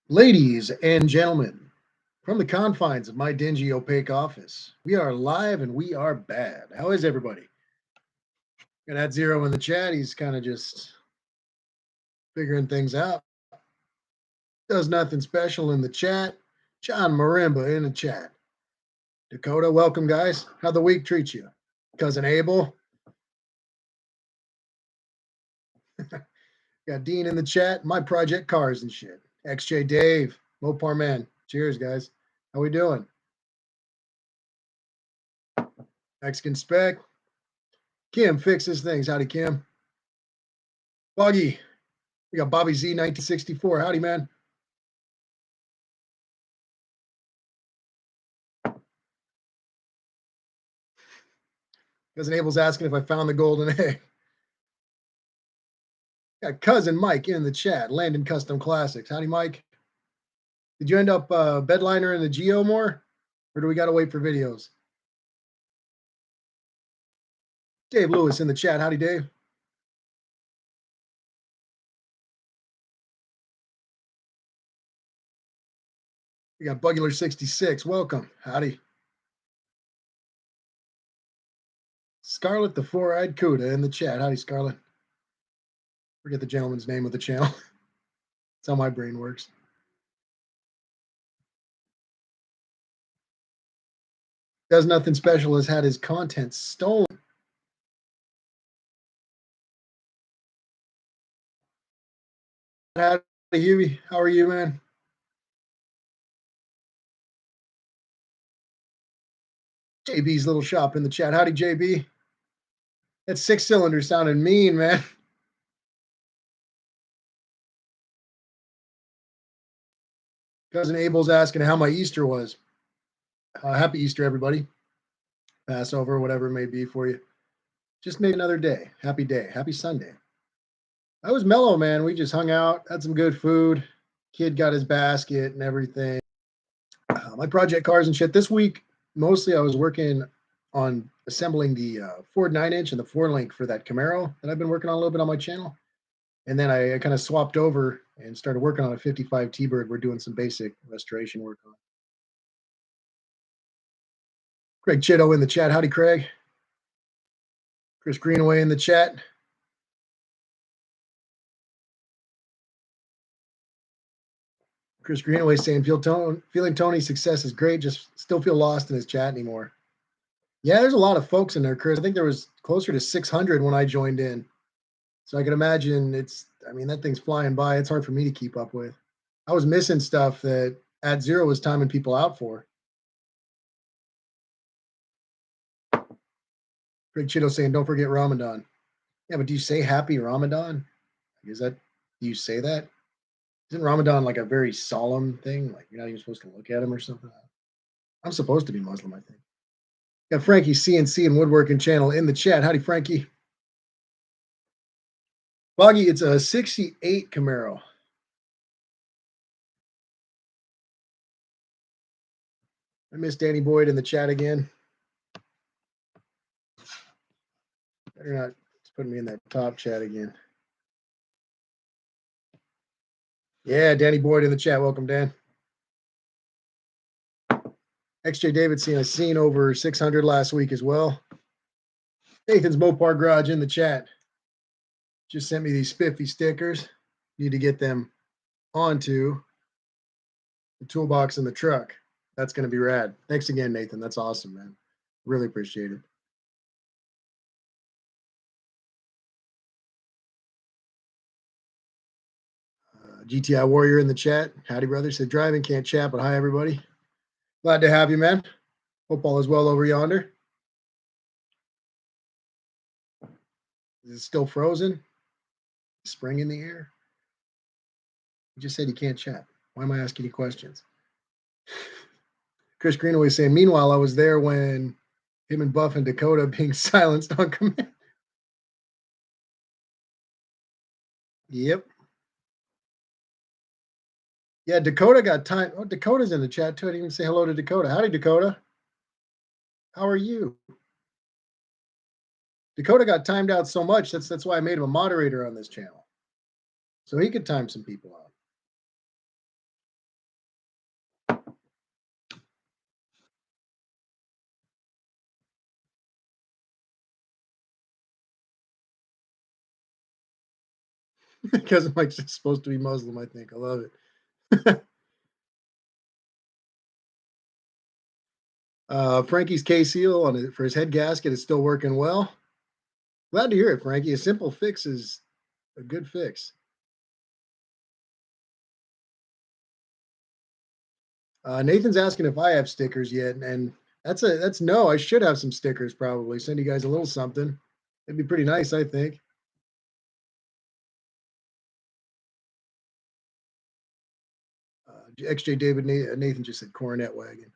Ladies and gentlemen, from the confines of my dingy, opaque office, we are live and we are bad. How is everybody? Got that zero in the chat. He's kind of just figuring things out. Does nothing special in the chat. John Marimba in the chat. Dakota, welcome, guys. How'd the week treat you? Cousin Abel. Got Dean in the chat. My project cars and shit. XJ Dave. Mopar Man. Cheers, guys. How we doing? Mexican Spec. Kim fixes things. Howdy, Kim. Buggy. We got Bobby Z 1964. Howdy, man. Cousin Abel's asking if I found the golden egg. Got cousin Mike in the chat. Landon Custom Classics. Howdy, Mike. Did you end up bedliner in the Geo more? Or do we got to wait for videos? Dave Lewis in the chat. Howdy, Dave. We got Bugular 66. Welcome. Howdy. Scarlet the Four-Eyed Cuda in the chat. Howdy, Scarlet. Forget the gentleman's name of the channel. That's how my brain works. Does nothing special, has had his content stolen. Howdy, Huey. How are you, man? JB's little shop in the chat. Howdy, JB. That six cylinder sounded mean, man. Cousin Abel's asking how my Easter was. Happy Easter, everybody. Passover, whatever it may be for you. Just maybe another day. Happy day. Happy Sunday. I was mellow, man. We just hung out, had some good food. Kid got his basket and everything. My project cars and shit. This week, mostly I was working on assembling the Ford 9-inch and the 4-link for that Camaro that I've been working on a little bit on my channel. And then I kind of swapped over and started working on a 55 T-Bird. We're doing some basic restoration work on. Craig Chitto in the chat. Howdy, Craig. Chris Greenaway in the chat. Chris Greenaway saying, feeling Tony's success is great. Just still feel lost in his chat anymore. Yeah, there's a lot of folks in there, Chris. I think there was closer to 600 when I joined in. So I can imagine that thing's flying by. It's hard for me to keep up with. I was missing stuff that at zero was timing people out for. Greg Chitto saying, don't forget Ramadan. Yeah, but do you say happy Ramadan? Do you say that? Isn't Ramadan like a very solemn thing? Like you're not even supposed to look at him or something? I'm supposed to be Muslim, I think. Got Frankie CNC and Woodworking Channel in the chat. Howdy, Frankie. Boggy, it's a 68 Camaro. I miss Danny Boyd in the chat again. Better not put me in that top chat again. Yeah, Danny Boyd in the chat. Welcome, Dan. XJ Davidson, I seen over 600 last week as well. Nathan's Mopar Garage in the chat. Just sent me these spiffy stickers. Need to get them onto the toolbox in the truck. That's going to be rad. Thanks again, Nathan. That's awesome, man. Really appreciate it. GTI Warrior in the chat. Howdy, brother. Said driving, can't chat, but hi, everybody. Glad to have you, man. Hope all is well over yonder. Is it still frozen? Spring in the air? You just said you can't chat. Why am I asking you questions? Chris Greenaway saying, meanwhile, I was there when him and Buff and Dakota being silenced on command. Yep. Yeah, Dakota got time. Oh, Dakota's in the chat too. I didn't even say hello to Dakota. Howdy, Dakota. How are you? Dakota got timed out so much. That's why I made him a moderator on this channel. So he could time some people out. Cousin Mike's supposed to be Muslim, I think. I love it. Frankie's K seal on it for his head gasket is still working well. Glad to hear it, Frankie. A simple fix is a good fix. Nathan's asking if I have stickers yet, and that's no. I should have some stickers probably. Send you guys a little something. It'd be pretty nice, I think. XJ David Nathan just said coronet wagon.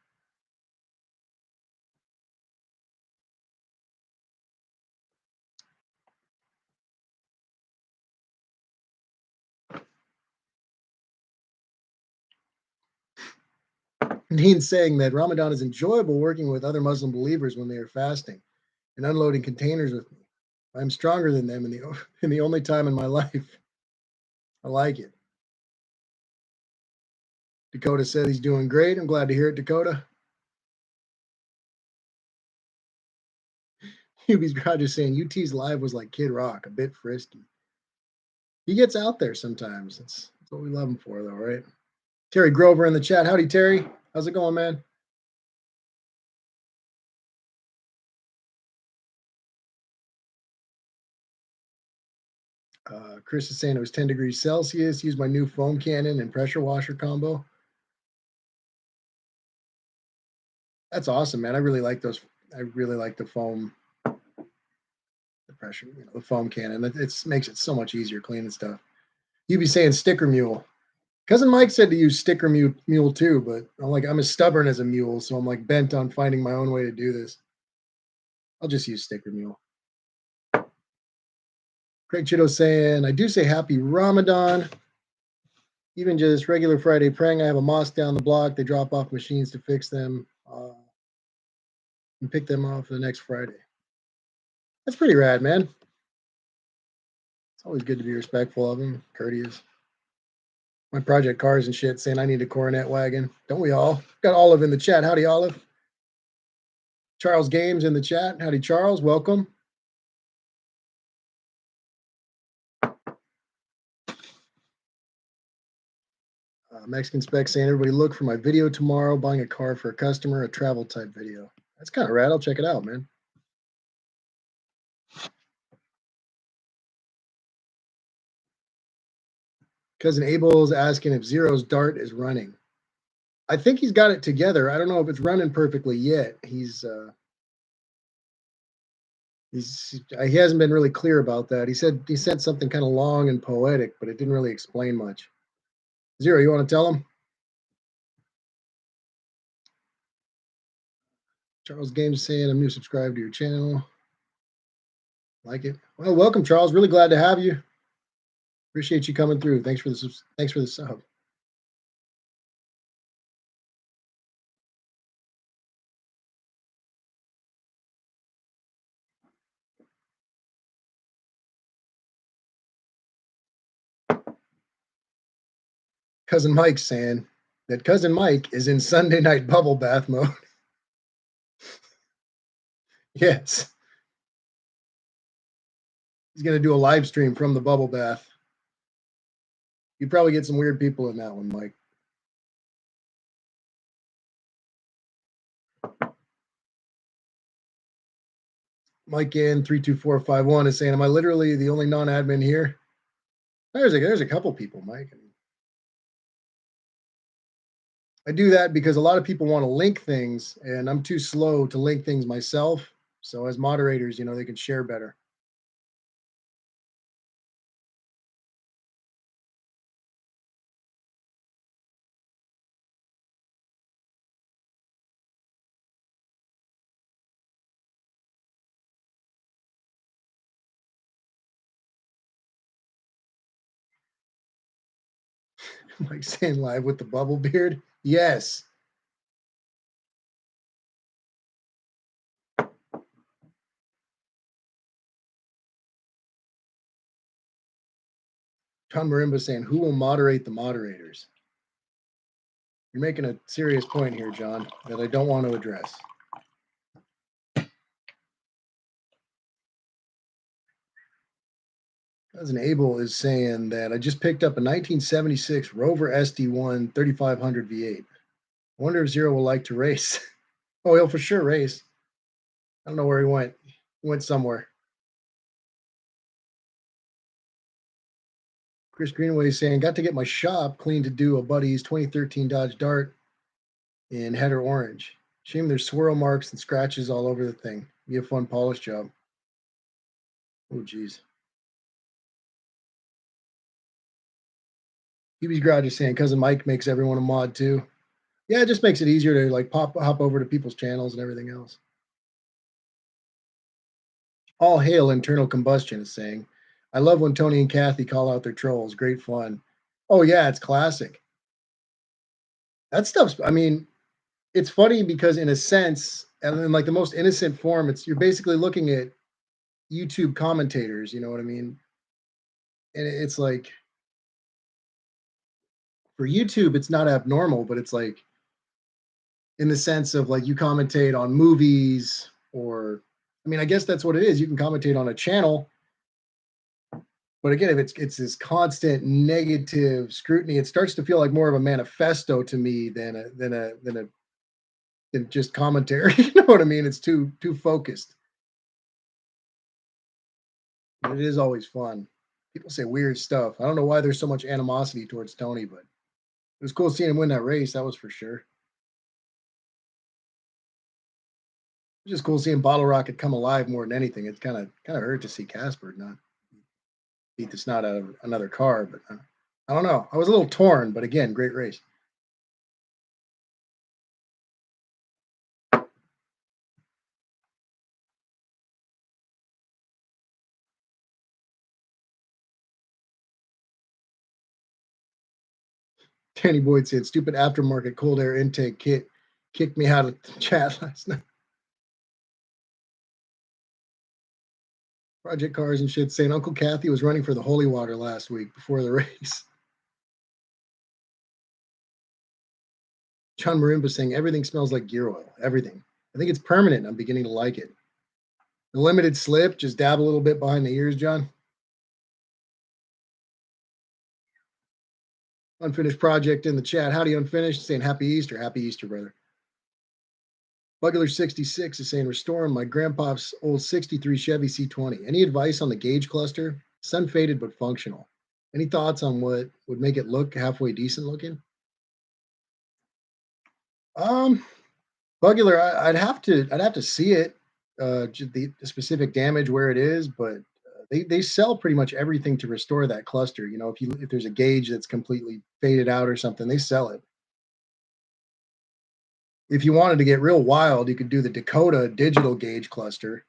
Dean's saying that Ramadan is enjoyable working with other Muslim believers when they are fasting and unloading containers with me. I'm stronger than them in the only time in my life. I like it. Dakota said he's doing great. I'm glad to hear it, Dakota. Hubie's Garage is saying UT's live was like Kid Rock, a bit frisky. He gets out there sometimes. That's what we love him for, though, right? Terry Grover in the chat. Howdy, Terry. How's it going, man? Chris is saying it was 10 degrees Celsius. Use my new foam cannon and pressure washer combo. That's awesome, man. I really like those. I really like the foam, the pressure, the foam cannon. It makes it so much easier cleaning stuff. You'd be saying sticker mule. Cousin Mike said to use sticker mule too, but I'm as stubborn as a mule, so I'm like bent on finding my own way to do this. I'll just use sticker mule. Craig Chido saying, I do say happy Ramadan. Even just regular Friday praying. I have a mosque down the block. They drop off machines to fix them and pick them off the next Friday. That's pretty rad, man. It's always good to be respectful of them, courteous. My project cars and shit saying I need a coronet wagon. Don't we all? Got Olive in the chat. Howdy, Olive. Charles Games in the chat. Howdy, Charles. Welcome. Mexican Spec saying, everybody look for my video tomorrow, buying a car for a customer, a travel type video. That's kind of rad. I'll check it out, man. Cousin Abel's asking if Zero's Dart is running. I think he's got it together. I don't know if it's running perfectly yet. He hasn't been really clear about that. He said something kind of long and poetic, but it didn't really explain much. Zero, you want to tell him? Charles Games saying, I'm new subscribed to your channel. Like it. Well, welcome, Charles. Really glad to have you. Appreciate you coming through. Thanks for the sub. Cousin Mike's saying that Cousin Mike is in Sunday night bubble bath mode. Yes. He's going to do a live stream from the bubble bath. You probably get some weird people in that one, Mike. Mike in 32451 is saying, am I literally the only non-admin here? There's a couple people, Mike. I do that because a lot of people want to link things, and I'm too slow to link things myself. So as moderators, they can share better. Mike saying live with the bubble beard. Yes. John Marimba saying, who will moderate the moderators? You're making a serious point here, John, that I don't want to address. Cousin Abel is saying that I just picked up a 1976 Rover SD1 3500 V8. I wonder if Zero will like to race. Oh, he'll for sure race. I don't know where he went. He went somewhere. Chris Greenway is saying, got to get my shop clean to do a buddy's 2013 Dodge Dart in header orange. Shame there's swirl marks and scratches all over the thing. Be a fun polish job. Oh, geez. Hubie's Garage is saying, cousin Mike makes everyone a mod too. Yeah, it just makes it easier to like hop over to people's channels and everything else. All hail internal combustion is saying, I love when Tony and Kathy call out their trolls. Great fun. Oh yeah, it's classic. That stuff's. I mean, it's funny because in a sense, and in like the most innocent form, it's you're basically looking at YouTube commentators. You know what I mean? And it's like for YouTube, it's not abnormal, but it's like in the sense of like you commentate on movies or I mean, I guess that's what it is. You can commentate on a channel, but again, if it's this constant negative scrutiny, it starts to feel like more of a manifesto to me than just commentary. You know what I mean? It's too focused. But it is always fun. People say weird stuff. I don't know why there's so much animosity towards Tony, but it was cool seeing him win that race. That was for sure. It's just cool seeing Bottle Rocket come alive more than anything. It's kind of hurt to see Casper not beat the snot out of another car, but I don't know. I was a little torn, but again, great race. Danny Boyd said, "Stupid aftermarket cold air intake kit kicked me out of the chat last night." Project Cars and shit saying Uncle Kathy was running for the holy water last week before the race. John Marimba saying everything smells like gear oil. Everything. I think it's permanent. I'm beginning to like it. The limited slip, just dab a little bit behind the ears, John. Unfinished project in the chat. Howdy, unfinished. Saying happy Easter. Happy Easter, brother. Bugular66 is saying restoring my grandpa's old 63 Chevy C20. Any advice on the gauge cluster? Sun faded but functional. Any thoughts on what would make it look halfway decent looking? Um, Bugular, I'd have to see it, the specific damage where it is, but they sell pretty much everything to restore that cluster. You know, if there's a gauge that's completely faded out or something, they sell it. If you wanted to get real wild, you could do the Dakota digital gauge cluster.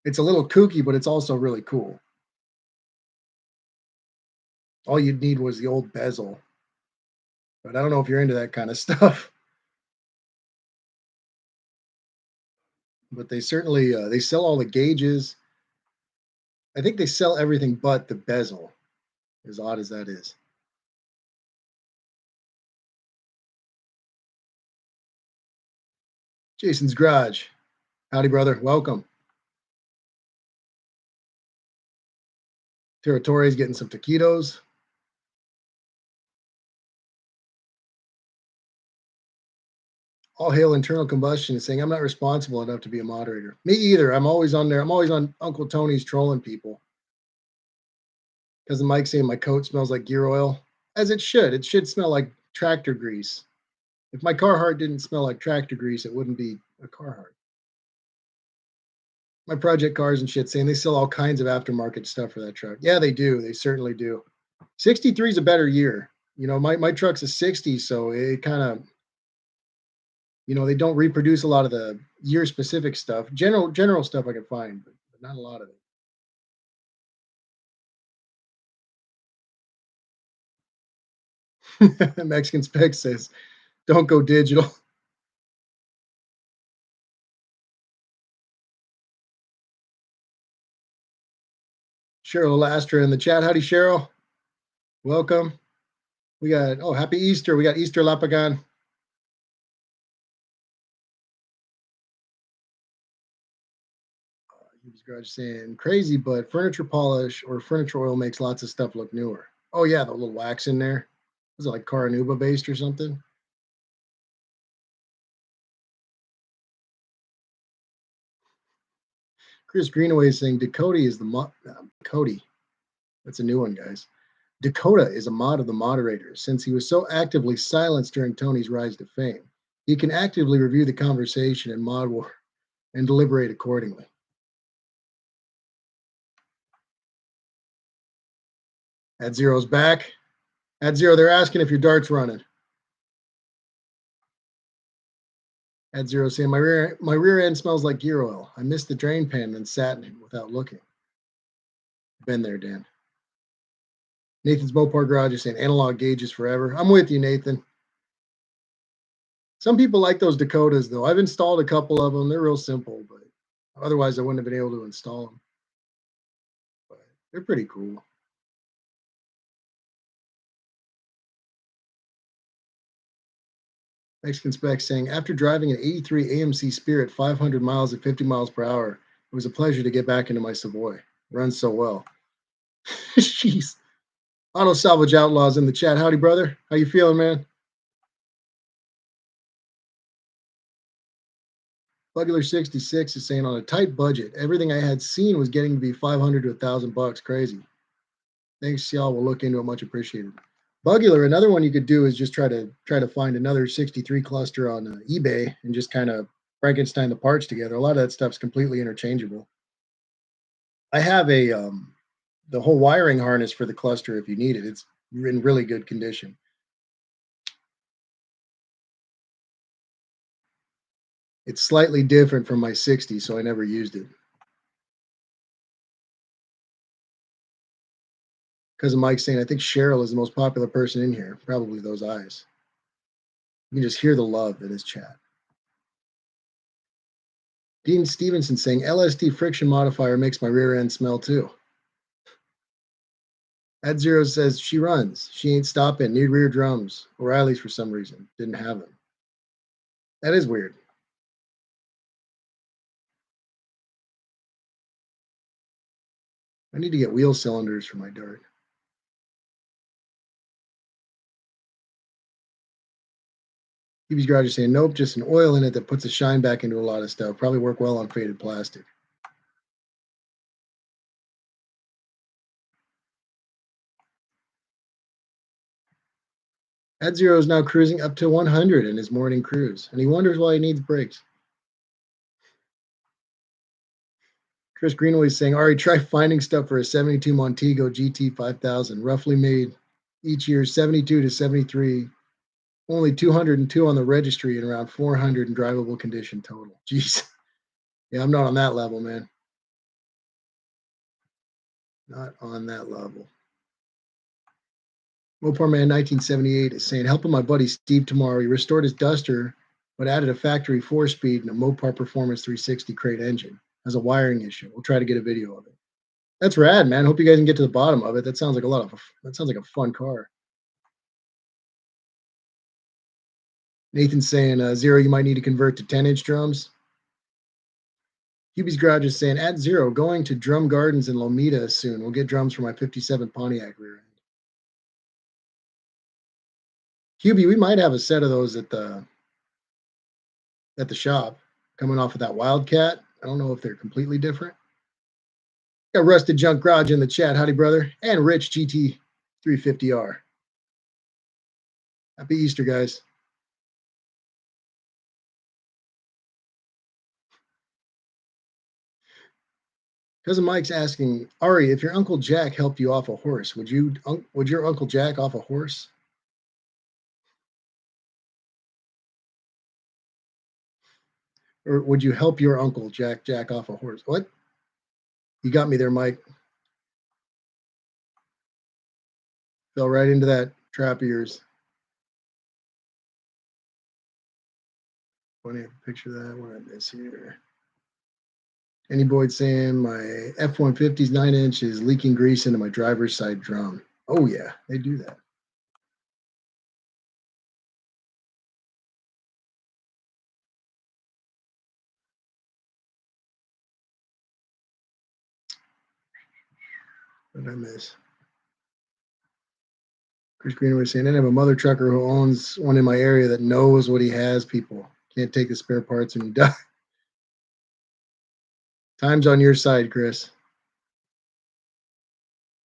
It's a little kooky, but it's also really cool. All you'd need was the old bezel, but I don't know if you're into that kind of stuff. But they certainly they sell all the gauges. I think they sell everything but the bezel, as odd as that is. Jason's Garage. Howdy, brother. Welcome. Territory's getting some taquitos. All hail internal combustion is saying I'm not responsible enough to be a moderator. Me either. I'm always on there. I'm always on Uncle Tony's trolling people. Cousin Mike saying my coat smells like gear oil, as it should. It should smell like tractor grease. If my Carhartt didn't smell like tractor grease, it wouldn't be a Carhartt. My project cars and shit saying they sell all kinds of aftermarket stuff for that truck. Yeah, they do. They certainly do. 63 is a better year. You know, my truck's a 60, so it kind of, they don't reproduce a lot of the year specific stuff. General stuff I can find, but not a lot of it. Mexican Spec says, don't go digital. Cheryl Lastra in the chat. Howdy, Cheryl. Welcome. We got, happy Easter. We got Easter Lapagan. Garage saying crazy, but furniture polish or furniture oil makes lots of stuff look newer. Oh yeah, the little wax in there. Was it like Caranuba based or something? Chris Greenaway is saying Dakota is the Cody. That's a new one, guys. Dakota is a mod of the moderators since he was so actively silenced during Tony's rise to fame. He can actively review the conversation and mod war and deliberate accordingly. At Zero's back. At Zero, they're asking if your dart's running. At Zero saying my rear end smells like gear oil. I missed the drain pan and sat in it without looking. Been there, Dan. Nathan's Mopar Garage is saying analog gauges forever. I'm with you, Nathan. Some people like those Dakotas, though. I've installed a couple of them. They're real simple, but otherwise I wouldn't have been able to install them. But they're pretty cool. Mexican Spec saying, after driving an 83 AMC Spirit 500 miles at 50 miles per hour, it was a pleasure to get back into my Savoy. Runs so well. Jeez. Auto Salvage Outlaws in the chat. Howdy, brother. How you feeling, man? Bugular 66 is saying, on a tight budget, everything I had seen was getting to be 500 to $1,000. Crazy. Thanks, y'all. We'll look into it. Much appreciated. Bugular, another one you could do is just try to find another 63 cluster on eBay and just kind of Frankenstein the parts together. A lot of that stuff's completely interchangeable. I have the whole wiring harness for the cluster if you need it. It's in really good condition. It's slightly different from my 60, so I never used it. Because of Mike saying, I think Cheryl is the most popular person in here. Probably those eyes. You can just hear the love in his chat. Dean Stevenson saying, LSD friction modifier makes my rear end smell too. Ed Zero says, she runs. She ain't stopping. Need rear drums. O'Reilly's for some reason. Didn't have them. That is weird. I need to get wheel cylinders for my Dart. Phoebe's Garage is saying, nope, just an oil in it that puts a shine back into a lot of stuff. Probably work well on faded plastic. Ed Zero is now cruising up to 100 in his morning cruise, and he wonders why he needs brakes. Chris Greenaway is saying, Ari, try finding stuff for a 72 Montego GT 5000, roughly made each year 72 to 73, only 202 on the registry and around 400 in drivable condition total. Jeez. Yeah, I'm not on that level, man. Not on that level. Mopar Man 1978 is saying, helping my buddy Steve tomorrow. He restored his Duster, but added a factory 4-speed and a Mopar Performance 360 crate engine. Has a wiring issue. We'll try to get a video of it. That's rad, man. Hope you guys can get to the bottom of it. That sounds like a fun car. Nathan's saying, Zero, you might need to convert to 10-inch drums. Hubie's Garage is saying, at Zero, going to Drum Gardens in Lomita soon. We'll get drums for my 57 Pontiac rear end. Hubie, we might have a set of those at the shop coming off of that Wildcat. I don't know if they're completely different. Got Rusted Junk Garage in the chat. Howdy, brother. And Rich GT 350R. Happy Easter, guys. Cousin Mike's asking, Ari, if your Uncle Jack helped you off a horse, would your Uncle Jack off a horse? Or would you help your Uncle Jack off a horse? What? You got me there, Mike. Fell right into that trap of yours. Want to have a picture of that? What is this here? Any Boyd saying my F-150's 9-inch is leaking grease into my driver's side drum. Oh yeah, they do that. What did I miss? Chris Greenwood was saying, I have a mother trucker who owns one in my area that knows what he has, people. Can't take the spare parts and he dies. Time's on your side, Chris.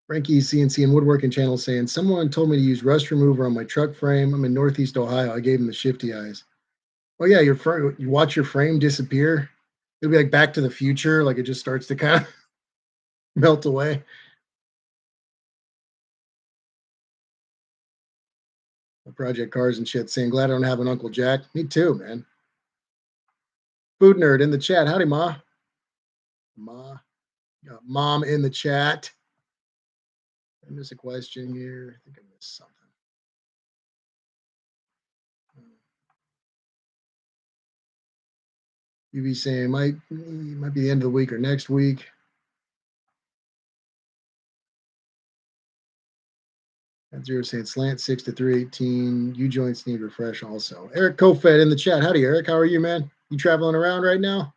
Frankie CNC and Woodworking Channel saying, someone told me to use rust remover on my truck frame. I'm in Northeast Ohio. I gave him the shifty eyes. Oh, yeah, you watch your frame disappear. It'll be like Back to the Future, like it just starts to kind of melt away. Project Cars and shit saying, glad I don't have an Uncle Jack. Me too, man. Food Nerd in the chat. Howdy, Ma. Ma. Got Mom in the chat. I missed a question here. I think I missed something. You be saying might be the end of the week or next week. At zero saying slant 6 to 318. U joints need refresh also. Eric Kofed in the chat. Howdy, Eric. How are you, man? You traveling around right now?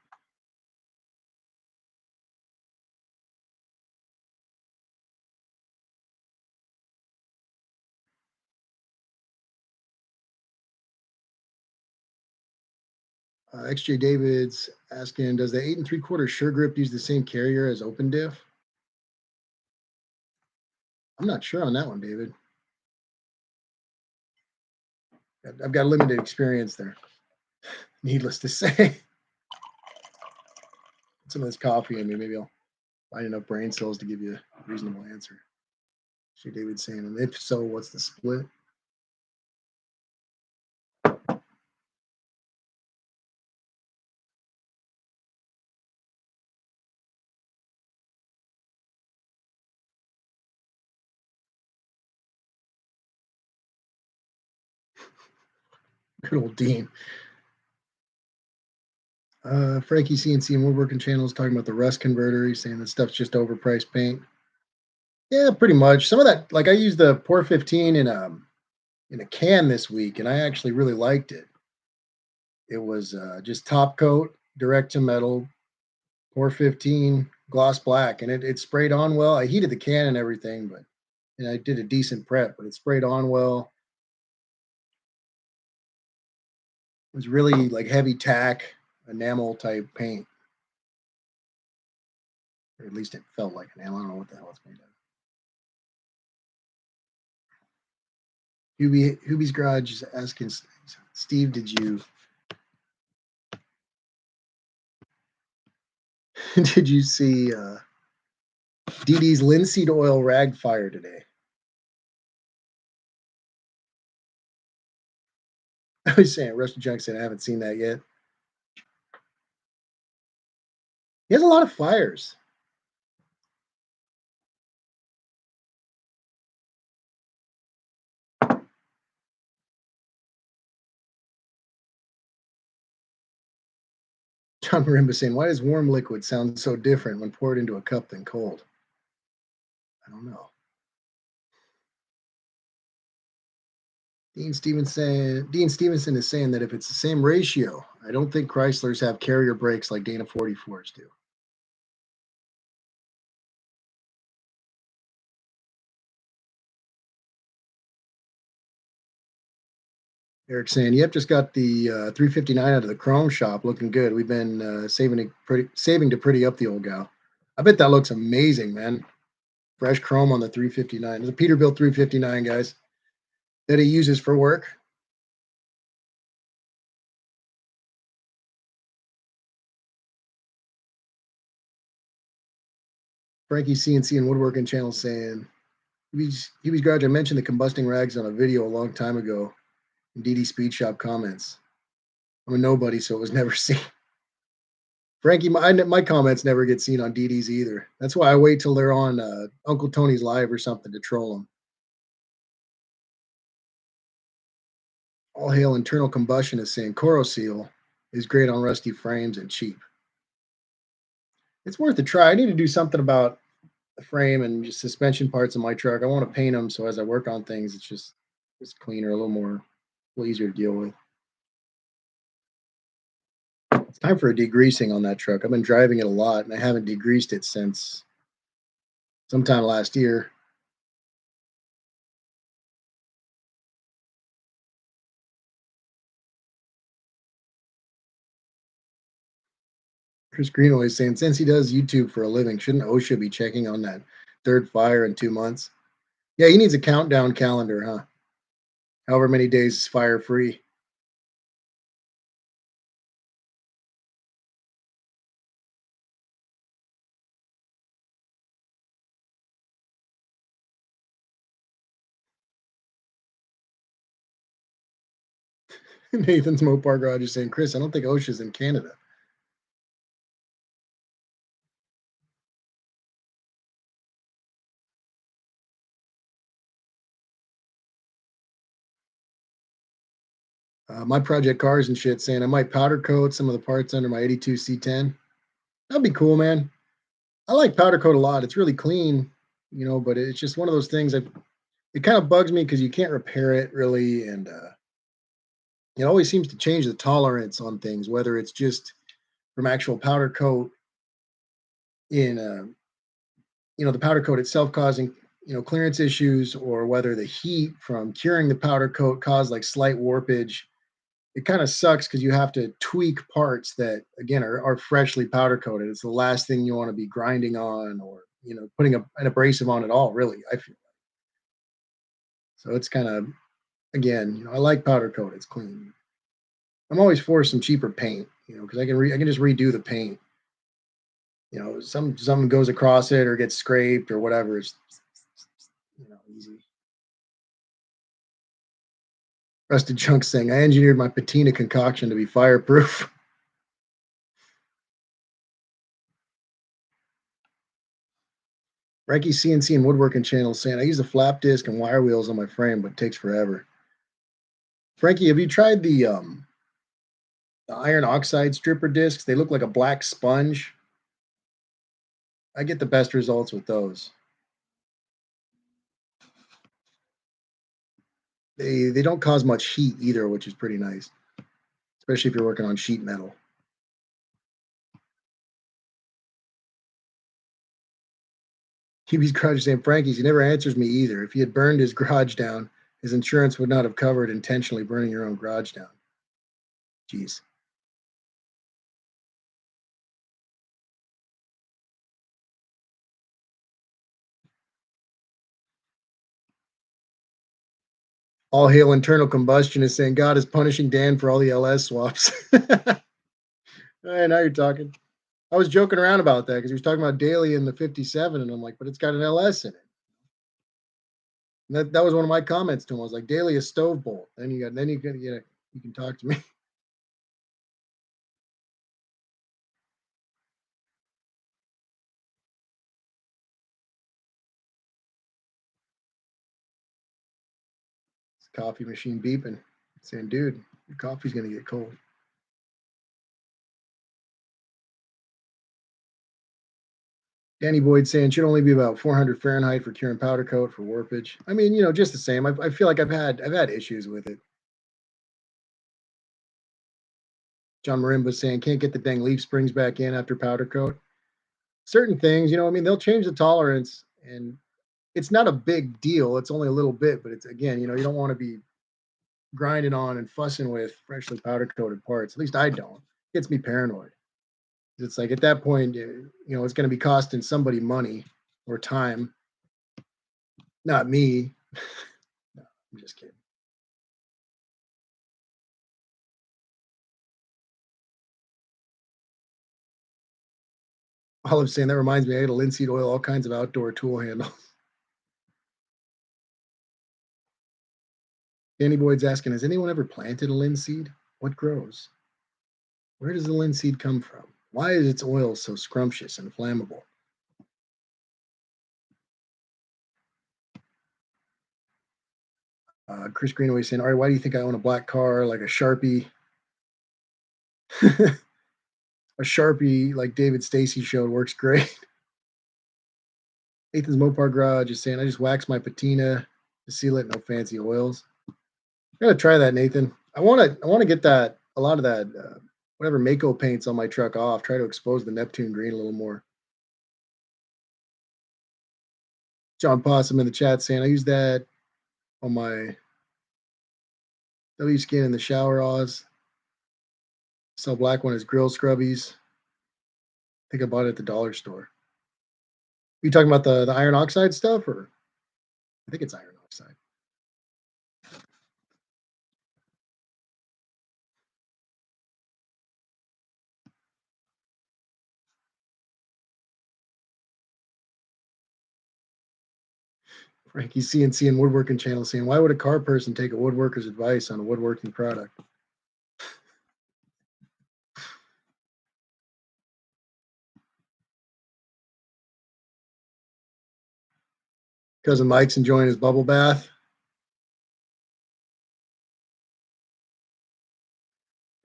XJ David's asking, does the 8 3/4 sure grip use the same carrier as Open Diff? I'm not sure on that one, David. I've got limited experience there. Needless to say. Some of this coffee in me, maybe I'll find enough brain cells to give you a reasonable answer. So David saying, and if so, what's the split? Good old Dean. Frankie CNC and Woodworking Channel is talking about the rust converter. He's saying that stuff's just overpriced paint. Yeah, pretty much. Some of that, like I used the Pour 15 in a can this week, and I actually really liked it. It was just top coat, direct to metal, Pour 15, gloss black, and it sprayed on well. I heated the can and everything, but and I did a decent prep, but it sprayed on well. It was really like heavy tack, enamel type paint. Or at least it felt like enamel. I don't know what the hell it's made of. Hubie's Garage is asking Steve, did you see Dee Dee's linseed oil rag fire today? I was saying, Rusty Junk said I haven't seen that yet. He has a lot of fires. John Marimba saying, why does warm liquid sound so different when poured into a cup than cold? I don't know. Dean Stevenson is saying that if it's the same ratio, I don't think Chryslers have carrier brakes like Dana 44s do. Eric saying, "Yep, just got the 359 out of the Chrome shop, looking good. We've been saving to pretty up the old gal. I bet that looks amazing, man. Fresh Chrome on the 359. It's a Peterbilt 359, guys, that he uses for work. Frankie CNC and Woodworking Channel saying, he was Garage. I mentioned the combusting rags on a video a long time ago in DD Speed Shop comments. I'm a nobody, so it was never seen. Frankie, my comments never get seen on DDs either. That's why I wait till they're on Uncle Tony's Live or something to troll them. All Hail Internal Combustion is saying Seal is great on rusty frames and cheap. It's worth a try. I need to do something about the frame and just suspension parts of my truck. I want to paint them so as I work on things, it's cleaner, a little easier to deal with. It's time for a degreasing on that truck. I've been driving it a lot, and I haven't degreased it since sometime last year. Chris Greenaway is saying, since he does YouTube for a living, shouldn't OSHA be checking on that third fire in 2 months? Yeah, he needs a countdown calendar, huh? However many days is fire free. Nathan's Mopar Garage is saying, Chris, I don't think OSHA's in Canada. My project cars and shit saying I might powder coat some of the parts under my 82 C10. That'd be cool, man. I like powder coat a lot. It's really clean, but it's just one of those things that it kind of bugs me because you can't repair it really, and it always seems to change the tolerance on things, whether it's just from actual powder coat in, the powder coat itself causing clearance issues, or whether the heat from curing the powder coat caused like slight warpage. It kind of sucks because you have to tweak parts that again are freshly powder coated. It's the last thing you want to be grinding on, or putting an abrasive on at all, really, I feel. So it's kind of, again, I like powder coat, it's clean. I'm always for some cheaper paint, because I can just redo the paint. Something goes across it or gets scraped or whatever. It's easy. Rusted Chunk saying, I engineered my patina concoction to be fireproof. Frankie CNC and Woodworking Channel saying, I use a flap disc and wire wheels on my frame, but it takes forever. Frankie, have you tried the iron oxide stripper discs? They look like a black sponge. I get the best results with those. They don't cause much heat either, which is pretty nice, especially if you're working on sheet metal. QB's garage saying, Frankie's, he never answers me either. If he had burned his garage down, his insurance would not have covered intentionally burning your own garage down. Jeez. All hail internal combustion is saying God is punishing Dan for all the LS swaps. Hey, now you're talking. I was joking around about that because he was talking about Daily in the 57, and I'm like, but it's got an LS in it. And that was one of my comments to him. I was like, Daily is stove bolt. You can talk to me. It's coffee machine beeping, saying, dude, your coffee's gonna get cold. Danny Boyd saying should only be about 400 Fahrenheit for curing powder coat for warpage. I mean, just the same. I feel like I've had issues with it. John Marimba saying can't get the dang leaf springs back in after powder coat. Certain things, I mean, they'll change the tolerance, and it's not a big deal. It's only a little bit, but it's again, you don't want to be grinding on and fussing with freshly powder coated parts. At least I don't. It gets me paranoid. It's like at that point, it's going to be costing somebody money or time, not me. No, I'm just kidding. Olive saying that reminds me, I had a linseed oil, all kinds of outdoor tool handles. Danny Boyd's asking, has anyone ever planted a linseed? What grows? Where does the linseed come from? Why is its oil so scrumptious and flammable? Chris Greenaway saying, all right, why do you think I own a black car like a Sharpie? A Sharpie like David Stacy showed works great. Nathan's Mopar Garage is saying, I just wax my patina to seal it, no fancy oils. I'm gonna try that, Nathan. I want to get a lot of that whatever Mako paints on my truck off. Try to expose the Neptune green a little more. John Possum in the chat saying I use that on my W skin in the shower Oz. Sell black one as grill scrubbies. I think I bought it at the dollar store. You talking about the iron oxide stuff, or I think it's iron oxide. Frankie CNC and woodworking channel saying, why would a car person take a woodworker's advice on a woodworking product? Cousin Mike's enjoying his bubble bath.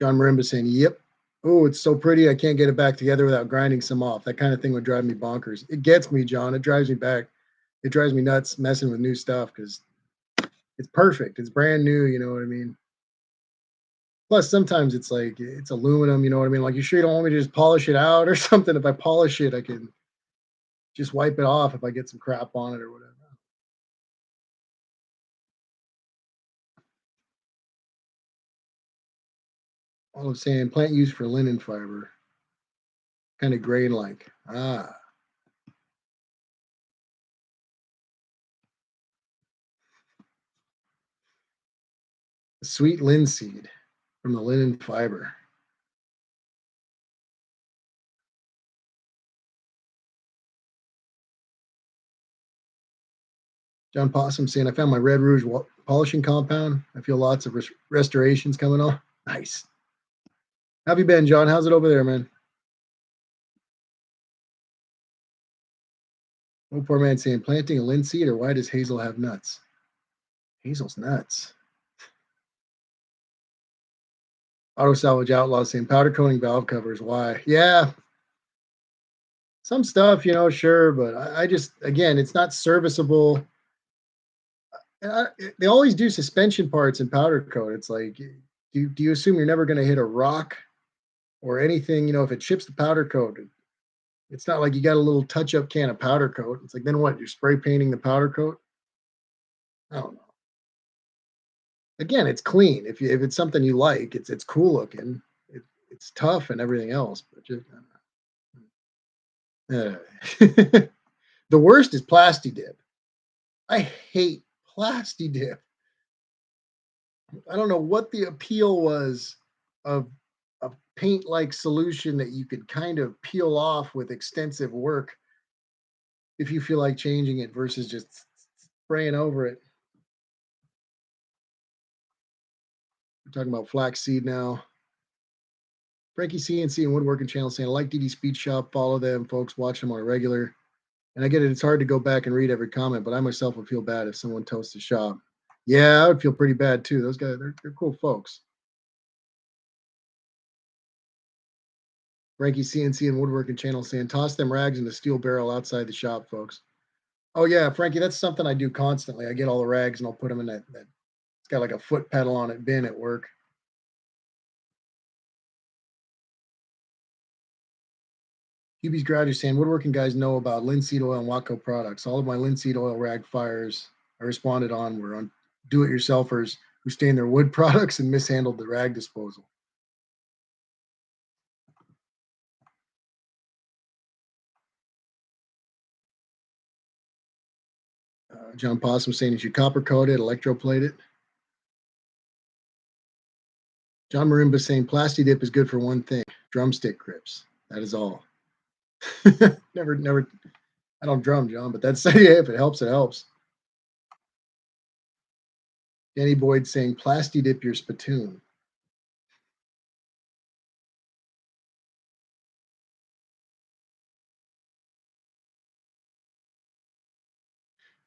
John Marimba saying, yep. Oh, it's so pretty. I can't get it back together without grinding some off. That kind of thing would drive me bonkers. It gets me, John. It drives me back. It drives me nuts messing with new stuff because it's perfect. It's brand new. You know what I mean? Plus, sometimes it's like it's aluminum. You know what I mean? Like, you sure you don't want me to just polish it out or something? If I polish it, I can just wipe it off if I get some crap on it or whatever. All I'm saying, plant used for linen fiber, kind of grain like. Ah, sweet linseed from the linen fiber. John Possum saying, I found my Red Rouge polishing compound. I feel lots of restorations coming on. Nice. How have you been, John? How's it over there, man? Oh, poor man saying, planting a linseed, or why does Hazel have nuts? Hazel's nuts. Auto Salvage Outlaw saying, powder coating valve covers. Why? Yeah, some stuff, sure, but I just, again, it's not serviceable. They always do suspension parts and powder coat. It's like, do you assume you're never going to hit a rock or anything? If it chips the powder coat, it's not like you got a little touch-up can of powder coat. It's like, then what? You're spray painting the powder coat? I don't know. Again, it's clean. If it's something you like, it's cool looking. It's tough and everything else, but just the worst is Plasti Dip. I hate Plasti Dip. I don't know what the appeal was of a paint-like solution that you could kind of peel off with extensive work if you feel like changing it versus just spraying over it. We're talking about flaxseed now. Frankie CNC and Woodworking Channel saying, I like DD Speed Shop. Follow them, folks. Watch them on a regular. And I get it. It's hard to go back and read every comment, but I myself would feel bad if someone toasts the shop. Yeah, I would feel pretty bad too. Those guys, they're cool folks. Frankie CNC and Woodworking Channel saying, toss them rags in the steel barrel outside the shop, folks. Oh yeah, Frankie, that's something I do constantly. I get all the rags and I'll put them in that it's got like a foot pedal on it bin at work. Hubie's Garage is saying, woodworking guys know about linseed oil and Watco products. All of my linseed oil rag fires I responded on were on do-it-yourselfers who stained their wood products and mishandled the rag disposal. John Possum saying you should copper coat it, electroplate it. John Marimba saying Plasti Dip is good for one thing, drumstick grips. That is all. never. I don't drum, John, but that's yeah. If it helps, it helps. Danny Boyd saying Plasti Dip your spittoon.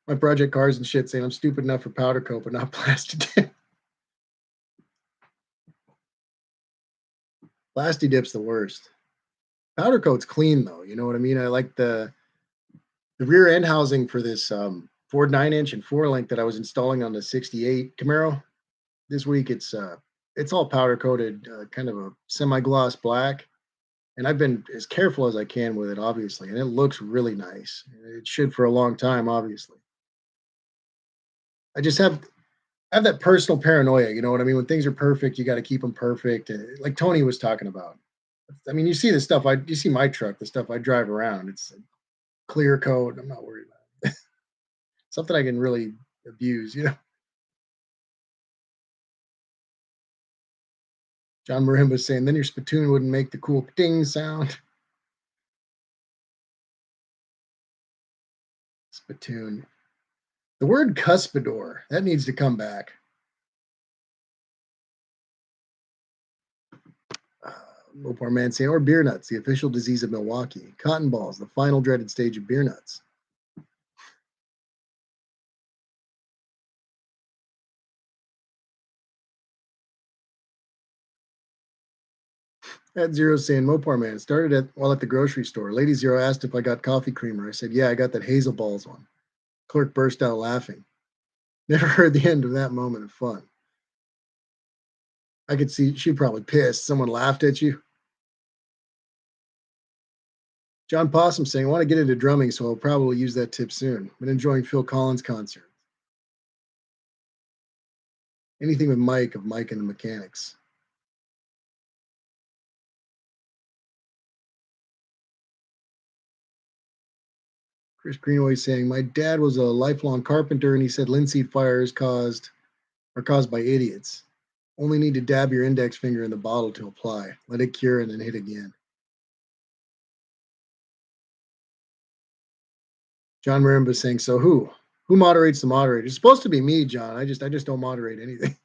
My project cars and shit saying I'm stupid enough for powder coat, but not Plasti Dip. Plasti Dip's the worst. Powder coat's clean though. You know what I mean? I like the rear end housing for this Ford 9-inch and 4-link that I was installing on the 68 Camaro. This week it's all powder coated, kind of a semi-gloss black. And I've been as careful as I can with it, obviously, and it looks really nice. It should for a long time, obviously. I just have that personal paranoia. You know what I mean? When things are perfect, you got to keep them perfect. Like Tony was talking about. I mean, you see the stuff. You see my truck, the stuff I drive around. It's a clear coat. I'm not worried about it. Something I can really abuse. John Marimba was saying, then your spittoon wouldn't make the cool ding sound. Spittoon. The word cuspidor, that needs to come back. Mopar Man saying, or beer nuts, the official disease of Milwaukee. Cotton balls, the final dreaded stage of beer nuts. At Zero saying, Mopar Man started while at the grocery store. Lady Zero asked if I got coffee creamer. I said, yeah, I got that Hazel Balls one. Clerk burst out laughing. Never heard the end of that moment of fun. I could see she probably pissed. Someone laughed at you. John Possum saying, I want to get into drumming, so I'll probably use that tip soon. Been enjoying Phil Collins' concert. Anything with Mike of Mike and the Mechanics. Chris Greenway saying, my dad was a lifelong carpenter and he said linseed fires are caused by idiots. Only need to dab your index finger in the bottle to apply. Let it cure and then hit again. John Marimba saying, so who? Who moderates the moderator? It's supposed to be me, John. I just don't moderate anything.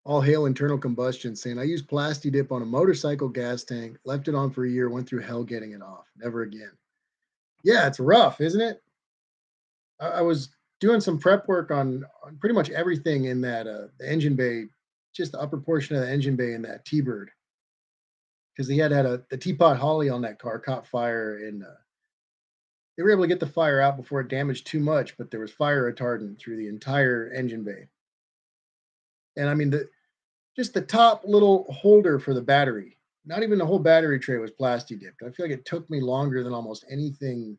All hail internal combustion saying, I used Plasti Dip on a motorcycle gas tank, left it on for a year, went through hell getting it off. Never again. Yeah, it's rough, isn't it? I was doing some prep work on pretty much everything in that the engine bay, just the upper portion of the engine bay in that T-Bird, because he had the teapot Holly on that car caught fire, and they were able to get the fire out before it damaged too much, but there was fire retardant through the entire engine bay. And I mean, just the top little holder for the battery, not even the whole battery tray was plastic dipped. I feel like it took me longer than almost anything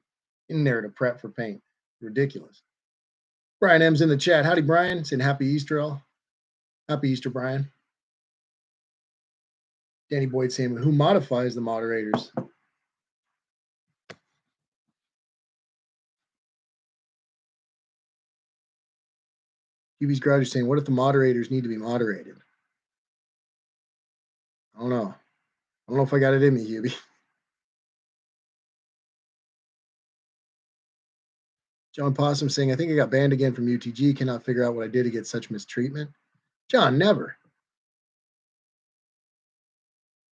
in there to prep for paint. Ridiculous. Brian M's in the chat. Howdy, Brian. Saying happy Easter, all. Happy Easter, Brian. Danny Boyd saying, who modifies the moderators? QB's Garage is saying, what if the moderators need to be moderated? I don't know. I don't know if I got it in me, Hubie. John Possum saying, I think I got banned again from UTG. Cannot figure out what I did to get such mistreatment. John, never.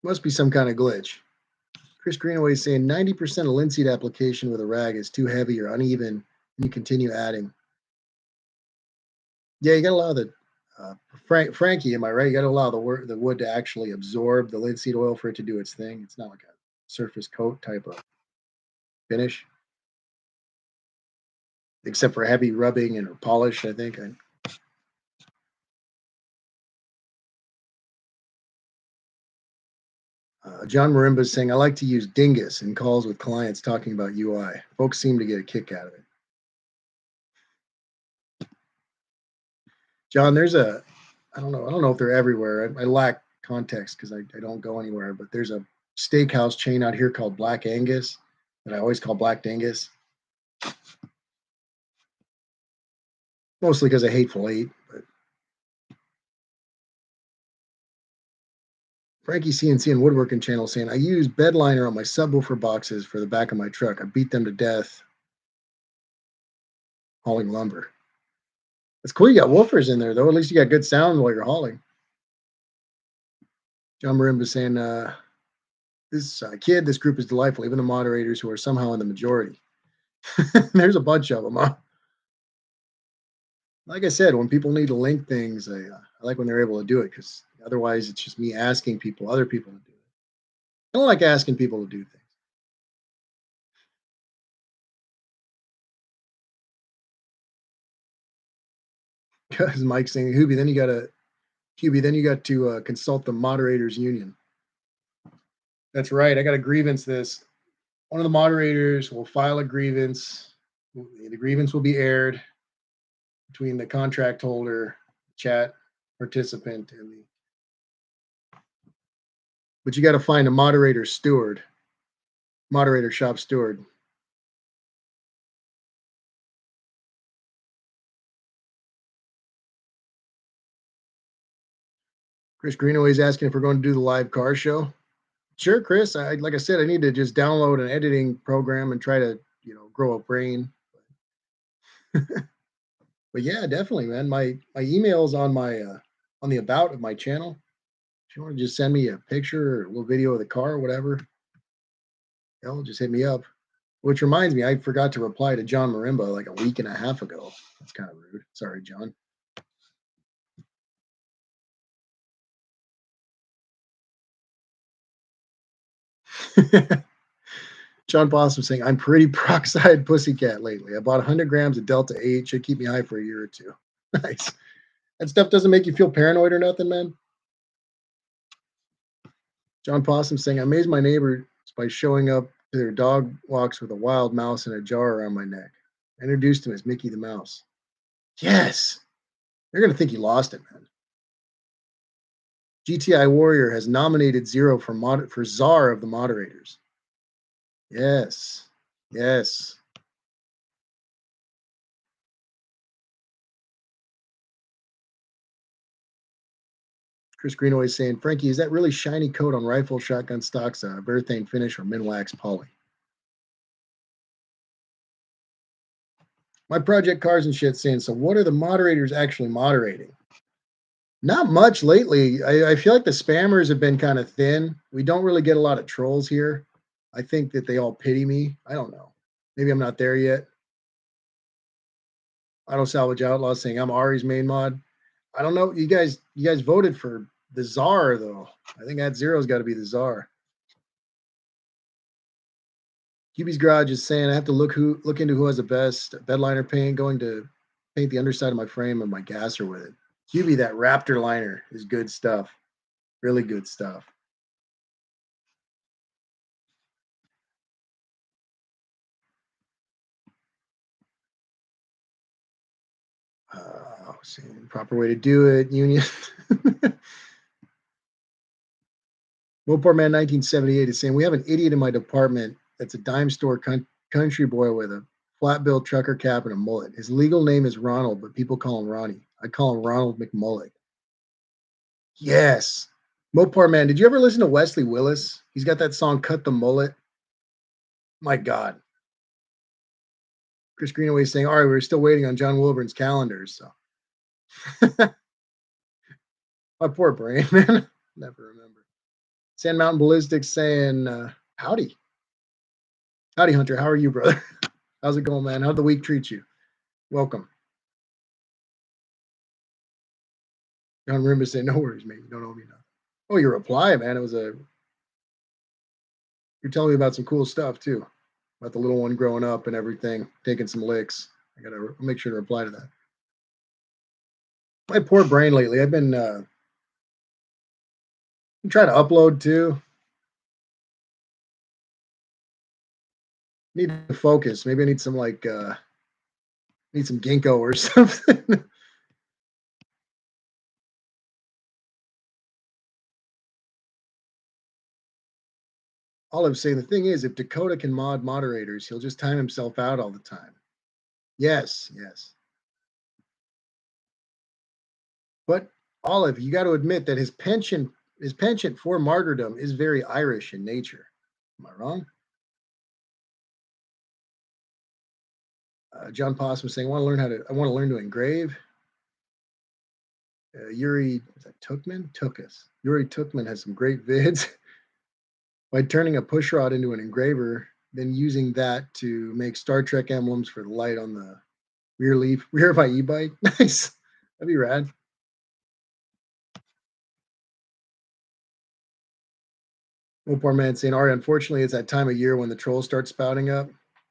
Must be some kind of glitch. Chris Greenaway is saying 90% of linseed application with a rag is too heavy or uneven, and you continue adding. Yeah, you got to allow the Frankie, am I right? You got to allow the wood to actually absorb the linseed oil for it to do its thing. It's not like a surface coat type of finish, except for heavy rubbing and polish, I think. John Marimba is saying, I like to use Dingus in calls with clients talking about UI. Folks seem to get a kick out of it. John, I don't know if they're everywhere. I lack context because I don't go anywhere, but there's a steakhouse chain out here called Black Angus that I always call Black Dingus. Mostly because of Hateful Eight. But Frankie CNC and Woodworking Channel saying, I use bed liner on my subwoofer boxes for the back of my truck. I beat them to death hauling lumber. It's cool you got woofers in there, though. At least you got good sound while you're hauling. John Marimba saying, this group is delightful, even the moderators who are somehow in the majority. There's a bunch of them. Huh? Like I said, when people need to link things, I like when they're able to do it because otherwise it's just me asking other people to do it. I don't like asking people to do things. Because Mike's saying, Hubie, then you got to Hubie, then you got to consult the moderators union. That's right. I got a grievance this. One of the moderators will file a grievance. The grievance will be aired between the contract holder, chat participant, and the. But you got to find a moderator steward, moderator shop steward. Chris Greenaway is asking if we're going to do the live car show. Sure, Chris. Like I said, I need to just download an editing program and try to, grow a brain. But yeah, definitely, man. My email's on my on the about of my channel. If you want to just send me a picture or a little video of the car or whatever, just hit me up. Which reminds me, I forgot to reply to John Marimba like a week and a half ago. That's kind of rude. Sorry, John. John Boston saying, I'm pretty peroxide pussycat lately. I bought 100 grams of Delta 8. Should keep me high for a year or two. Nice. That stuff doesn't make you feel paranoid or nothing, man. John Possum saying, I amazed my neighbors by showing up to their dog walks with a wild mouse in a jar around my neck. I introduced him as Mickey the Mouse. Yes. They're going to think you lost it, man. GTI Warrior has nominated Zero for czar of the moderators. Yes. Yes. Chris Greenaway saying, Frankie, is that really shiny coat on rifle shotgun stocks Berthane finish or Minwax poly? My project cars and shit saying, so what are the moderators actually moderating? Not much lately. I feel like the spammers have been kind of thin. We don't really get a lot of trolls here. I think that they all pity me. I don't know. Maybe I'm not there yet. Auto Salvage Outlaw saying I'm Ari's main mod. I don't know. You guys voted for the czar though. I think that Zero's got to be the czar. QB's Garage is saying I have to look into who has the best bedliner paint. Going to paint the underside of my frame and my gasser with it. QB, that Raptor liner is good stuff. Really good stuff. Proper way to do it, Union. Mopar Man 1978 is saying we have an idiot in my department that's a dime store country boy with a flat bill trucker cap and a mullet. His legal name is Ronald, but people call him Ronnie. I call him Ronald McMullet. Yes. Mopar Man, did you ever listen to Wesley Willis? He's got that song Cut the Mullet. My God. Chris Greenaway is saying, all right, we're still waiting on John Wilburn's calendars. So my poor brain, man. Never remember. Sand Mountain Ballistics saying, howdy. Howdy, Hunter. How are you, brother? How's it going, man? How'd the week treat you? Welcome. John Rimba saying, no worries, mate. You don't owe me nothing. Oh, your reply, man. You're telling me about some cool stuff, too. About the little one growing up and everything, taking some licks. I got to make sure to reply to that. My poor brain lately. I've been trying to upload, too. Need to focus. Maybe I need some need some ginkgo or something. All I'm saying, the thing is, if Dakota can mod moderators, he'll just time himself out all the time. Yes. But Olive, you got to admit that his penchant for martyrdom is very Irish in nature. Am I wrong? John Possum saying, I want to learn to engrave. Yuri, is that Tookman? Tookus. Yuri Tookman has some great vids. By turning a push rod into an engraver, then using that to make Star Trek emblems for the light on the rear of my e-bike. Nice. That'd be rad. Oh, poor man saying, Ari, unfortunately, it's that time of year when the trolls start spouting up.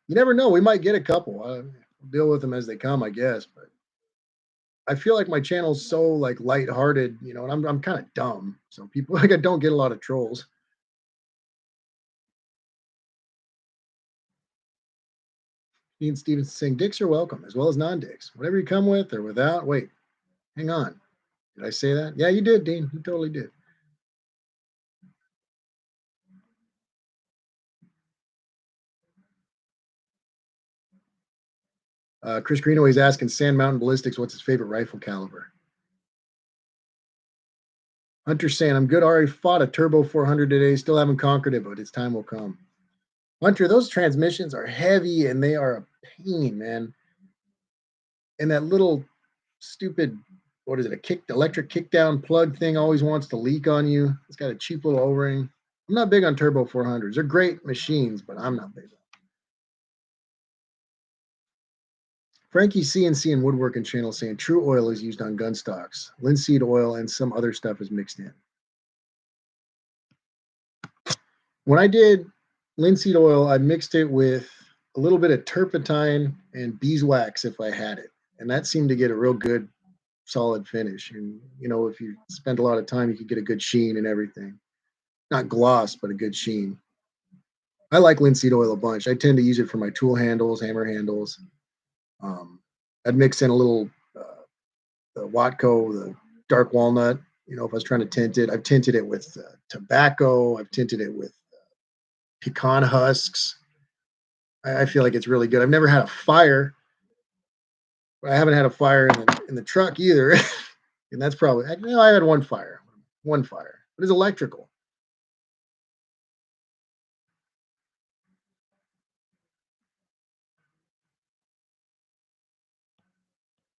You never know. We might get a couple. We'll deal with them as they come, I guess. But I feel like my channel's so like lighthearted, and I'm kind of dumb. So people like I don't get a lot of trolls. Ian Stevens saying dicks are welcome as well as non-dicks. Whatever you come with or without. Wait, hang on. Did I say that? Yeah, you did, Dean. You totally did. Chris Greenaway's asking Sand Mountain Ballistics what's his favorite rifle caliber. Hunter saying I'm good. Already fought a Turbo 400 today. Still haven't conquered it, but its time will come. Hunter, those transmissions are heavy and they are a pain, man. And that little stupid, what is it, a electric kickdown plug thing always wants to leak on you. It's got a cheap little O-ring. I'm not big on Turbo 400s. They're great machines, but I'm not big on. Frankie CNC and Woodworking Channel saying true oil is used on gun stocks. Linseed oil and some other stuff is mixed in. When I did linseed oil, I mixed it with a little bit of turpentine and beeswax if I had it. And that seemed to get a real good, solid finish. And, if you spend a lot of time, you could get a good sheen and everything. Not gloss, but a good sheen. I like linseed oil a bunch. I tend to use it for my tool handles, hammer handles. I'd mix in a little the Watco, the dark walnut. If I was trying to tint it, I've tinted it with tobacco. I've tinted it with pecan husks. I feel like it's really good. I've never had a fire. But I haven't had a fire in the truck either, and that's probably I had one fire, but it's electrical.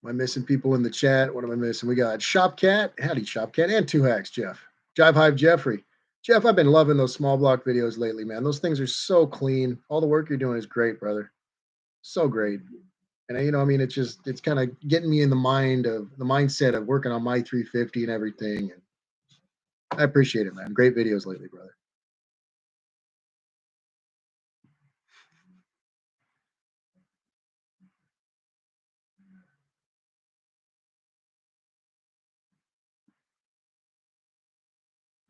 Am I missing people in the chat? What am I missing? We got Shopcat, howdy Shopcat, and Two Hacks Jeff, Jive Hive Jeffrey. Jeff, I've been loving those small block videos lately, man. Those things are so clean. All the work you're doing is great, brother. So great. And it's kind of getting me in the mindset of working on my 350 and everything. And I appreciate it, man. Great videos lately, brother.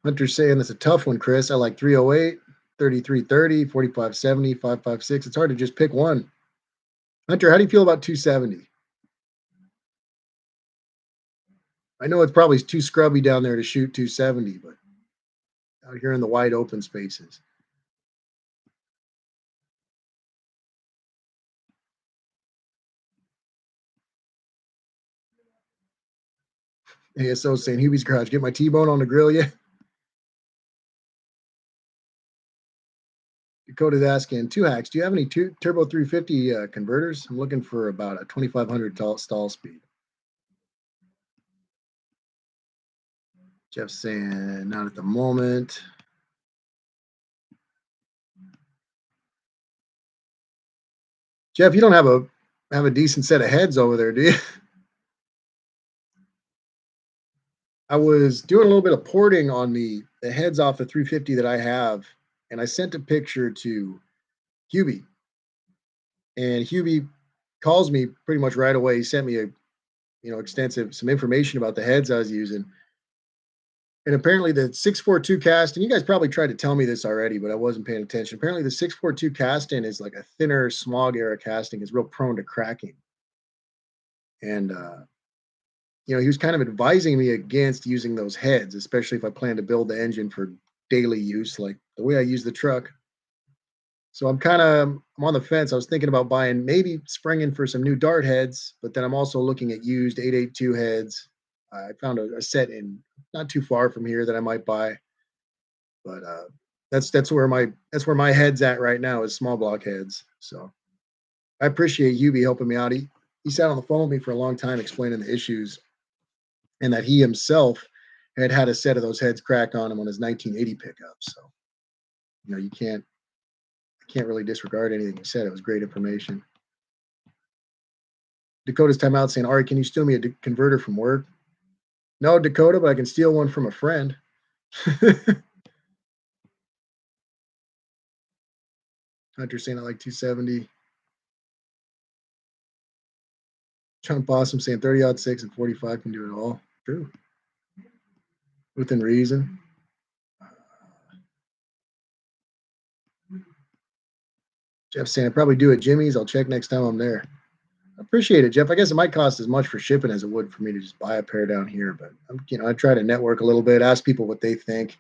Hunter's saying it's a tough one, Chris. I like 308, 3330, 4570, 556. It's hard to just pick one. Hunter, how do you feel about 270? I know it's probably too scrubby down there to shoot 270, but out here in the wide open spaces. ASO saying Hubie's garage, get my T-bone on the grill yet? Dakota's asking, Two Hacks, do you have any Turbo 350 converters? I'm looking for about a 2500 stall speed. Jeff's saying, not at the moment. Jeff, you don't have a decent set of heads over there, do you? I was doing a little bit of porting on the heads off the 350 that I have, and I sent a picture to Hubie, and Hubie calls me pretty much right away. He sent me extensive some information about the heads I was using, and apparently the 642 cast. And you guys probably tried to tell me this already, but I wasn't paying attention. Apparently the 642 casting is like a thinner smog era casting, is real prone to cracking, and he was kind of advising me against using those heads, especially if I plan to build the engine for daily use, like the way I use the truck. So I'm on the fence. I was thinking about buying, maybe springing for some new dart heads, but then I'm also looking at used 882 heads. I found a set in not too far from here that I might buy, but that's where my head's at right now, is small block heads. So I appreciate Hubie helping me out. He sat on the phone with me for a long time explaining the issues, and that he himself had a set of those heads cracked on him on his 1980 pickup. So you can't really disregard anything he said. It was great information. Dakota's timeout saying, Ari, can you steal me a converter from work? No, Dakota, but I can steal one from a friend. Hunter saying I like 270. John Possum saying 30 odd 6 and 45 can do it all. True. Within reason. Jeff saying I probably do at Jimmy's. I'll check next time I'm there. I appreciate it, Jeff. I guess it might cost as much for shipping as it would for me to just buy a pair down here, but I try to network a little bit, ask people what they think.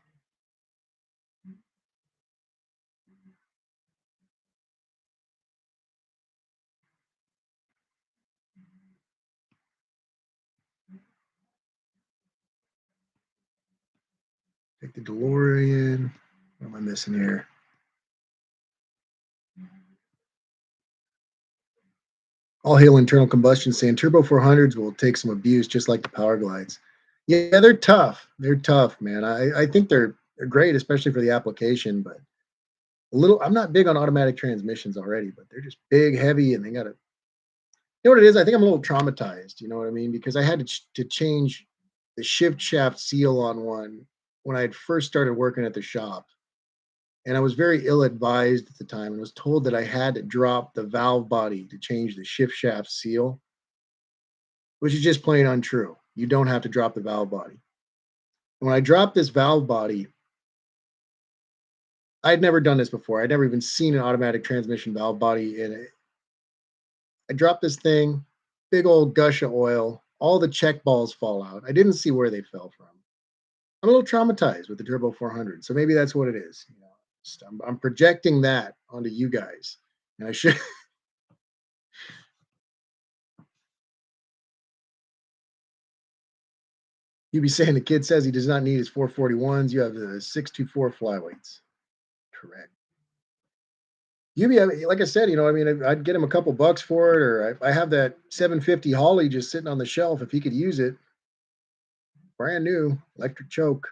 Take the DeLorean. What am I missing here? All hail internal combustion saying turbo 400s will take some abuse just like the power glides. Yeah, they're tough. They're tough, man. I think they're great, especially for the application, but a little I'm not big on automatic transmissions already, but they're just big, heavy, and they got to you know what it is? I think I'm a little traumatized, you know what I mean? Because I had to change the shift shaft seal on one when I had first started working at the shop. And I was very ill advised at the time and was told that I had to drop the valve body to change the shift shaft seal, which is just plain untrue. You don't have to drop the valve body. When I dropped this valve body, I'd never done this before. I'd never even seen an automatic transmission valve body in it. I dropped this thing, big old gush of oil, all the check balls fall out. I didn't see where they fell from. I'm a little traumatized with the Turbo 400, so maybe that's what it is. I'm projecting that onto you guys, and I should. You'd be saying the kid says he does not need his 441s. You have the 624 flyweights. Correct. You'd be like I said, I mean, I'd get him a couple bucks for it, or I have that 750 Holly just sitting on the shelf if he could use it. Brand new electric choke.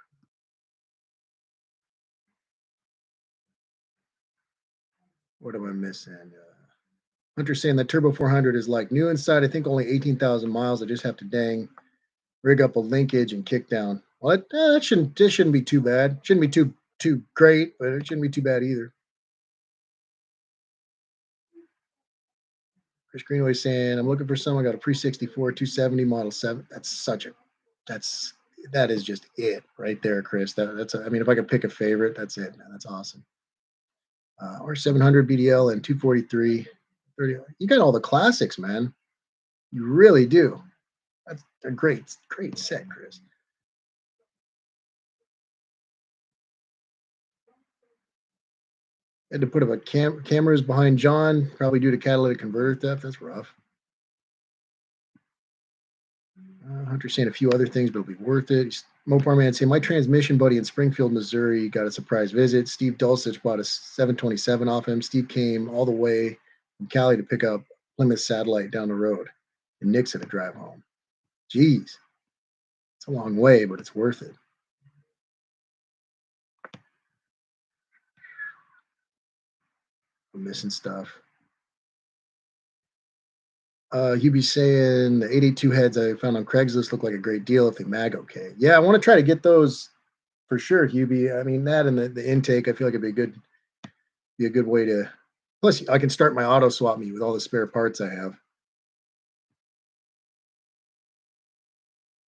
What am I missing? Hunter saying that Turbo 400 is like new inside. I think only 18,000 miles. I just have to rig up a linkage and kick down. Well, that shouldn't be too bad. Shouldn't be too great, but it shouldn't be too bad either. Chris Greenway saying I'm looking for someone got a pre 64 270 model 7. That is just it right there, Chris. I mean, if I could pick a favorite, that's it, man. That's awesome. Or 700 BDL and 243. 30. You got all the classics, man. You really do. That's a great set, Chris. Had to put up cameras behind John, probably due to catalytic converter theft. That's rough. Hunter saying a few other things, but it'll be worth it. Mopar Man saying my transmission buddy in Springfield, Missouri, got a surprise visit. Steve Dulcich bought a 727 off him. Steve came all the way from Cali to pick up Plymouth Satellite down the road, and Nick's had to drive home. Jeez, it's a long way, but it's worth it. I'm missing stuff. Hubie saying the 882 heads I found on Craigslist look like a great deal if they mag okay. Yeah, I want to try to get those for sure, Hubie. I mean, that and the intake, I feel like it'd be a good way to. Plus, I can start my auto swap meet with all the spare parts I have.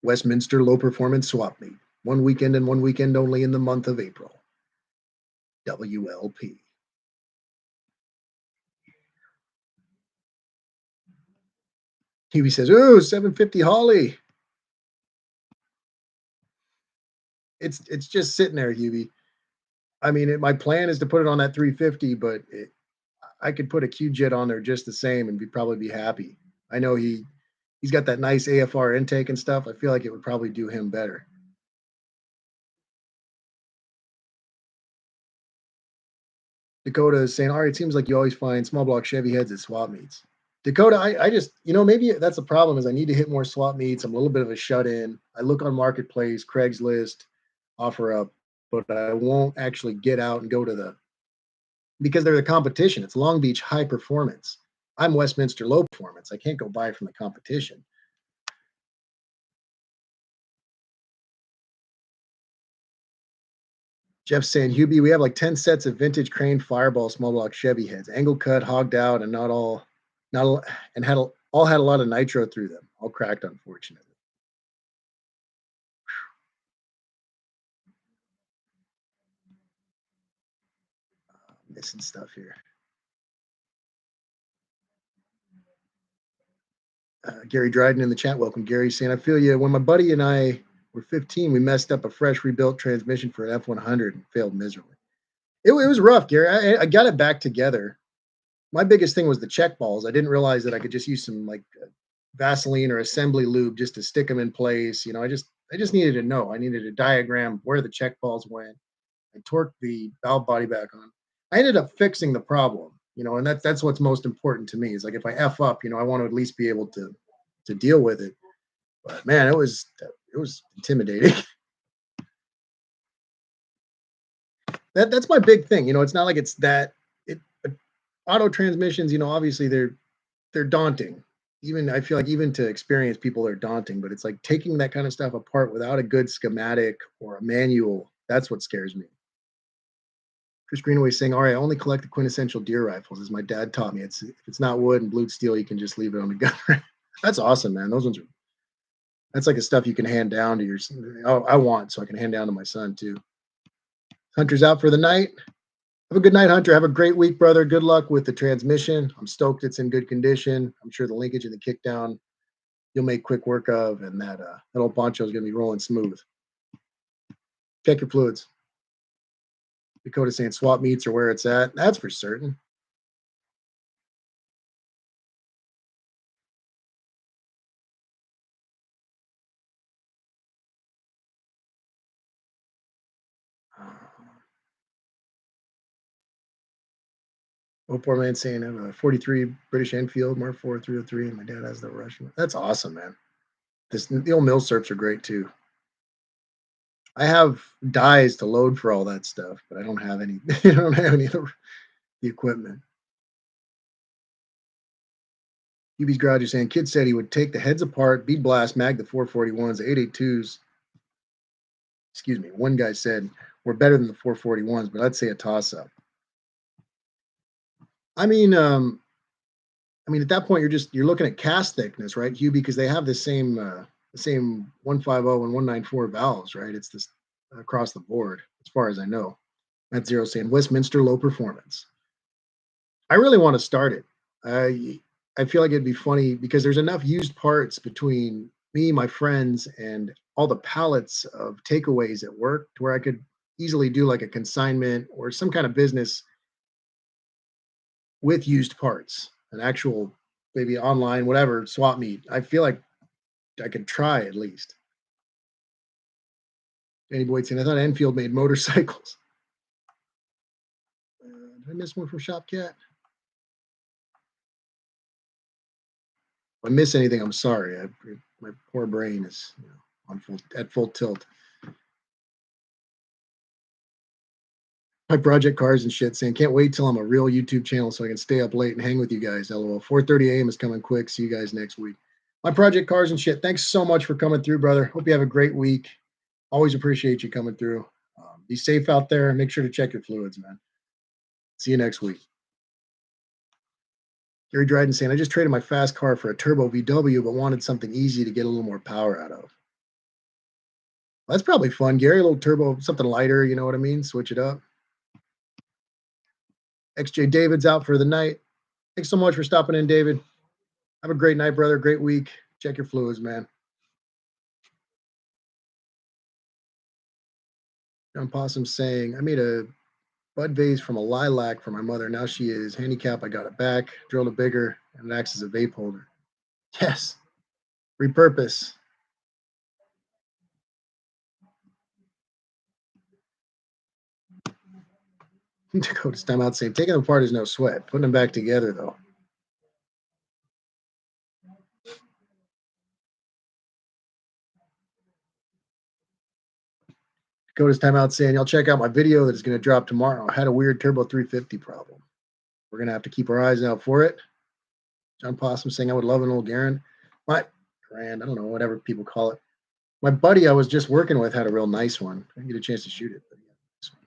Westminster Low Performance Swap Meet. One weekend and one weekend only in the month of April. WLP. Hubie says, "Ooh, 750 Holly." It's just sitting there, Hubie. I mean, my plan is to put it on that 350, but I could put a Q jet on there just the same and probably be happy. I know he's got that nice AFR intake and stuff. I feel like it would probably do him better. Dakota is saying, all right, it seems like you always find small block Chevy heads at swap meets. Dakota, I just, maybe that's the problem is I need to hit more swap meets. I'm a little bit of a shut in. I look on Marketplace, Craigslist, offer up, but I won't actually get out and go to because they're the competition. It's Long Beach high performance. I'm Westminster low performance. I can't go buy from the competition. Jeff's saying, Hubie, we have like 10 sets of vintage Crane Fireball small block Chevy heads, angle cut, hogged out, and not all, and had All had a lot of nitro through them. All cracked, unfortunately. Missing stuff here. Gary Dryden in the chat. Welcome, Gary. Saying, I feel you. When my buddy and I were 15, we messed up a fresh rebuilt transmission for an F100 and failed miserably. It was rough, Gary. I got it back together. My biggest thing was the check balls. I didn't realize that I could just use some like Vaseline or assembly lube just to stick them in place. I just needed to know. I needed a diagram where the check balls went. I torqued the valve body back on. I ended up fixing the problem, and that's what's most important to me. Is like if I F up, I want to at least be able to deal with it. But man, it was intimidating. That's my big thing. It's not like it's that it auto transmissions, obviously they're daunting. Even I feel like even to experienced people are daunting, but it's like taking that kind of stuff apart without a good schematic or a manual. That's what scares me. Chris Greenaway saying, "All right, I only collect the quintessential deer rifles, as my dad taught me. If it's not wood and blued steel, you can just leave it on the gun." That's awesome, man. That's like the stuff you can hand down to your. Oh, I want so I can hand down to my son too. Hunter's out for the night. Have a good night, Hunter. Have a great week, brother. Good luck with the transmission. I'm stoked it's in good condition. I'm sure the linkage and the kickdown you'll make quick work of, and that old poncho is going to be rolling smooth. Check your fluids. Dakota saying swap meets are where it's at. That's for certain. Poor man saying I have a 43 British Enfield Mark IV 303, and my dad has the Russian. That's awesome, man. The old mill serps are great too. I have dies to load for all that stuff, but I don't have any. I don't have any of the equipment. UB's Garage is saying, kid said he would take the heads apart, bead blast, mag the 441s, the 882s. Excuse me. One guy said we're better than the 441s, but I'd say a toss up. I mean, at that point you're looking at cast thickness, right, Hugh? Because they have the same 150 and 194 valves, right? It's this across the board, as far as I know. That's Zero saying Westminster low performance. I really want to start it. I feel like it'd be funny because there's enough used parts between me, my friends, and all the pallets of takeaways at work to where I could easily do like a consignment or some kind of business with used parts, an actual maybe online, whatever, swap meet. I feel like I could try at least. Danny Boyd saying, I thought Enfield made motorcycles. Did I miss one from Shopcat? If I miss anything, I'm sorry. My poor brain is at full tilt. My project cars and shit saying, can't wait till I'm a real YouTube channel so I can stay up late and hang with you guys. LOL. 4:30 a.m. is coming quick. See you guys next week. My project cars and shit. Thanks so much for coming through, brother. Hope you have a great week. Always appreciate you coming through. Be safe out there. Make sure to check your fluids, man. See you next week. Gary Dryden saying, I just traded my fast car for a turbo VW, but wanted something easy to get a little more power out of. Well, that's probably fun, Gary. A little turbo, something lighter, you know what I mean? Switch it up. XJ David's out for the night. Thanks so much for stopping in, David. Have a great night, brother. Great week. Check your fluids, man. John Possum saying, I made a bud vase from a lilac for my mother. Now she is handicapped. I got it back, drilled it bigger, and it acts as a vape holder. Yes. Repurpose. Dakota's timeout saying, taking them apart is no sweat. Putting them back together, though. Dakota's timeout saying, y'all check out my video that is going to drop tomorrow. I had a weird Turbo 350 problem. We're going to have to keep our eyes out for it. John Possum saying, I would love an old Garen. My Grand, I don't know, whatever people call it. My buddy I was just working with had a real nice one. I didn't get a chance to shoot it. But yeah, nice one.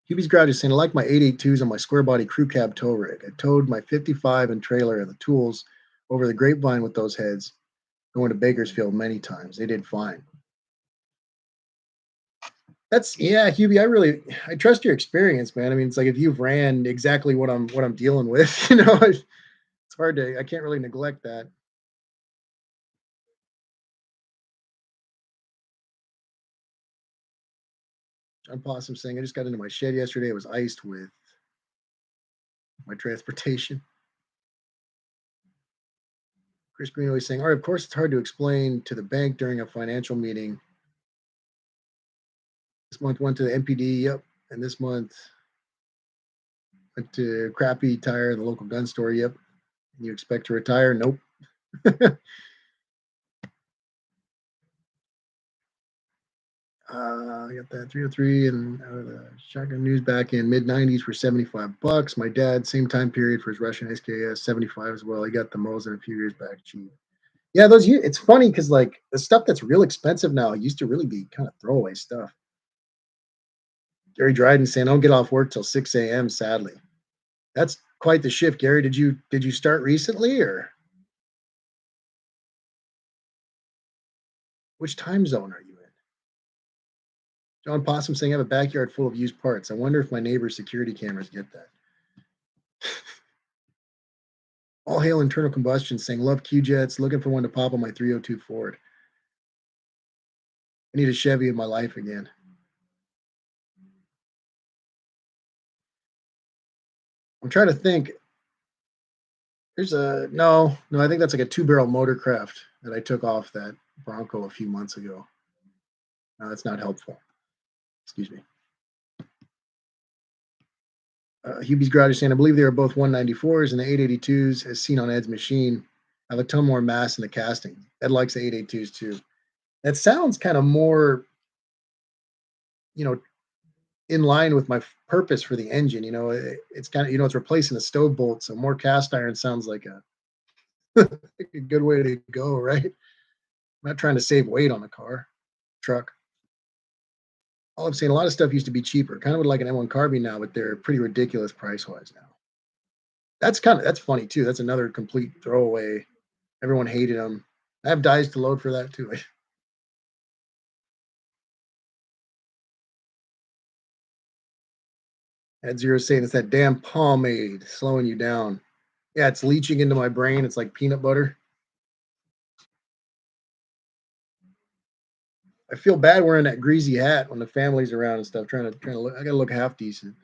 QB's Garage is saying, I like my 882s on my square body crew cab tow rig. I towed my 55 and trailer and the tools over the grapevine with those heads, going to Bakersfield many times. They did fine. That's yeah, Hubie. I trust your experience, man. I mean, it's like if you've ran exactly what I'm dealing with, it's hard to I can't really neglect that. John Possum saying I just got into my shed yesterday. It was iced with my transportation. Chris Greenway saying, all right, of course it's hard to explain to the bank during a financial meeting. This month went to the MPD, yep. And this month went to crappy tire in the local gun store, yep. And you expect to retire? Nope. I got that 303 and shotgun news back in mid 90s for $75. My dad, same time period for his Russian SKS, 75 as well. He got the Mosin a few years back cheap. Yeah, it's funny because like the stuff that's real expensive now used to really be kind of throwaway stuff. Gary Dryden saying, I don't get off work till 6 a.m. sadly. That's quite the shift, Gary. Did you start recently or which time zone are you in? John Possum saying I have a backyard full of used parts. I wonder if my neighbor's security cameras get that. All hail internal combustion saying love Q jets, looking for one to pop on my 302 Ford. I need a Chevy in my life again. I'm trying to think. There's a no. I think that's like a two-barrel motorcraft that I took off that Bronco a few months ago. No, that's not helpful. Excuse me. Hubie's Garage is saying, I believe they are both 194s and the 882s, as seen on Ed's machine, have a ton more mass in the casting. Ed likes the 882s too. That sounds kind of more, you know, in line with my purpose for the engine. It's kind of, it's replacing a stove bolt. So more cast iron sounds like a good way to go, right? I'm not trying to save weight on the truck. All I'm saying, a lot of stuff used to be cheaper, kind of like an M1 carbine now, but they're pretty ridiculous price wise now. That's funny too. That's another complete throwaway. Everyone hated them. I have dies to load for that too. At zero saying it's that damn pomade slowing you down. Yeah, it's leaching into my brain. It's like peanut butter. I feel bad wearing that greasy hat when the family's around and stuff. Trying to look. I gotta look half decent.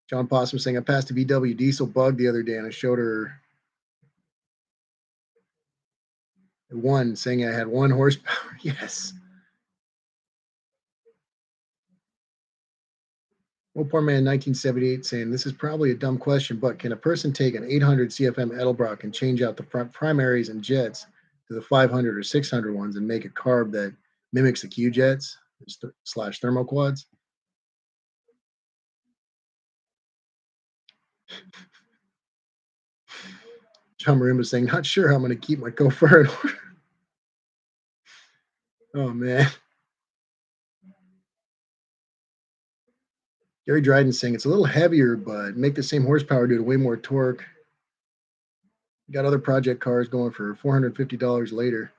John Possum saying I passed a VW diesel bug the other day and I showed her one, saying I had 1 horsepower. Yes. Well, poor man 1978 saying this is probably a dumb question, but can a person take an 800 CFM Edelbrock and change out the front primaries and jets to the 500 or 600 ones and make a carb that mimics the Q jets slash thermoquads? John Marimba saying, not sure how I'm going to keep my chauffeur in order. Oh, man. Gary Dryden saying it's a little heavier, but make the same horsepower due to way more torque. Got other project cars going for $450 later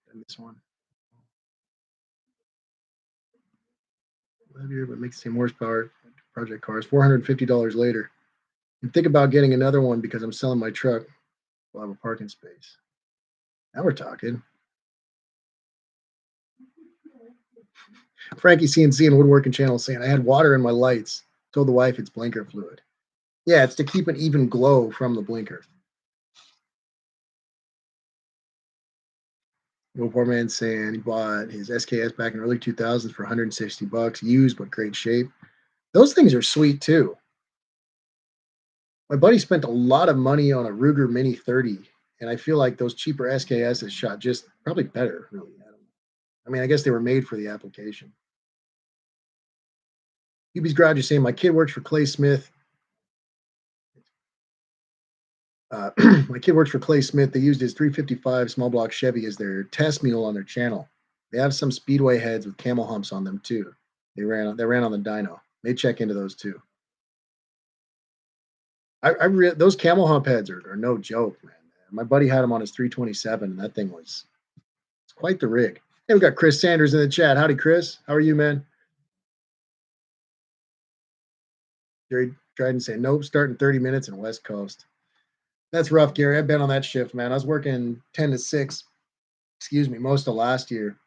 than this one. Heavier, but makes the same horsepower. Project cars, $450 later. And think about getting another one because I'm selling my truck. We'll have a parking space. Now we're talking. Frankie CNC and Woodworking Channel saying I had water in my lights. Told the wife it's blinker fluid. Yeah, it's to keep an even glow from the blinker. Will poor man saying he bought his SKS back in early 2000s for $160, used but great shape. Those things are sweet too. My buddy spent a lot of money on a Ruger Mini 30, and I feel like those cheaper SKSs shot just probably better. Really, I mean, I guess they were made for the application. UB's Garage is saying my kid works for Clay Smith. My kid works for Clay Smith. They used his 355 small block Chevy as their test mule on their channel. They have some speedway heads with camel humps on them too. They ran on the dyno. They check into those too. Those camel hump heads are no joke, man. My buddy had him on his 327, and that thing was it's quite the rig. Hey, we got Chris Sanders in the chat. Howdy, Chris. How are you, man? Jerry Dryden saying, nope, starting 30 minutes in West Coast. That's rough, Gary. I've been on that shift, man. I was working 10 to 6, excuse me, most of last year.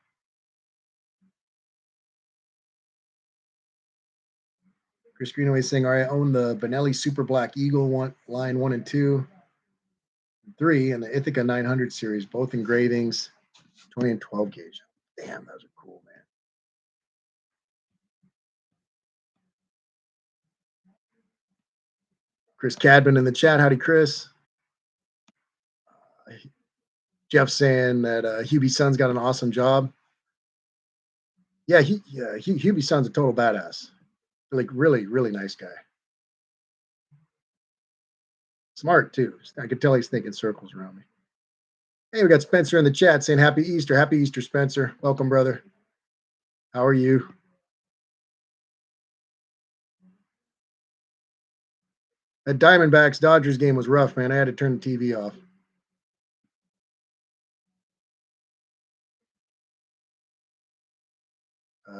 Chris Greenaway saying, all right, I own the Benelli Super Black Eagle line 1 and 2, 3, and the Ithaca 900 series, both engravings, 20 and 12 gauge. Damn, those are cool, man. Chris Cadman in the chat. Howdy, Chris. Jeff saying that Hubie's son's got an awesome job. Yeah, Hubie's son's a total badass. Like, really, really nice guy. Smart, too. I could tell he's thinking circles around me. Hey, we got Spencer in the chat saying Happy Easter. Happy Easter, Spencer. Welcome, brother. How are you? That Diamondbacks Dodgers game was rough, man. I had to turn the TV off.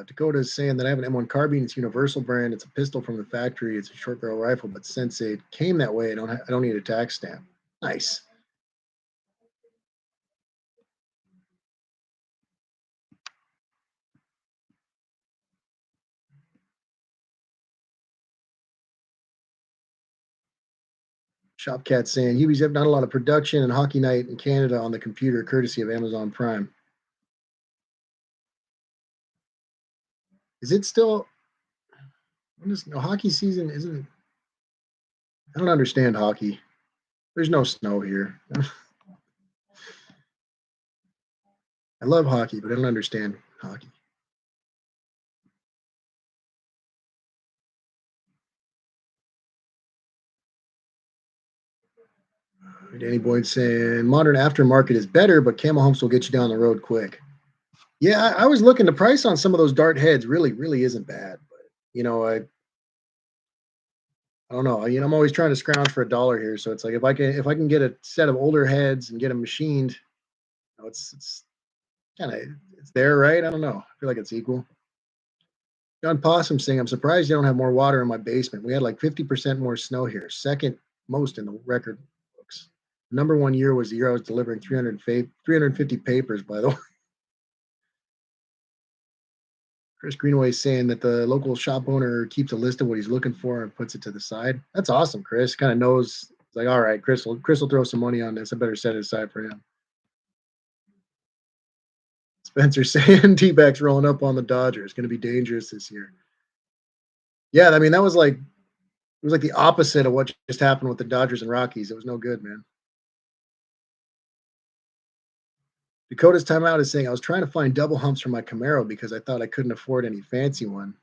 Dakota's saying that I have an M1 carbine. It's Universal brand. It's a pistol from the factory. It's a short barrel rifle, but since it came that way, I don't need a tax stamp. Nice. Shopcat saying Hubie's have not a lot of production and hockey night in Canada on the computer, courtesy of Amazon Prime. Is it still? No, hockey season isn't. I don't understand hockey. There's no snow here. I love hockey, but I don't understand hockey. Danny Boyd saying modern aftermarket is better, but camel humps will get you down the road quick. Yeah, I was looking. The price on some of those dart heads really, really isn't bad. But I don't know. I'm always trying to scrounge for $1 here. So it's like if I can get a set of older heads and get them machined, it's kind of it's there, right? I don't know. I feel like it's equal. John Possum saying, I'm surprised you don't have more water in my basement. We had like 50% more snow here, second most in the record books. Number 1 year was the year I was delivering 350 papers, by the way. Chris Greenaway saying that the local shop owner keeps a list of what he's looking for and puts it to the side. That's awesome, Chris. Kind of knows. It's like, all right, Chris will throw some money on this. I better set it aside for him. Spencer saying T-Backs rolling up on the Dodgers. Going to be dangerous this year. Yeah, I mean, that was like it was like the opposite of what just happened with the Dodgers and Rockies. It was no good, man. Dakota's timeout is saying, I was trying to find double humps for my Camaro because I thought I couldn't afford any fancy one.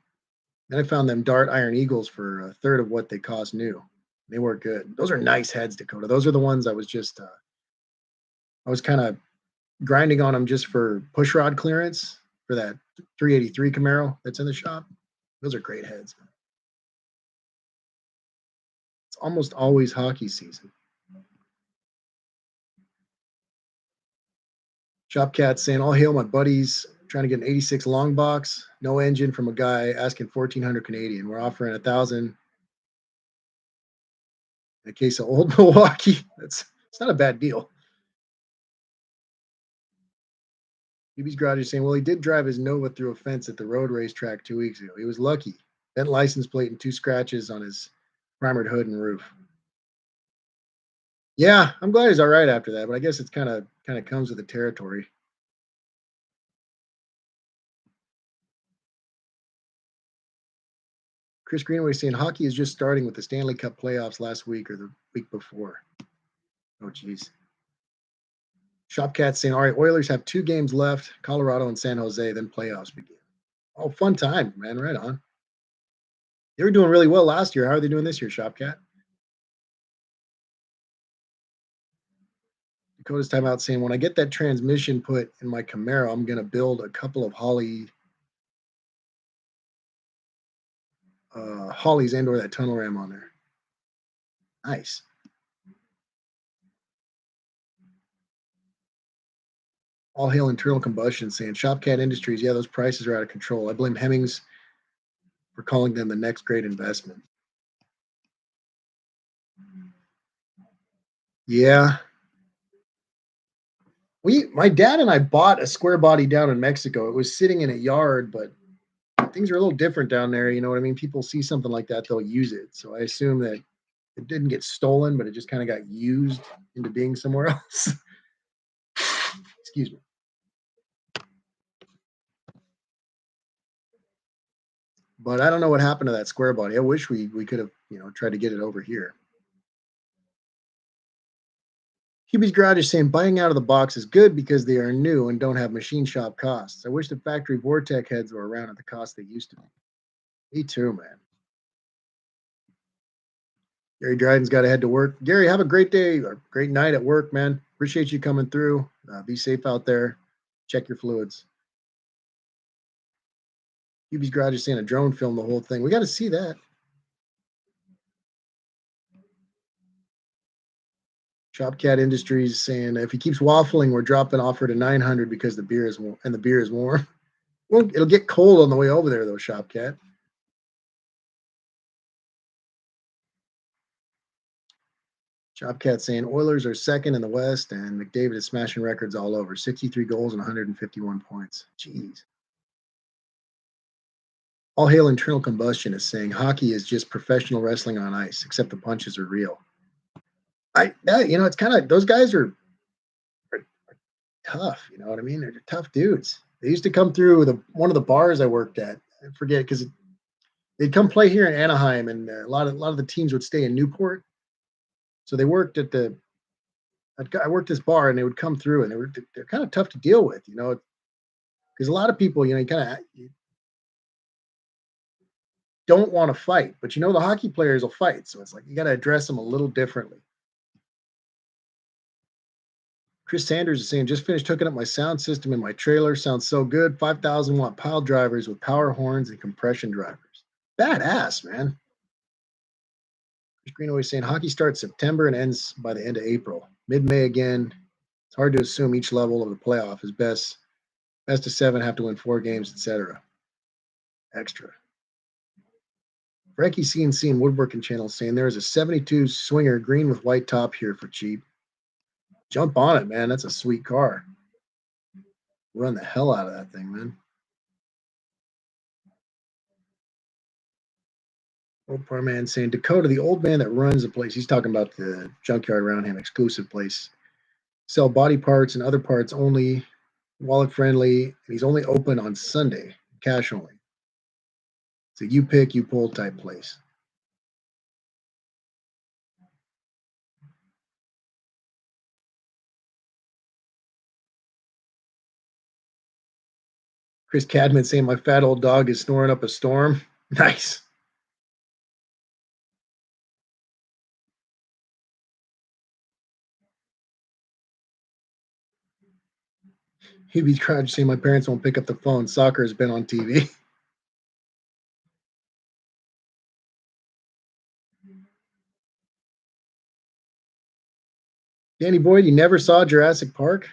Then I found them Dart Iron Eagles for a third of what they cost new. They weren't good. Those are nice heads, Dakota. Those are the ones I was kind of grinding on them just for push rod clearance for that 383 Camaro that's in the shop. Those are great heads. It's almost always hockey season. Shopcat saying, all hail my buddies trying to get an 86 long box, no engine from a guy asking 1,400 Canadian. We're offering 1,000 in a case of old Milwaukee. It's not a bad deal. BB's Garage is saying, well, he did drive his Nova through a fence at the road racetrack 2 weeks ago. He was lucky. Bent license plate and 2 scratches on his primered hood and roof. Yeah, I'm glad he's all right after that, but I guess it's kind of comes with the territory. Chris Greenaway saying hockey is just starting with the Stanley Cup playoffs last week or the week before. Oh, geez. Shopcat saying, all right, Oilers have 2 games left, Colorado and San Jose, then playoffs begin. Oh, fun time, man. Right on. They were doing really well last year. How are they doing this year, Shopcat? Dakota's timeout saying, when I get that transmission put in my Camaro, I'm going to build a couple of Hollies and or that tunnel ram on there. Nice. All hail internal combustion saying Shopcat Industries. Yeah, those prices are out of control. I blame Hemmings for calling them the next great investment. Yeah. My dad and I bought a square body down in Mexico. It was sitting in a yard, but things are a little different down there. You know what I mean? People see something like that, they'll use it. So I assume that it didn't get stolen, but it just kind of got used into being somewhere else. Excuse me. But I don't know what happened to that square body. I wish we could have, tried to get it over here. Hubie's Garage is saying buying out of the box is good because they are new and don't have machine shop costs. I wish the factory Vortec heads were around at the cost they used to be. Me too, man. Gary Dryden's got to head to work. Gary, have a great day or great night at work, man. Appreciate you coming through. Be safe out there. Check your fluids. Hubie's Garage is saying a drone film the whole thing. We got to see that. Shopcat Industries saying if he keeps waffling, we're dropping offer to 900 because the beer is warm and the beer is warm. Well, it'll get cold on the way over there, though, Shopcat. Shopcat saying Oilers are second in the West, and McDavid is smashing records all over 63 goals and 151 points. Jeez. All Hail Internal Combustion is saying hockey is just professional wrestling on ice, except the punches are real. It's kind of those guys are tough. You know what I mean? They're tough dudes. They used to come through one of the bars I worked at. I forget because they'd come play here in Anaheim, and a lot of the teams would stay in Newport. So they worked at I worked this bar, and they would come through, and they're kind of tough to deal with, because a lot of people, you don't want to fight, but the hockey players will fight, so it's like you got to address them a little differently. Chris Sanders is saying, just finished hooking up my sound system in my trailer. Sounds so good. 5,000-watt pile drivers with power horns and compression drivers. Badass, man. Chris Greenaway saying hockey starts September and ends by the end of April. Mid-May again. It's hard to assume each level of the playoff is best. Best of seven have to win 4 games, etc. Extra. Frankie CNC and Woodworking Channel saying there is a 72 Swinger green with white top here for cheap. Jump on it, man. That's a sweet car. Run the hell out of that thing, man. Old poor man saying Dakota, the old man that runs the place. He's talking about the junkyard around him, exclusive place. Sell body parts and other parts only, wallet friendly. And he's only open on Sunday, cash only. It's a you pick, you pull type place. Chris Cadman saying my fat old dog is snoring up a storm. Nice. He'd be trying to say my parents won't pick up the phone. Soccer has been on TV. Danny Boyd, you never saw Jurassic Park?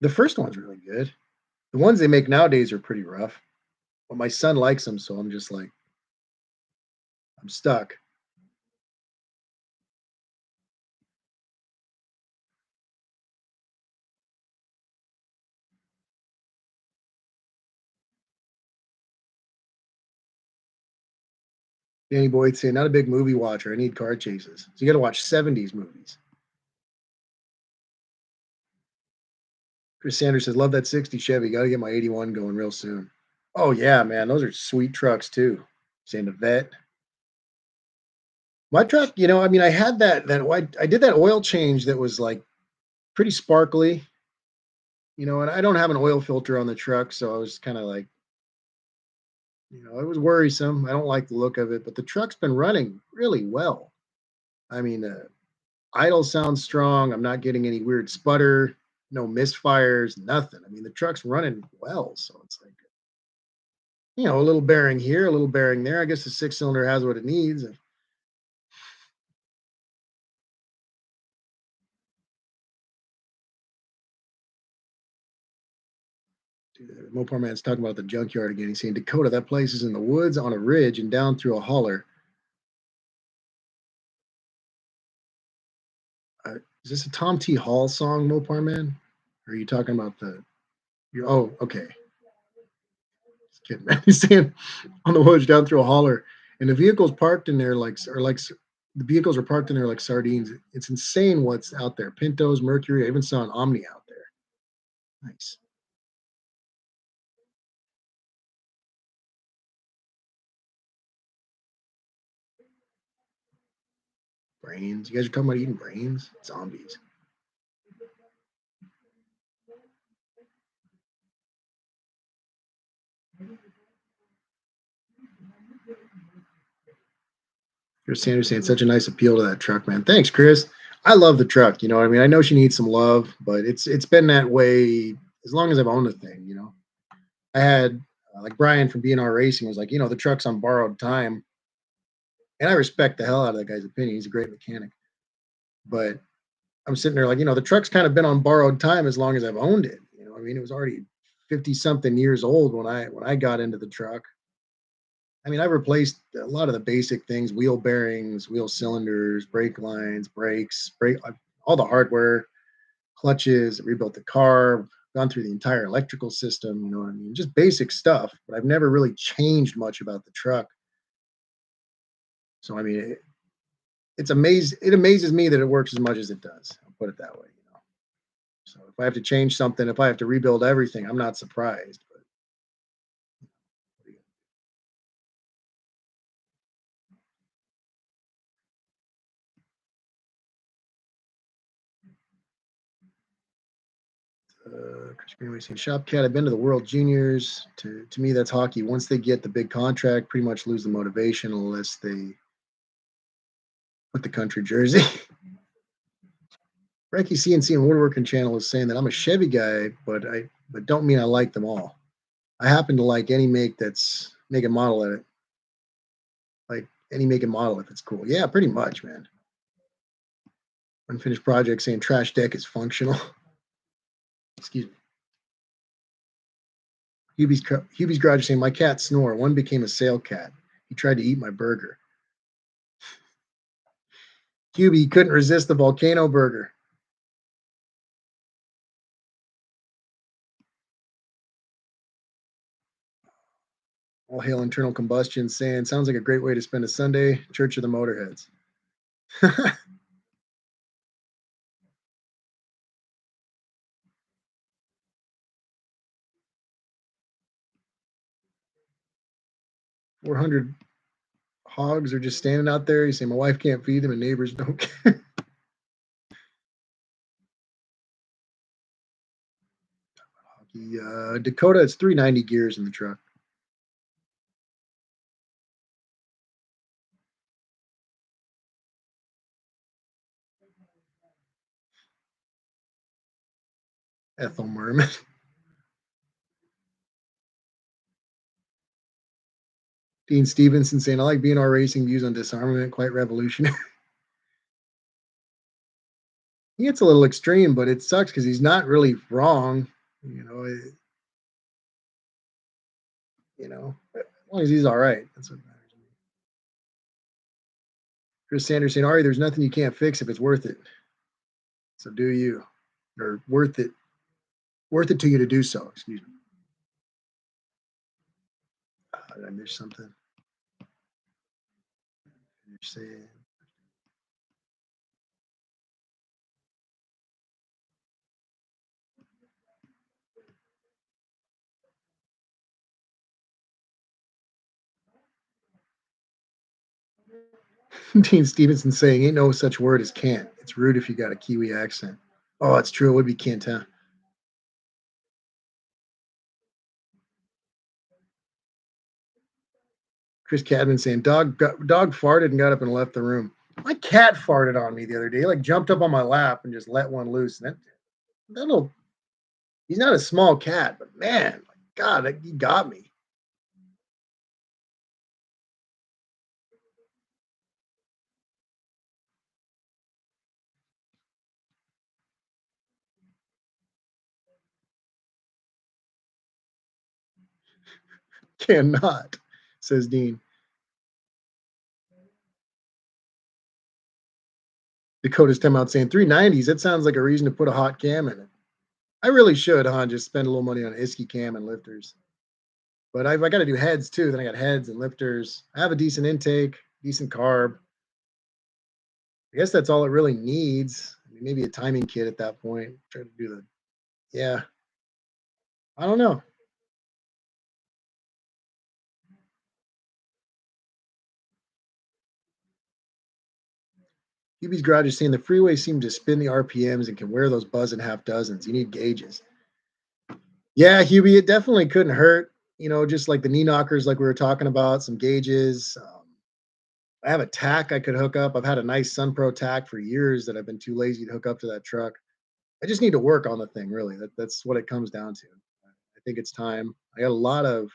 The first one's really good. The ones they make nowadays are pretty rough. But my son likes them, so I'm just like, I'm stuck. Danny Boyd saying, not a big movie watcher. I need car chases. So you got to watch 70s movies. Chris Sanders says, love that 60 Chevy. Got to get my 81 going real soon. Oh, yeah, man. Those are sweet trucks, too. Saying the vet. My truck, I had I did that oil change that was like pretty sparkly, and I don't have an oil filter on the truck. So I was kind of like, it was worrisome. I don't like the look of it, but the truck's been running really well. I mean, idle sounds strong. I'm not getting any weird sputter, no misfires, nothing. I mean, the truck's running well. So it's like, a little bearing here, a little bearing there. I guess the 6-cylinder has what it needs. Mopar Man's talking about the junkyard again. He's saying Dakota, that place is in the woods on a ridge and down through a holler. Is this a Tom T. Hall song, Mopar Man? Or are you talking about the? Oh, okay. Just kidding, man. He's saying on the woods down through a holler, and the vehicles parked in there the vehicles are parked in there like sardines. It's insane what's out there. Pintos, Mercury. I even saw an Omni out there. Nice. Brains. You guys are talking about eating brains? Zombies. Chris Sanders saying such a nice appeal to that truck, man. Thanks, Chris. I love the truck. You know what I mean? I know she needs some love, but it's been that way as long as I've owned the thing. I had like Brian from BNR Racing was like, the truck's on borrowed time, and I respect the hell out of that guy's opinion. He's a great mechanic, but I'm sitting there like, the truck's kind of been on borrowed time as long as I've owned it. I mean, it was already 50 something years old when I got into the truck. I mean, I replaced a lot of the basic things: wheel bearings, wheel cylinders, brake lines, brakes, all the hardware, clutches. Rebuilt the car, gone through the entire electrical system. You know what I mean? Just basic stuff. But I've never really changed much about the truck. So I mean, it amazes me that it works as much as it does. I'll put it that way. So if I have to change something, if I have to rebuild everything, I'm not surprised. But Chris Greenway saying, "Shop Cat, I've been to the World Juniors. To me, that's hockey. Once they get the big contract, pretty much lose the motivation unless they put the country jersey." Frankie CNC and Woodworking Channel is saying that I'm a Chevy guy, but don't mean I like them all. I happen to like any make and model at it. Like any make and model if it's cool. Yeah, pretty much, man. Unfinished project saying trash deck is functional. Excuse me. Hubie's garage is saying my cat snore. One became a sale cat. He tried to eat my burger. Hubie couldn't resist the volcano burger. All hail internal combustion saying sounds like a great way to spend a Sunday. Church of the Motorheads. 400 hogs are just standing out there. You say my wife can't feed them and neighbors don't care. Dakota, it's 390 gears in the truck. Ethel Merman. Dean Stevenson saying, I like BNR Racing views on disarmament, quite revolutionary. He gets a little extreme, but it sucks because he's not really wrong. You know, it, as long as he's all right, that's what matters. Chris Sanders saying, Ari, there's nothing you can't fix if it's worth it. So do you, or worth it to you to do so. Excuse me. Did I miss something? You're saying Dean Stevenson saying, ain't no such word as can't. It's rude if you got a Kiwi accent. Oh, it's true. It would be can't, huh? Chris Cadman saying, dog farted and got up and left the room. My cat farted on me the other day. Like jumped up on my lap and just let one loose. And that'll he's not a small cat, but man, God, he got me. Cannot, says Dean. Dakota's time out saying 390s. That sounds like a reason to put a hot cam in it. I really should, huh? Just spend a little money on Isky cam and lifters. But I got to do heads too. Then I got heads and lifters. I have a decent intake, decent carb. I guess that's all it really needs. I mean, maybe a timing kit at that point. Try to do the, yeah. I don't know. UB's garage is saying the freeway seems to spin the RPMs and can wear those buzz in half dozens. You need gauges. Yeah, Hubie, it definitely couldn't hurt. Just like the knee knockers, like we were talking about, some gauges. I have a tack I could hook up. I've had a nice Sun Pro tack for years that I've been too lazy to hook up to that truck. I just need to work on the thing, really. That's what it comes down to. I think it's time. I got a lot of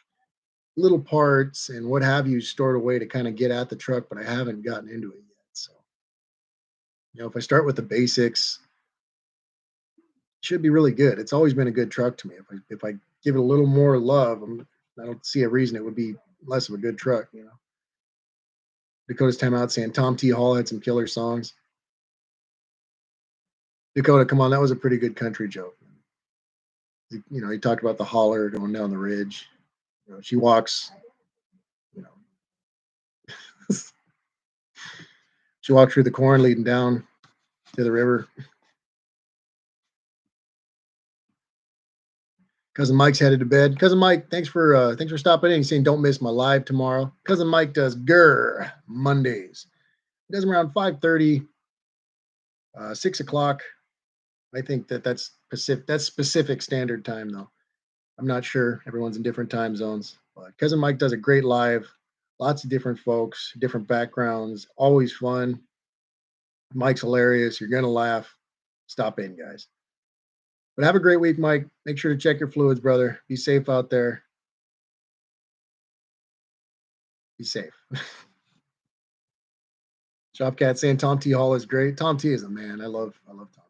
little parts and what have you stored away to kind of get at the truck, but I haven't gotten into it yet. So, if I start with the basics, it should be really good. It's always been a good truck to me. If I give it a little more love, I don't see a reason it would be less of a good truck. Dakota's timeout saying Tom T. Hall had some killer songs. Dakota, come on, that was a pretty good country joke. He talked about the holler going down the ridge. She walks, you know, she walked through the corn leading down to the river. Cousin Mike's headed to bed. Cousin Mike, thanks for stopping in. He's saying don't miss my live tomorrow. Cousin Mike does Grr Mondays. He does them around 5:30, 6 o'clock. I think that's Pacific. That's specific standard time though. I'm not sure. Everyone's in different time zones. But Cousin Mike does a great live. Lots of different folks, different backgrounds. Always fun. Mike's hilarious. You're gonna laugh. Stop in, guys. But have a great week, Mike. Make sure to check your fluids, brother. Be safe out there. Be safe. Shopcat saying Tom T. Hall is great. Tom T is a man. I love Tom T.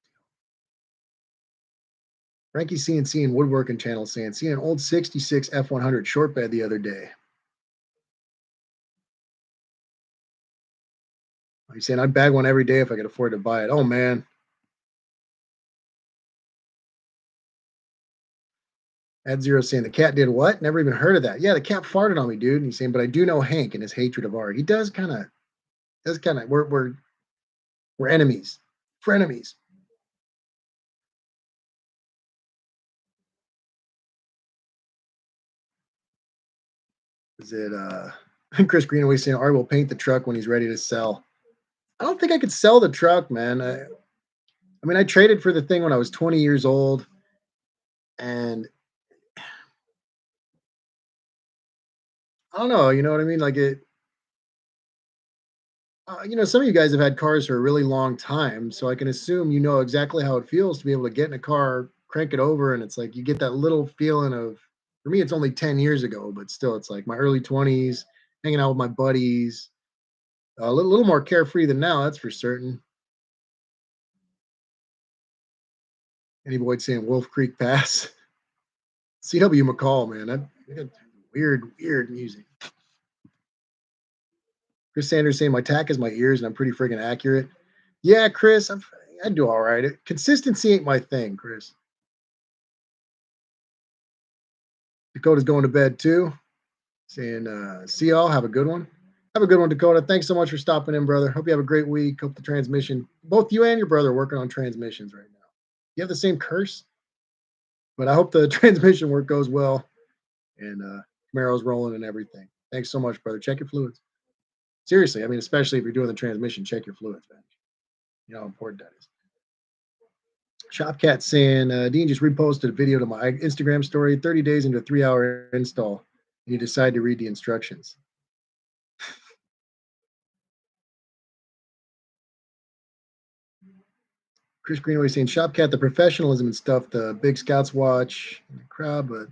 Frankie CNC and Woodworking Channel saying, seen an old 66 F100 short bed the other day. He's saying I'd bag one every day if I could afford to buy it. Oh man. Ed Zero saying the cat did what? Never even heard of that. Yeah, the cat farted on me, dude. And he's saying, but I do know Hank and his hatred of art. He does kind of. We're enemies. Frenemies. Is it Chris Greenaway saying Art will paint the truck when he's ready to sell? I don't think I could sell the truck, man. I mean, I traded for the thing when I was 20 years old, and I don't know. You know what I mean? Like it. Some of you guys have had cars for a really long time, so I can assume you know exactly how it feels to be able to get in a car, crank it over, and it's like you get that little feeling of. For me, it's only 10 years ago, but still, it's like my early 20s, hanging out with my buddies, a little more carefree than now, that's for certain. Any Boyd saying Wolf Creek Pass. CW McCall, man. That weird music. Chris Sanders saying my tack is my ears and I'm pretty freaking accurate. Yeah, Chris, I do all right. Consistency ain't my thing, Chris. Dakota's going to bed too. Saying, see y'all. Have a good one. Have a good one, Dakota. Thanks so much for stopping in, brother. Hope you have a great week. Hope the transmission, both you and your brother are working on transmissions right now. You have the same curse, but I hope the transmission work goes well and Camaro's rolling and everything. Thanks so much, brother. Check your fluids. Seriously, I mean, especially if you're doing the transmission, check your fluids, man. You know how important that is. Shopcat saying, Dean just reposted a video to my Instagram story, 30 days into a 3-hour install, and you decide to read the instructions. Chris Greenaway saying, Shopcat, the professionalism and stuff, the big scouts watch in the crowd, but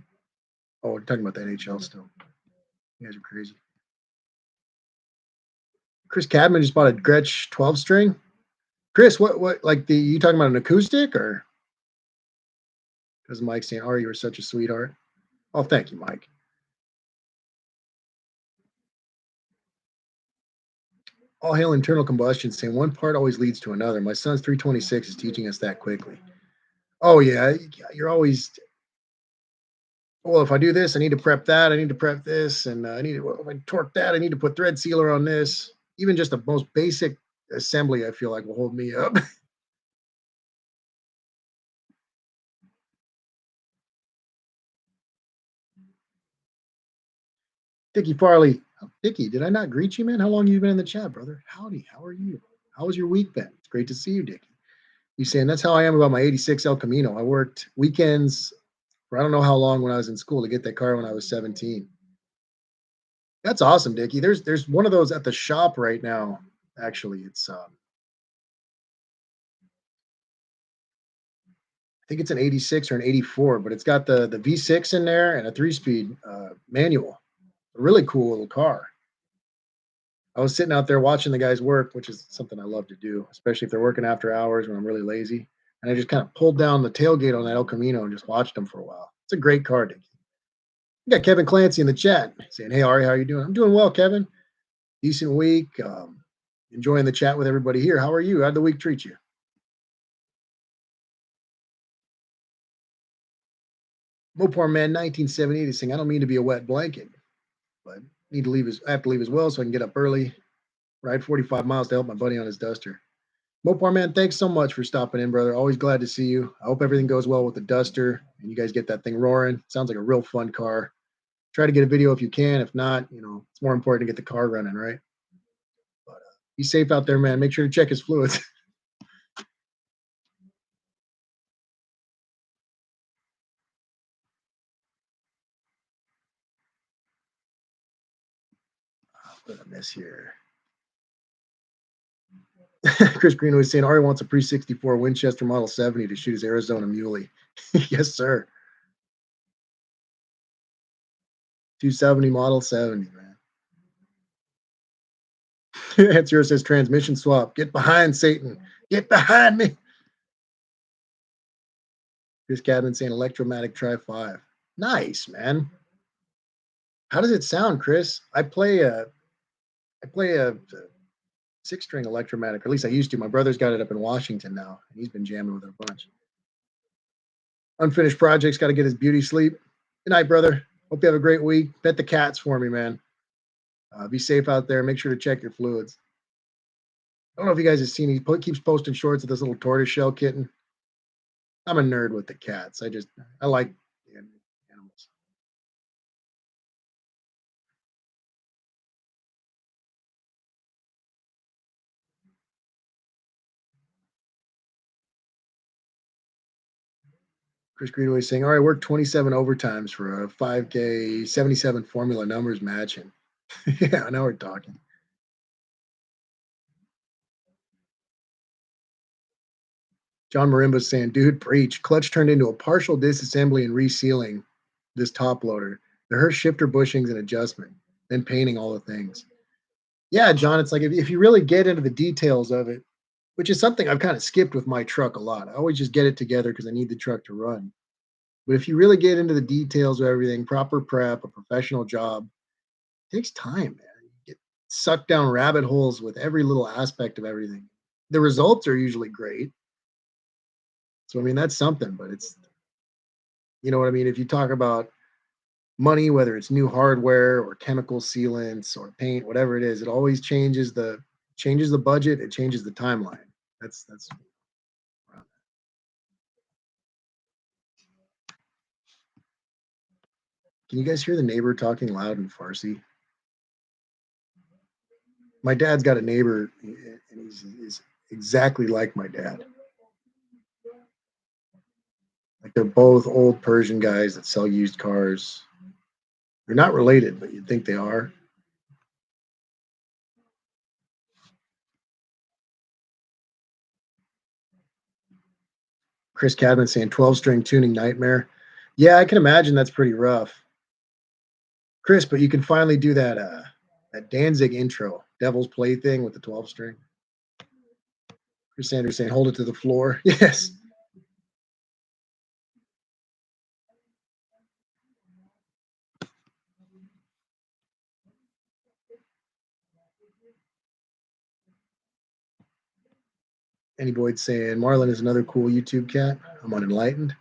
we're talking about the NHL still. You guys are crazy. Chris Cadman just bought a Gretsch 12 string. Chris, what like you talking about an acoustic or? Because Mike's saying, you were such a sweetheart. Oh, thank you, Mike. All hail internal combustion, saying one part always leads to another. My son's 326 is teaching us that quickly. Oh yeah, you're always well. If I do this, I need to prep that. I need to prep this, and I need to. Well, if I torque that, I need to put thread sealer on this. Even just the most basic assembly, I feel like will hold me up. Dickie Farley, Dickie, did I not greet you, man? How long have you been in the chat, brother? Howdy, how are you? How was your week been? It's great to see you, Dickie. He's saying that's how I am about my '86 El Camino. I worked weekends for I don't know how long when I was in school to get that car when I was 17. That's awesome, Dickie. There's one of those at the shop right now. Actually, it's I think it's an '86 or an '84, but it's got the V6 in there and a 3-speed manual. A really cool little car. I was sitting out there watching the guys work, which is something I love to do, especially if they're working after hours when I'm really lazy. And I just kind of pulled down the tailgate on that El Camino and just watched them for a while. It's a great car, Dickie. We got Kevin Clancy in the chat saying, "Hey Ari, how are you doing?" I'm doing well, Kevin. Decent week. Enjoying the chat with everybody here. How are you? How'd the week treat you? Mopar Man 1978 is saying, "I don't mean to be a wet blanket, but need to leave I have to leave as well so I can get up early, ride 45 miles to help my buddy on his Duster." Mopar Man, thanks so much for stopping in, brother. Always glad to see you. I hope everything goes well with the Duster and you guys get that thing roaring. Sounds like a real fun car. Try to get a video if you can. If not, it's more important to get the car running, right? But be safe out there, man. Make sure to check his fluids. What did I miss here? Chris Green was saying Ari wants a pre 64 Winchester Model 70 to shoot his Arizona Muley. Yes, sir. 270 Model 70, man. Answer says transmission swap. Get behind Satan. Get behind me. Chris Cadman saying Electromatic Tri 5. Nice, man. How does it sound, Chris? I play a 6-string Electromatic, or at least I used to. My brother's got it up in Washington now, and he's been jamming with it a bunch. Unfinished projects, got to get his beauty sleep. Good night, brother. Hope you have a great week. Bet the cats for me, man. Be safe out there. Make sure to check your fluids. I don't know if you guys have seen. Keeps posting shorts of this little tortoiseshell kitten. I'm a nerd with the cats. I like the animals. Chris Greenway saying, "All right, I worked 27 overtimes for a 5K 77 Formula numbers match." And yeah, now we're talking. John Marimba's saying, "Dude, preach. Clutch turned into a partial disassembly and resealing this top loader. The Hurst shifter bushings and adjustment, then painting all the things." Yeah, John, it's like if you really get into the details of it, which is something I've kind of skipped with my truck a lot. I always just get it together because I need the truck to run. But if you really get into the details of everything, proper prep, a professional job, it takes time, man. You get sucked down rabbit holes with every little aspect of everything. The results are usually great. So I mean that's something, but it's you know what I mean? If you talk about money, whether it's new hardware or chemical sealants or paint, whatever it is, it always changes the budget, it changes the timeline. That's Can you guys hear the neighbor talking loud in Farsi? My dad's got a neighbor, and he's exactly like my dad. Like they're both old Persian guys that sell used cars. They're not related, but you'd think they are. Chris Cadman saying 12-string tuning nightmare. Yeah, I can imagine that's pretty rough. Chris, but you can finally do that Danzig intro, Devil's Plaything with the 12-string. Chris Sanders saying, hold it to the floor. Yes. Annie Boyd saying Marlin is another cool YouTube cat. I'm unenlightened.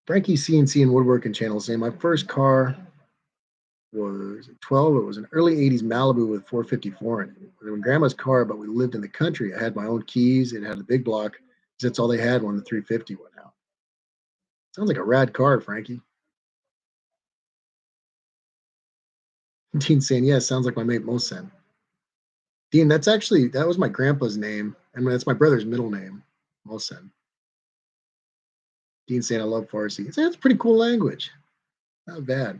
Frankie CNC and Woodworking Channel saying my first car was 12. It was an early 80s Malibu with 454 in it. It was grandma's car, but we lived in the country. I had my own keys. It had the big block. That's all they had when the 350 went out. Sounds like a rad car, Frankie. Dean saying, yeah, sounds like my mate Mosen. Dean, that was my grandpa's name, and that's my brother's middle name, Mosen. Dean saying, I love Farsi. It's a pretty cool language. Not bad.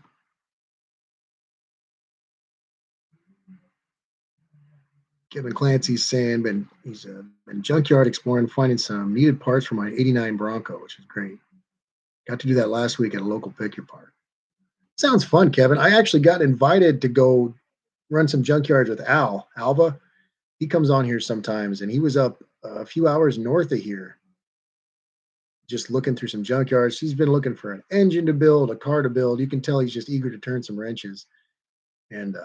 Kevin Clancy's saying, he's been junkyard exploring, finding some needed parts for my '89 Bronco, which is great. Got to do that last week at a local pick your part. Sounds fun, Kevin. I actually got invited to go run some junkyards with Alva. He comes on here sometimes, and he was up a few hours north of here, just looking through some junkyards. He's been looking for an engine to build, a car to build. You can tell he's just eager to turn some wrenches, and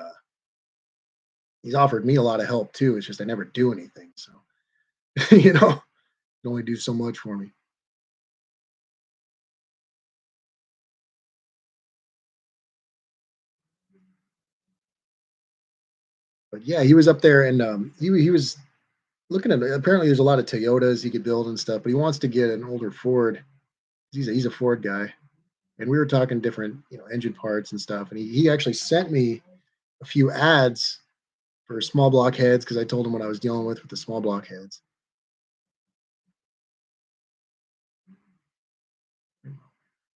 he's offered me a lot of help too. It's just I never do anything, so you know, can only do so much for me. But yeah, he was up there, and he was looking at. Apparently, there's a lot of Toyotas he could build and stuff, but he wants to get an older Ford. He's a Ford guy, and we were talking different engine parts and stuff, and he actually sent me a few ads for small block heads because I told him what I was dealing with the small block heads.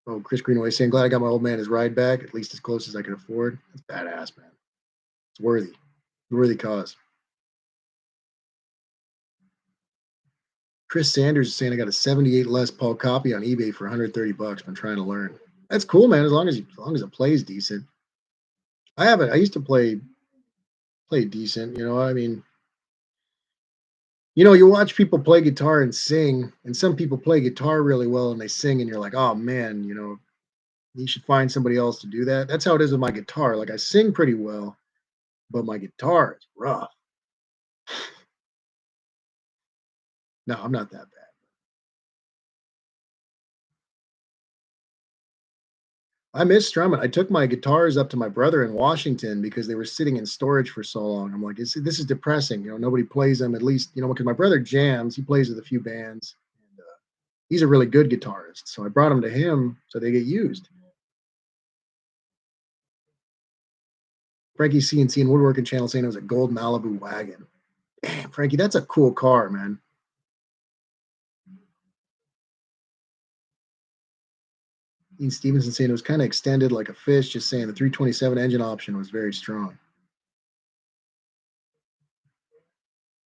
Oh, Chris Greenaway saying, glad I got my old man his ride back, at least as close as I could afford. That's badass, man. It's worthy cause. Chris Sanders is saying I got a 78 Les Paul copy on eBay for 130 bucks. Been trying to learn. That's cool, man. As long as it plays decent. I haven't. I used to play decent. I mean, you watch people play guitar and sing, and some people play guitar really well and they sing, and you're like, oh man, you should find somebody else to do that. That's how it is with my guitar. Like I sing pretty well, but my guitar is rough. No, I'm not that bad. I miss strumming. I took my guitars up to my brother in Washington because they were sitting in storage for so long. I'm like, this is depressing. Nobody plays them. At least, because my brother jams. He plays with a few bands. And, he's a really good guitarist. So I brought them to him so they get used. Frankie CNC and Woodworking Channel saying it was a gold Malibu wagon. Damn, Frankie, that's a cool car, man. Ian Stevenson saying it was kind of extended like a fish, just saying the 327 engine option was very strong.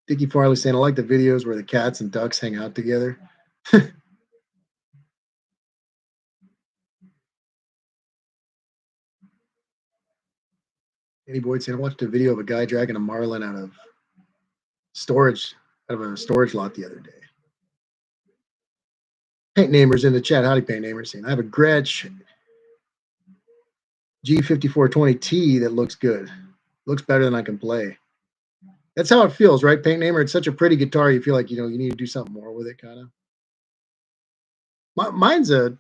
Dickie Farley saying, I like the videos where the cats and ducks hang out together. Eddie Boyd saying, I watched a video of a guy dragging a marlin out of a storage lot the other day. Paint Namers in the chat. Howdy, Paint Namers saying, I have a Gretsch G5420T that looks good. Looks better than I can play. That's how it feels, right, Paint Namer? It's such a pretty guitar. You feel like, you need to do something more with it, kind of. Mine's a,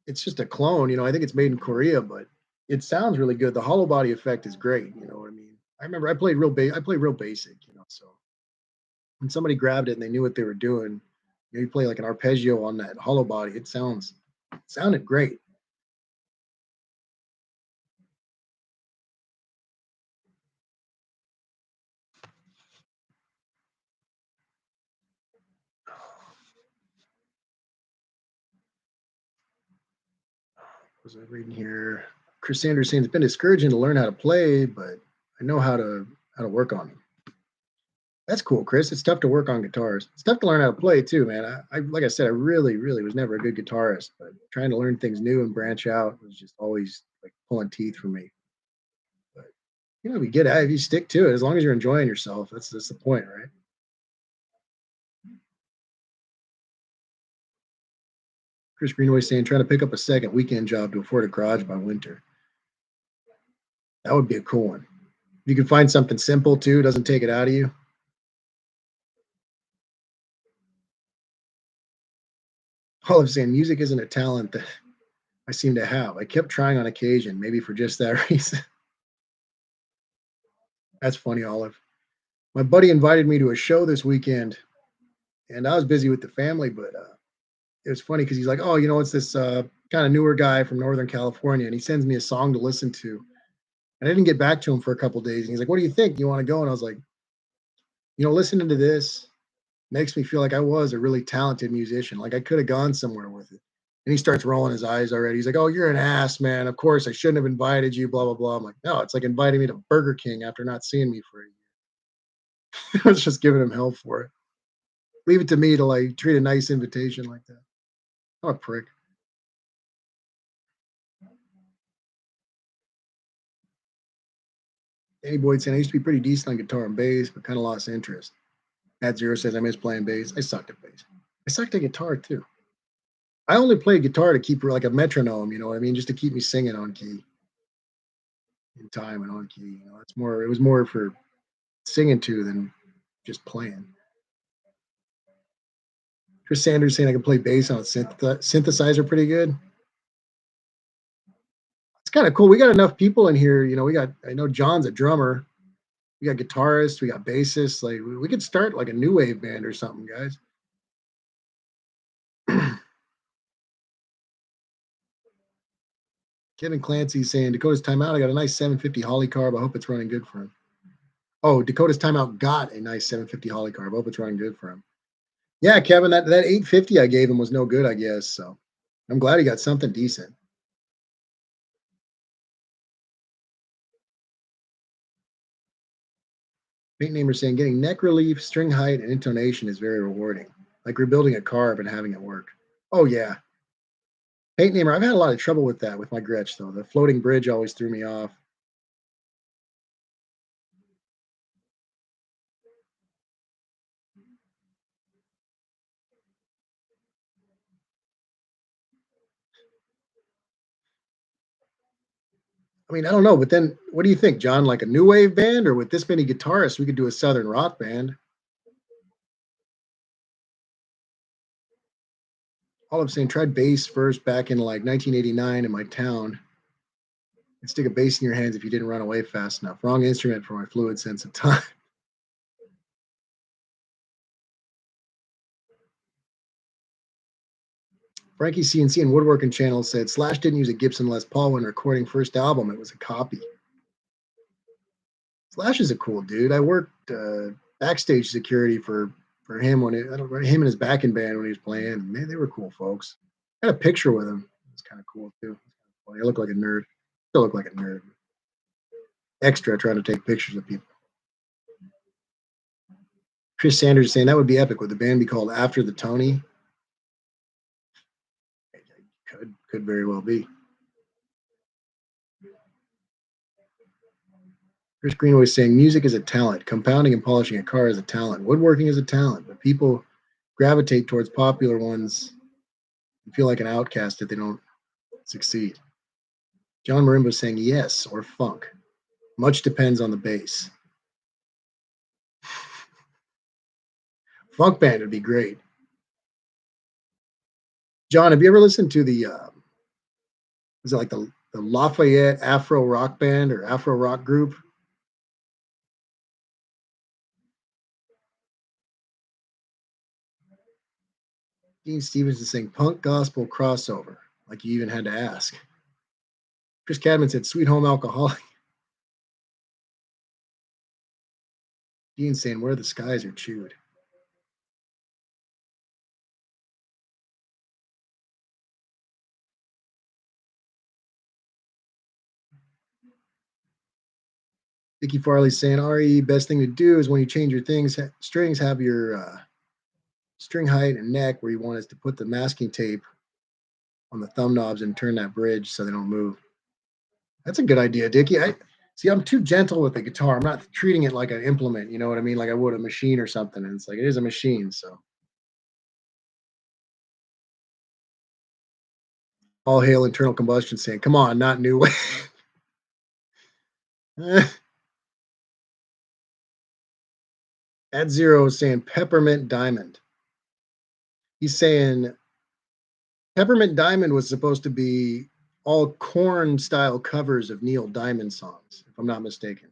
it's just a clone. I think it's made in Korea, but it sounds really good. The hollow body effect is great. You know what I mean? I remember I played real basic, so when somebody grabbed it and they knew what they were doing, you play like an arpeggio on that hollow body. It sounded great. Was I reading here? Chris Sanders saying it's been discouraging to learn how to play, but I know how to work on them. That's cool, Chris. It's tough to work on guitars. It's tough to learn how to play too, man. I like I said, I really, really was never a good guitarist, but trying to learn things new and branch out was just always like pulling teeth for me. But if you get at it, if you stick to it, as long as you're enjoying yourself, that's the point, right? Chris Greenway saying trying to pick up a second weekend job to afford a garage by winter. That would be a cool one. You can find something simple too, doesn't take it out of you. All I'm saying, music isn't a talent that I seem to have. I kept trying on occasion, maybe for just that reason. That's funny, Olive. My buddy invited me to a show this weekend, and I was busy with the family, but it was funny because he's like, "Oh, it's this kind of newer guy from Northern California," and he sends me a song to listen to. And I didn't get back to him for a couple days, and he's like, "What do you think? You want to go?" And I was like, listening to this makes me feel like I was a really talented musician. Like I could have gone somewhere with it. And he starts rolling his eyes already. He's like, "Oh, you're an ass, man. Of course, I shouldn't have invited you." Blah blah blah. I'm like, "No, it's like inviting me to Burger King after not seeing me for a year." I was just giving him hell for it. Leave it to me to like treat a nice invitation like that. I'm a prick. Danny Boyd saying I used to be pretty decent on guitar and bass, but kind of lost interest. At Zero says I miss playing bass. I sucked at bass. I sucked at guitar too. I only played guitar to keep like a metronome, you know what I mean? Just to keep me singing on key, in time and on key. It's more. It was more for singing to than just playing. Chris Sanders saying I can play bass on a synthesizer pretty good. It's kind of cool. We got enough people in here. I know John's a drummer. We got guitarists. We got bassists. Like we could start like a new wave band or something, guys. Kevin Clancy's saying Dakota's timeout. I got a nice 750 Holly carb. I hope it's running good for him. Oh, Dakota's timeout got a nice 750 Holly carb. I hope it's running good for him. Yeah, Kevin, that 850 I gave him was no good, I guess. So I'm glad he got something decent. Paint Namer saying getting neck relief, string height, and intonation is very rewarding. Like rebuilding a carb and having it work. Oh yeah. Paint Namer, I've had a lot of trouble with that with my Gretsch though. The floating bridge always threw me off. I mean, I don't know, but then what do you think, John? Like a new wave band, or with this many guitarists, we could do a southern rock band? All I'm saying, try bass first back in like 1989 in my town. And stick a bass in your hands if you didn't run away fast enough. Wrong instrument for my fluid sense of time. Frankie CNC and Woodworking Channel said Slash didn't use a Gibson Les Paul when recording first album. It was a copy. Slash is a cool dude. I worked backstage security for him I don't him and his backing band when he was playing. Man, they were cool folks. I had a picture with him. It's kind of cool too. I look like a nerd. Still look like a nerd. Extra trying to take pictures of people. Chris Sanders saying that would be epic. Would the band be called After the Tony? Could very well be. Chris Greenway saying music is a talent. Compounding and polishing a car is a talent. Woodworking is a talent, but people gravitate towards popular ones and feel like an outcast if they don't succeed. John Marimba saying yes or funk. Much depends on the bass. Funk band would be great. John, have you ever listened to the is it like the Lafayette Afro Rock Band or Afro Rock Group? Dean Stevens is saying punk gospel crossover. Like you even had to ask. Chris Cadman said Sweet Home Alcoholic. Dean saying where the skies are chewed. Dickie Farley saying, "Re, best thing to do is when you change your strings, have your string height and neck where you want is to put the masking tape on the thumb knobs and turn that bridge so they don't move." That's a good idea, Dickie. I see. I'm too gentle with the guitar. I'm not treating it like an implement. You know what I mean? Like I would a machine or something. And it's like it is a machine. So all hail internal combustion saying, "Come on, not new wave." At Zero is saying Peppermint Diamond. He's saying Peppermint Diamond was supposed to be all corn style covers of Neil Diamond songs, if I'm not mistaken.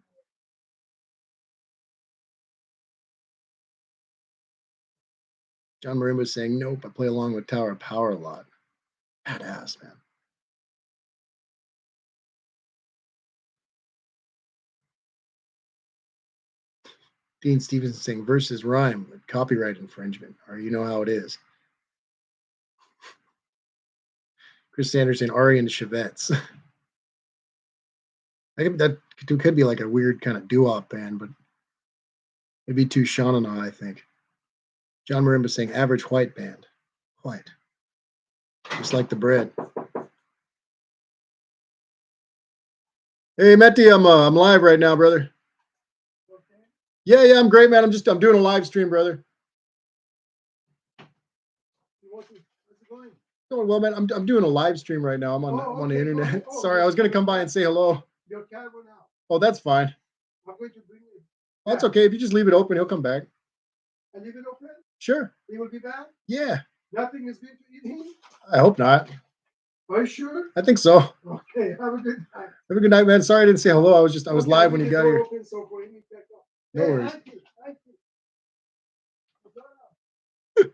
John Marimba is saying, nope, I play along with Tower of Power a lot. Badass, man. Dean Stevenson saying versus rhyme with copyright infringement, or you know how it is. Chris Sanders saying Ari and the Chevettes. That could be like a weird kind of doo-wop band, but it'd be too Shawnana, I think. John Marimba saying average white band. White. Just like the bread. Hey, Meti, I'm live right now, brother. Yeah, I'm great, man. I'm doing a live stream, brother. Going well, man. I'm doing a live stream right now. I'm on the internet. Sorry, I was gonna come by and say hello. Oh, that's fine. That's okay. If you just leave it open, he'll come back. I leave it open? Sure. He will be back? Yeah. Nothing is going to eat him? I hope not. Are you sure? I think so. Okay. Have a good night. Have a good night, man. Sorry I didn't say hello. I was live when you got here. No worries. Thank you.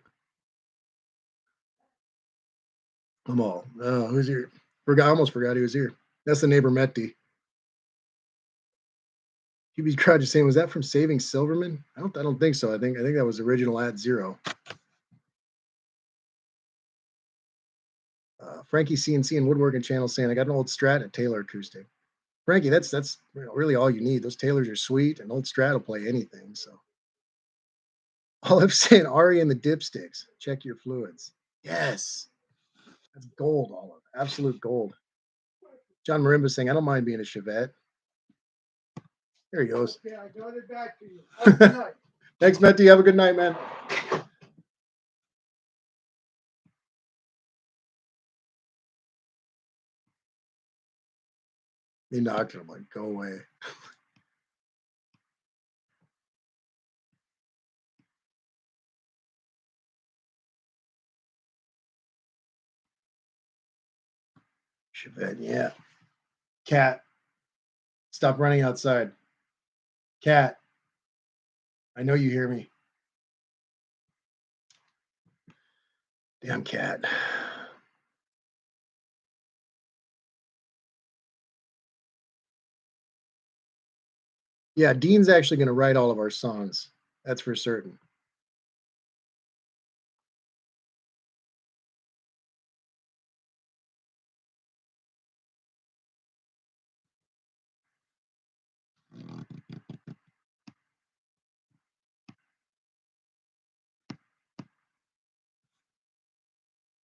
I'm all. Who's here? I almost forgot he was here. That's the neighbor Meti. QB's crowd just saying, was that from Saving Silverman? I don't think so. I think that was original at Zero. Frankie CNC and Woodworking Channel saying, I got an old Strat at Taylor Acoustic. Frankie, that's really all you need. Those Taylors are sweet, and old Strat will play anything. So, Olive saying Ari and the Dipsticks. Check your fluids. Yes, that's gold, Olive. Absolute gold. John Marimba saying, I don't mind being a Chevette. There he goes. Okay, I got it back to you. Have a good night. Thanks, Meti. Have a good night, man. He knocked it. I'm like, go away. Chevette, yeah. Cat, stop running outside. Cat, I know you hear me. Damn cat. Yeah, Dean's actually going to write all of our songs. That's for certain.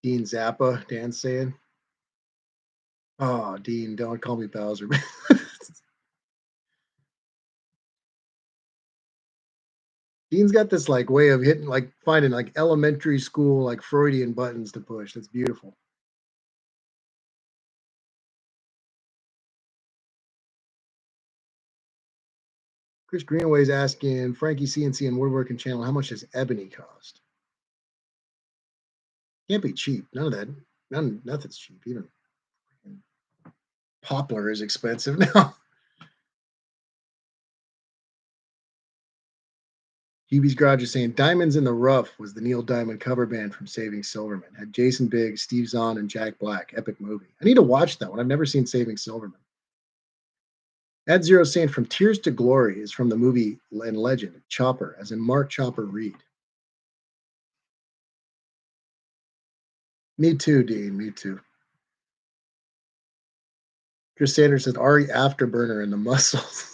Dean Zappa, Dan's saying. Oh, Dean, don't call me Bowser. Dean's got this like way of hitting, like finding like elementary school, like Freudian buttons to push. That's beautiful. Chris Greenaway's asking Frankie CNC and Woodworking Channel, how much does ebony cost? Can't be cheap. None of that. Nothing's cheap. Even poplar is expensive now. Hubie's Garage is saying Diamonds in the Rough was the Neil Diamond cover band from Saving Silverman. Had Jason Biggs, Steve Zahn, and Jack Black. Epic movie. I need to watch that one. I've never seen Saving Silverman. Ed Zero saying From Tears to Glory is from the movie and legend Chopper, as in Mark Chopper Reed. Me too, Dean. Me too. Chris Sanders said Ari Afterburner in the muscles.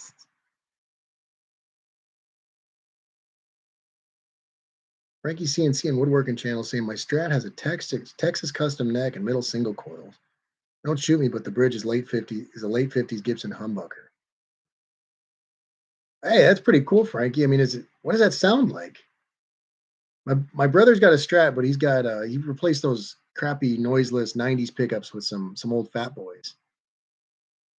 Frankie CNC and Woodworking Channel saying my Strat has a Texas custom neck and middle single coils. Don't shoot me, but the bridge is a late 50s Gibson humbucker. Hey, that's pretty cool, Frankie. I mean, what does that sound like? My brother's got a Strat, but he replaced those crappy noiseless 90s pickups with some old Fat Boys.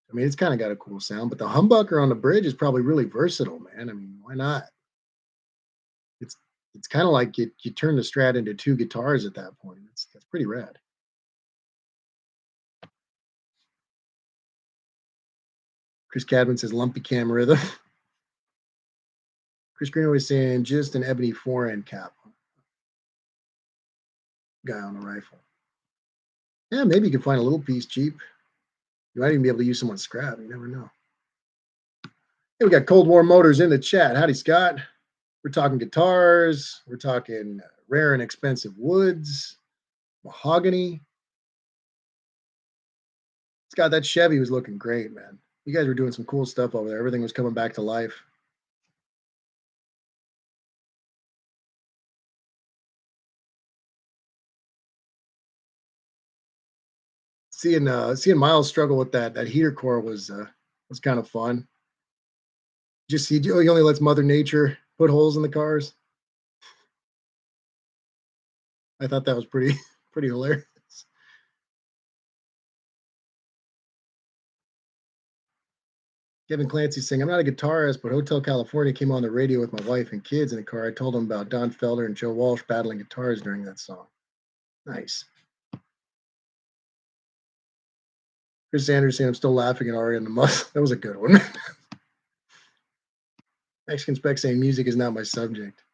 I mean, it's kind of got a cool sound, but the humbucker on the bridge is probably really versatile, man. I mean, why not? It's it's kind of like you turn the Strat into two guitars at that point. That's pretty rad. Chris Cadman says lumpy cam rhythm. Chris Greenaway saying just an ebony four-end cap guy on a rifle. Yeah, maybe you can find a little piece cheap. You might even be able to use someone's scrap. You never know. Hey, we got Cold War Motors in the chat. Howdy, Scott. We're talking guitars. We're talking rare and expensive woods, mahogany. Scott, that Chevy was looking great, man. You guys were doing some cool stuff over there. Everything was coming back to life. Seeing Miles struggle with that heater core was kind of fun. Just see, he only lets Mother Nature put holes in the cars. I thought that was pretty pretty hilarious. Kevin Clancy saying, "I'm not a guitarist, but Hotel California came on the radio with my wife and kids in the car. I told them about Don Felder and Joe Walsh battling guitars during that song." Nice. Chris Sanders saying, "I'm still laughing at Ari and the Mus." That was a good one. Mexican Spec saying, "Music is not my subject."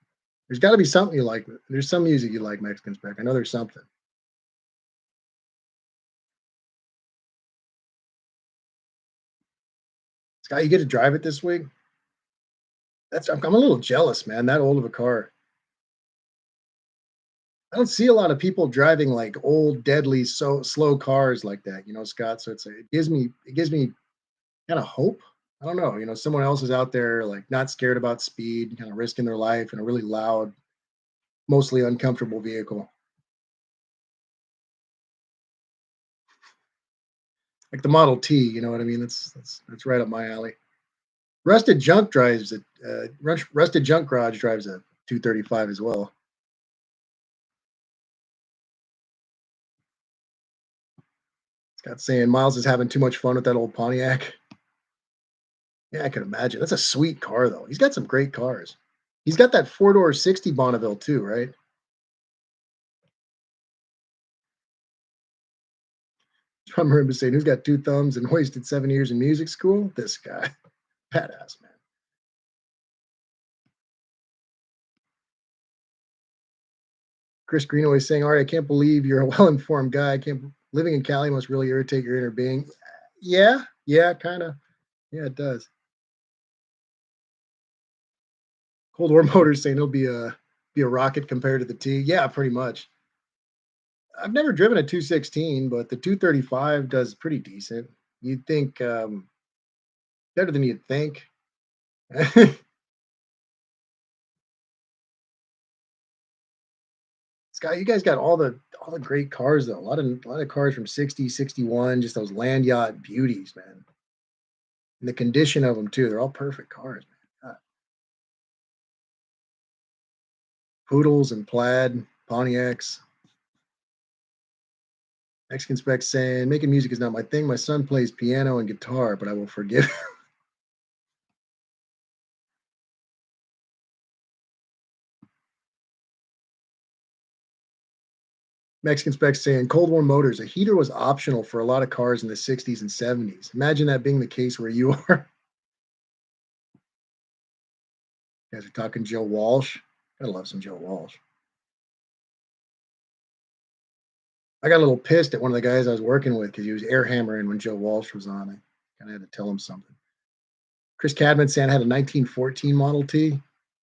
There's got to be something you like. There's some music you like, Mexican Spec. I know there's something. Scott, you get to drive it this week? I'm a little jealous, man. That old of a car. I don't see a lot of people driving like old, deadly, so slow cars like that, Scott. So it gives me kind of hope. I don't know, someone else is out there like not scared about speed, kind of risking their life in a really loud, mostly uncomfortable vehicle. Like the Model T, you know what I mean? That's right up my alley. Rusted Junk Garage drives a 235 as well. Scott saying Miles is having too much fun with that old Pontiac. Yeah, I can imagine. That's a sweet car, though. He's got some great cars. He's got that four-door 60 Bonneville, too, right? John Marimba saying, "Who's got two thumbs and wasted 7 years in music school?" This guy. Badass, man. Chris Greenaway saying, "All right, I can't believe you're a well-informed guy. I can't. Living in Cali must really irritate your inner being." Yeah, kind of. Yeah, it does. Cold War Motors saying it'll be a rocket compared to the T. Yeah, pretty much. I've never driven a 216, but the 235 does pretty decent. You'd think better than you'd think. Scott, you guys got all the great cars though. A lot of cars from 60, 61, just those land yacht beauties, man. And the condition of them too. They're all perfect cars, man. Poodles and plaid, Pontiacs. Mexican Spec saying, "Making music is not my thing. My son plays piano and guitar, but I will forgive." Mexican Spec saying, "Cold War Motors, a heater was optional for a lot of cars in the 60s and 70s. Imagine that being the case where you are." You guys are talking Joe Walsh. Gotta love some Joe Walsh. I got a little pissed at one of the guys I was working with because he was air hammering when Joe Walsh was on. I kind of had to tell him something. Chris Cadman saying I had a 1914 Model T.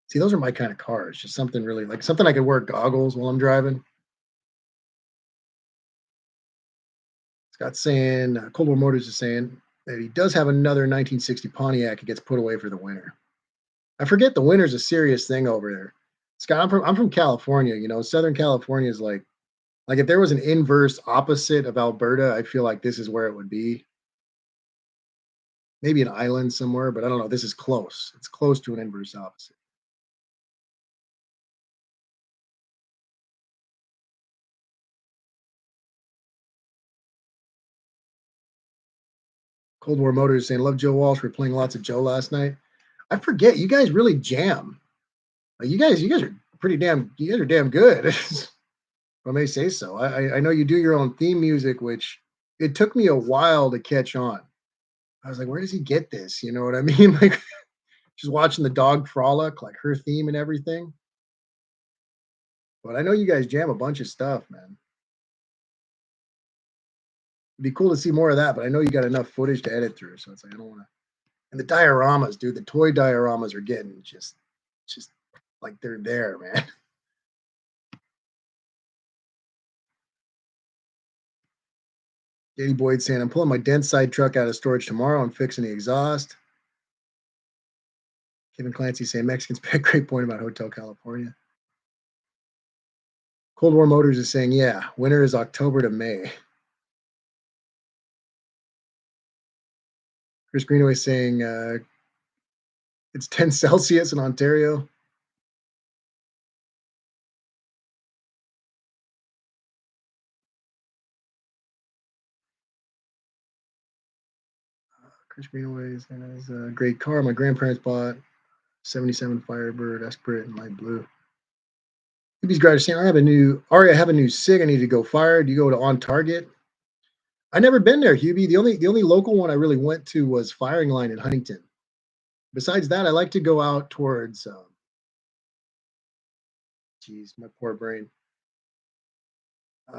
See, those are my kind of cars. Just something really like something I could wear goggles while I'm driving. Scott saying, Cold War Motors is saying that he does have another 1960 Pontiac. It gets put away for the winter. I forget the winter's a serious thing over there. Scott, I'm from California. Southern California is like if there was an inverse opposite of Alberta, I feel like this is where it would be. Maybe an island somewhere, but I don't know. This is close. It's close to an inverse opposite. Cold War Motors saying, "Love Joe Walsh. We're playing lots of Joe last night." I forget. You guys really jam. You guys are pretty damn. You guys are damn good. If I may say so. I know you do your own theme music, which it took me a while to catch on. I was like, where does he get this? You know what I mean? Like just watching the dog frolic, like her theme and everything. But I know you guys jam a bunch of stuff, man. It'd be cool to see more of that, but I know you got enough footage to edit through, so it's like I don't want to. And the dioramas, dude, the toy dioramas are getting just like they're there, man. Danny Boyd saying, I'm pulling my dent side truck out of storage tomorrow. I'm fixing the exhaust. Kevin Clancy saying, Mexicans make a great point about Hotel California. Cold War Motors is saying, yeah, winter is October to May. Chris Greenaway saying, it's 10 Celsius in Ontario. Chris Greenaway is a great car. My grandparents bought 77 Firebird Esprit in light blue. Hubie's garage saying, I have a new SIG. I need to go fire. Do you go to On Target? I never been there, Hubie. The only local one I really went to was Firing Line in Huntington. Besides that, I like to go out towards geez, my poor brain.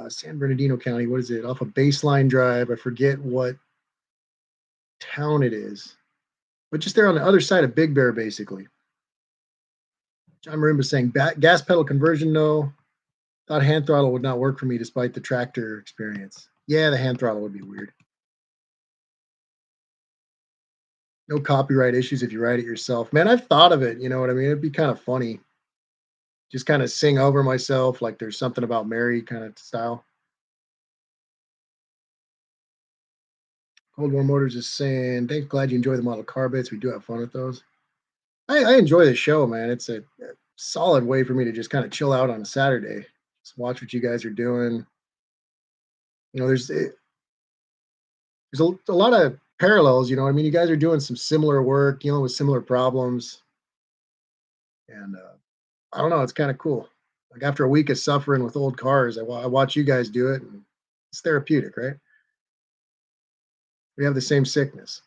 San Bernardino County. What is it? Off of Baseline Drive. I forget what town it is, but just there on the other side of Big Bear, basically. John Marimba saying gas pedal conversion. No, thought hand throttle would not work for me despite the tractor experience. Yeah, the hand throttle would be weird. No copyright issues if you write it yourself. Man, I've thought of it. You know what I mean? It'd be kind of funny. Just kind of sing over myself like there's something about Mary kind of style. Cold War Motors is saying, thanks, glad you enjoy the model car bits. We do have fun with those. I enjoy the show, man. It's a solid way for me to just kind of chill out on a Saturday. Just watch what you guys are doing. You know, there's a lot of parallels. You know, I mean, you guys are doing some similar work, dealing with similar problems, and I don't know, it's kind of cool. Like after a week of suffering with old cars, I watch you guys do it, and it's therapeutic, right? We have the same sickness.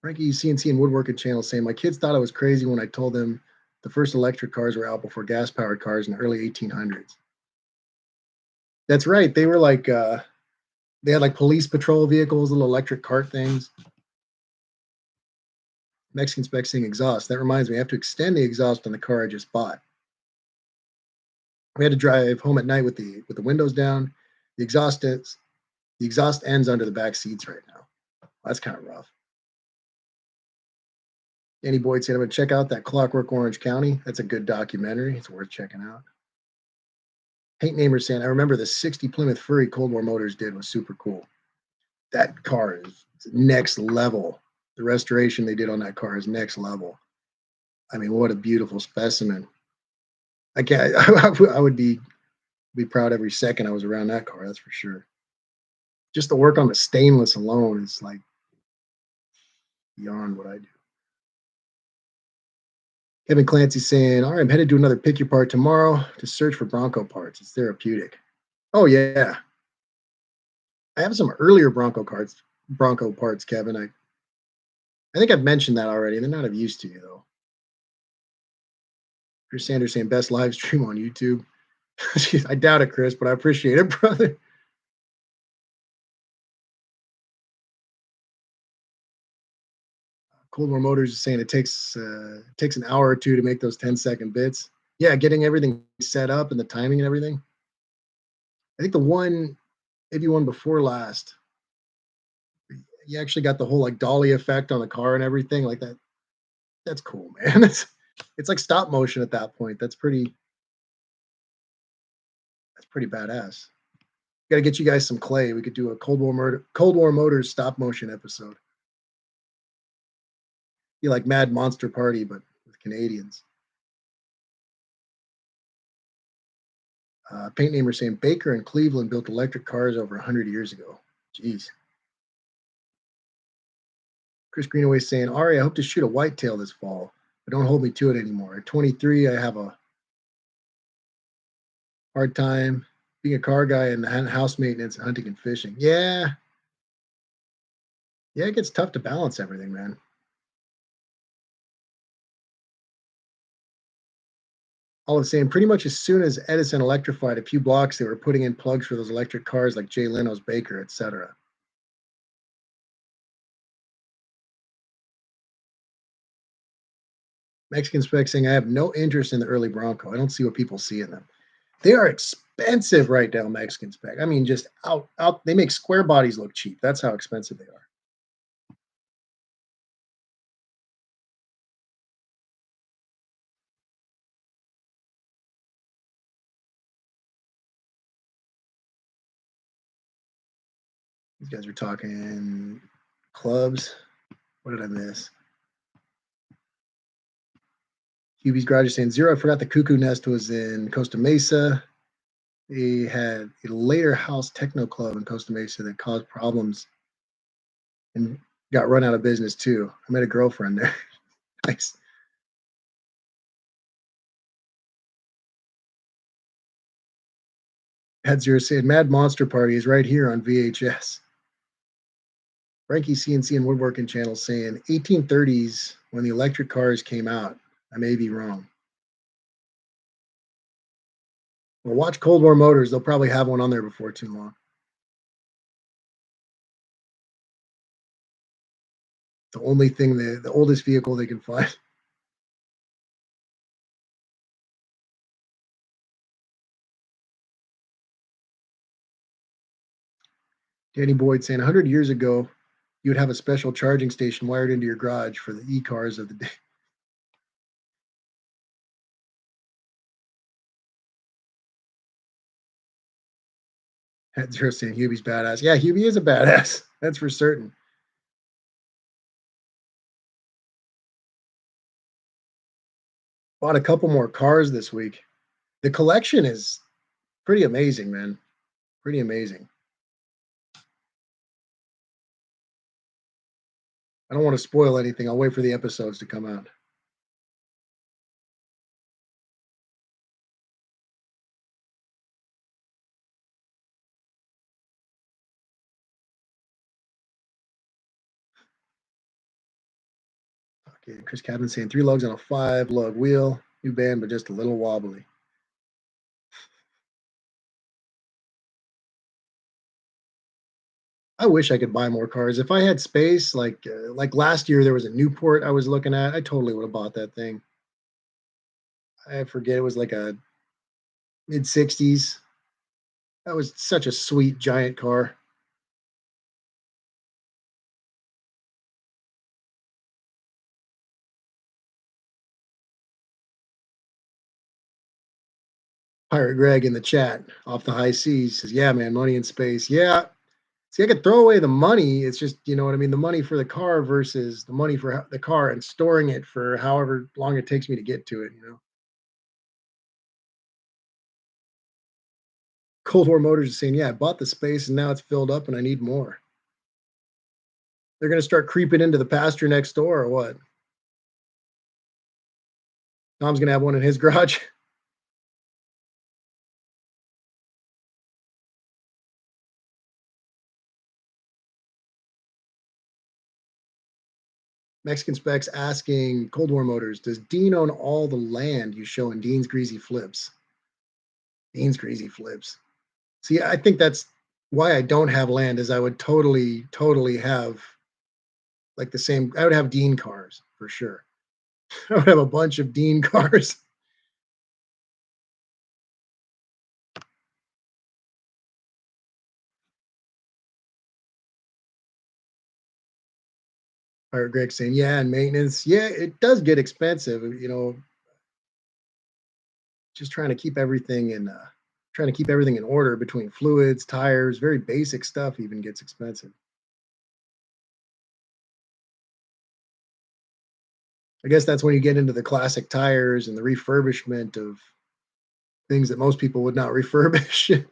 Frankie CNC and Woodworking Channel saying my kids thought I was crazy when I told them the first electric cars were out before gas powered cars in the early 1800s. That's right. They were like they had like police patrol vehicles, little electric cart things. Mexican spec saying exhaust. That reminds me, I have to extend the exhaust on the car I just bought. We had to drive home at night with the windows down. The exhaust is the exhaust ends under the back seats right now. That's kind of rough. Danny Boyd said, I'm going to check out that Clockwork Orange County. That's a good documentary. It's worth checking out. Paint Namer saying, I remember the 60 Plymouth Fury Cold War Motors did was super cool. That car is next level. The restoration they did on that car is next level. I mean, what a beautiful specimen. I can't, I would be proud every second I was around that car. That's for sure. Just the work on the stainless alone is like beyond what I do. Kevin Clancy saying, all right, I'm headed to another pick your part tomorrow to search for Bronco parts. It's therapeutic. Oh yeah. I have some earlier Bronco parts, Kevin. I think I've mentioned that already. They're not of use to you though. Chris Sanders saying best live stream on YouTube. I doubt it, Chris, but I appreciate it, brother. Cold War Motors is saying it takes an hour or two to make those 10-second bits. Yeah, getting everything set up and the timing and everything. I think the one, maybe one before last, you actually got the whole like dolly effect on the car and everything like that. That's cool, man. It's like stop motion at that point. That's pretty badass. Got to get you guys some clay. We could do a Cold War Motors stop motion episode. Be like Mad Monster Party, but with Canadians. Paint Namer saying Baker and Cleveland built electric cars over 100 years ago. Jeez. Chris Greenaway saying, Ari, I hope to shoot a whitetail this fall, but don't hold me to it anymore. At 23, I have a hard time being a car guy and house maintenance, hunting and fishing. Yeah. Yeah, it gets tough to balance everything, man. All the same, pretty much as soon as Edison electrified a few blocks, they were putting in plugs for those electric cars like Jay Leno's Baker, etc. Mexican spec saying, I have no interest in the early Bronco. I don't see what people see in them. They are expensive right now, Mexican spec. I mean, just out. They make square bodies look cheap. That's how expensive they are. These guys are talking clubs. What did I miss? Hubie's Garage is saying zero. I forgot the Cuckoo Nest was in Costa Mesa. They had a later house techno club in Costa Mesa that caused problems and got run out of business too. I met a girlfriend there. Nice. Had zero said Mad Monster Party is right here on VHS. Frankie CNC and Woodworking Channel saying 1830s when the electric cars came out. I may be wrong. Well, watch Cold War Motors. They'll probably have one on there before too long. The only thing, the oldest vehicle they can find. Danny Boyd saying 100 years ago, you would have a special charging station wired into your garage for the e-cars of the day. Had zero saying Hubie's badass. Yeah, Hubie is a badass. That's for certain. Bought a couple more cars this week. The collection is pretty amazing, man. Pretty amazing. I don't want to spoil anything. I'll wait for the episodes to come out. Okay, Chris Cabin saying 3 lugs on a 5 lug wheel. New band, but just a little wobbly. I wish I could buy more cars. If I had space, like last year, there was a Newport I was looking at. I totally would have bought that thing. I forget it was like a mid 60s. That was such a sweet giant car. Pirate Greg in the chat off the high seas says, "Yeah, man, money in space. Yeah, see, I could throw away the money. It's just, you know what I mean? The money for the car versus the money for the car and storing it for however long it takes me to get to it, you know?" Cold War Motors is saying, "Yeah, I bought the space and now it's filled up and I need more." They're going to start creeping into the pasture next door or what? Tom's going to have one in his garage. Mexican Specs asking Cold War Motors, does Dean own all the land you show in Dean's Greasy Flips? Dean's Greasy Flips. See, I think that's why I don't have land is I would totally have like the same. I would have Dean cars for sure. I would have a bunch of Dean cars. Or Greg saying, yeah, and maintenance. Yeah, it does get expensive. You know, just trying to keep everything in order between fluids, tires, very basic stuff even gets expensive. I guess that's when you get into the classic tires and the refurbishment of things that most people would not refurbish.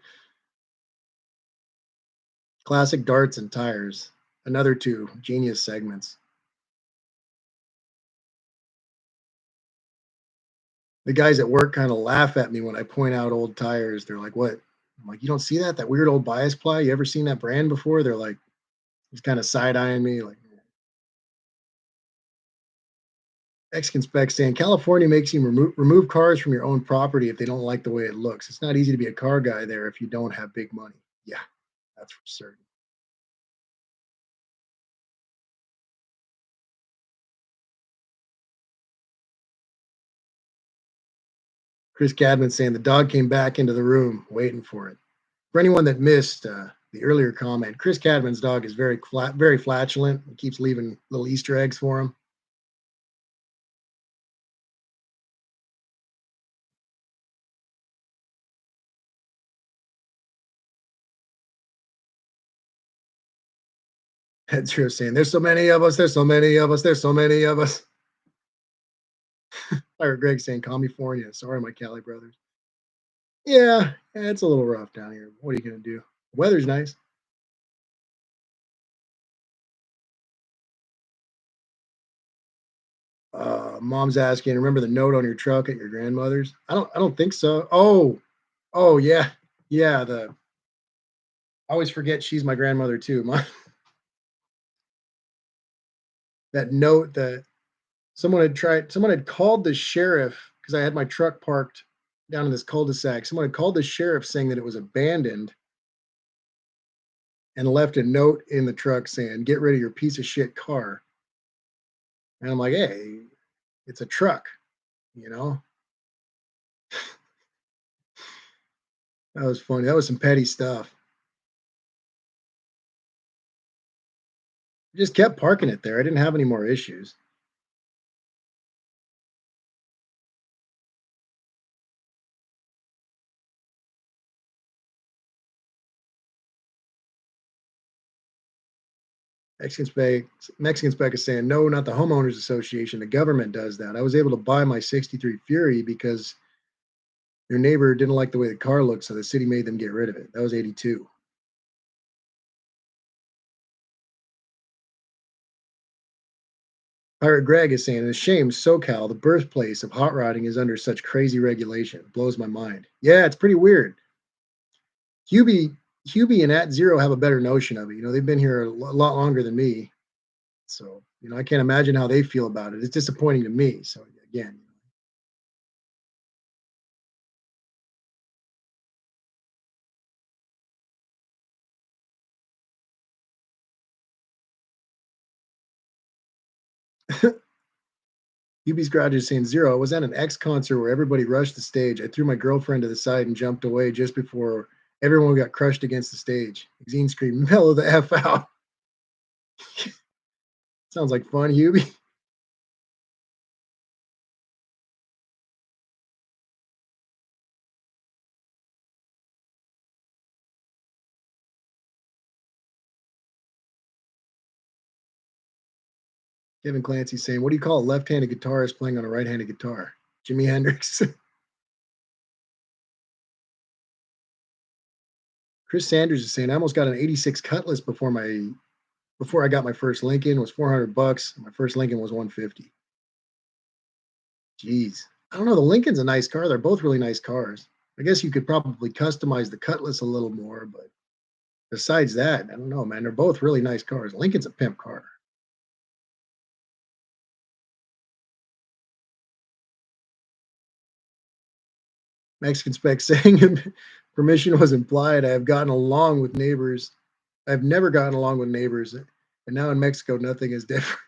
Classic darts and tires, another two genius segments. The guys at work kind of laugh at me when I point out old tires. They're like, "What?" I'm like, "You don't see that? That weird old bias ply? You ever seen that brand before?" They're like, just kind of side eyeing me, like Mexican spec saying California makes you remove cars from your own property if they don't like the way it looks. It's not easy to be a car guy there if you don't have big money. Yeah, that's for certain. Chris Cadman saying the dog came back into the room waiting for it. For anyone that missed the earlier comment, Chris Cadman's dog is very flatulent. He keeps leaving little Easter eggs for him. That's true. Saying there's so many of us. There's so many of us. There's so many of us. I heard Greg saying California. Sorry, my Cali brothers. Yeah, it's a little rough down here. What are you gonna do? Weather's nice. Mom's asking, remember the note on your truck at your grandmother's? I don't think so. Oh yeah. Yeah, the I always forget she's my grandmother too. That note that someone had called the sheriff because I had my truck parked down in this cul-de-sac. Someone had called the sheriff saying that it was abandoned and left a note in the truck saying, "Get rid of your piece of shit car." And I'm like, "Hey, it's a truck, you know?" That was funny. That was some petty stuff. I just kept parking it there. I didn't have any more issues. Mexican spec Mexican spec is saying, no, not the homeowners association. The government does that. I was able to buy my 63 Fury because your neighbor didn't like the way the car looked, so the city made them get rid of it. That was 82. Pirate Greg is saying, it's a shame SoCal, the birthplace of hot rodding, is under such crazy regulation. It blows my mind. Yeah, it's pretty weird. Hubie, Hubie and At Zero have a better notion of it. They've been here a lot longer than me. So, I can't imagine how they feel about it. It's disappointing to me. So, again, Hubie's garage is saying zero. I was at an X concert where everybody rushed the stage. I threw my girlfriend to the side and jumped away just before everyone got crushed against the stage. Zine screamed, mellow the F out. Sounds like fun, Hubie. Kevin Clancy saying, what do you call a left handed guitarist playing on a right handed guitar? Jimi Hendrix. Chris Sanders is saying, I almost got an 86 Cutlass before I got my first Lincoln. It was 400 bucks. My first Lincoln was 150. Jeez. I don't know. The Lincoln's a nice car. They're both really nice cars. I guess you could probably customize the Cutlass a little more, but besides that, I don't know, man. They're both really nice cars. Lincoln's a pimp car. Mexican spec saying permission was implied. I have gotten along with neighbors. I've never gotten along with neighbors, and now in Mexico, nothing is different.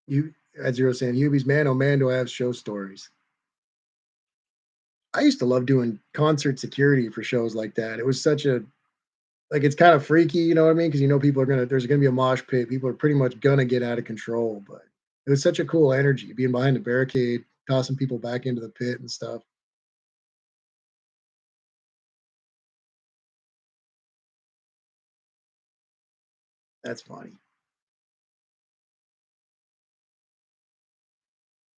You, as you were saying, Hubie's man, oh man, do I have show stories. I used to love doing concert security for shows like that. It was such a like it's kind of freaky, you know what I mean? Because people are there's gonna be a mosh pit. People are pretty much gonna get out of control. But it was such a cool energy being behind the barricade, tossing people back into the pit and stuff. That's funny.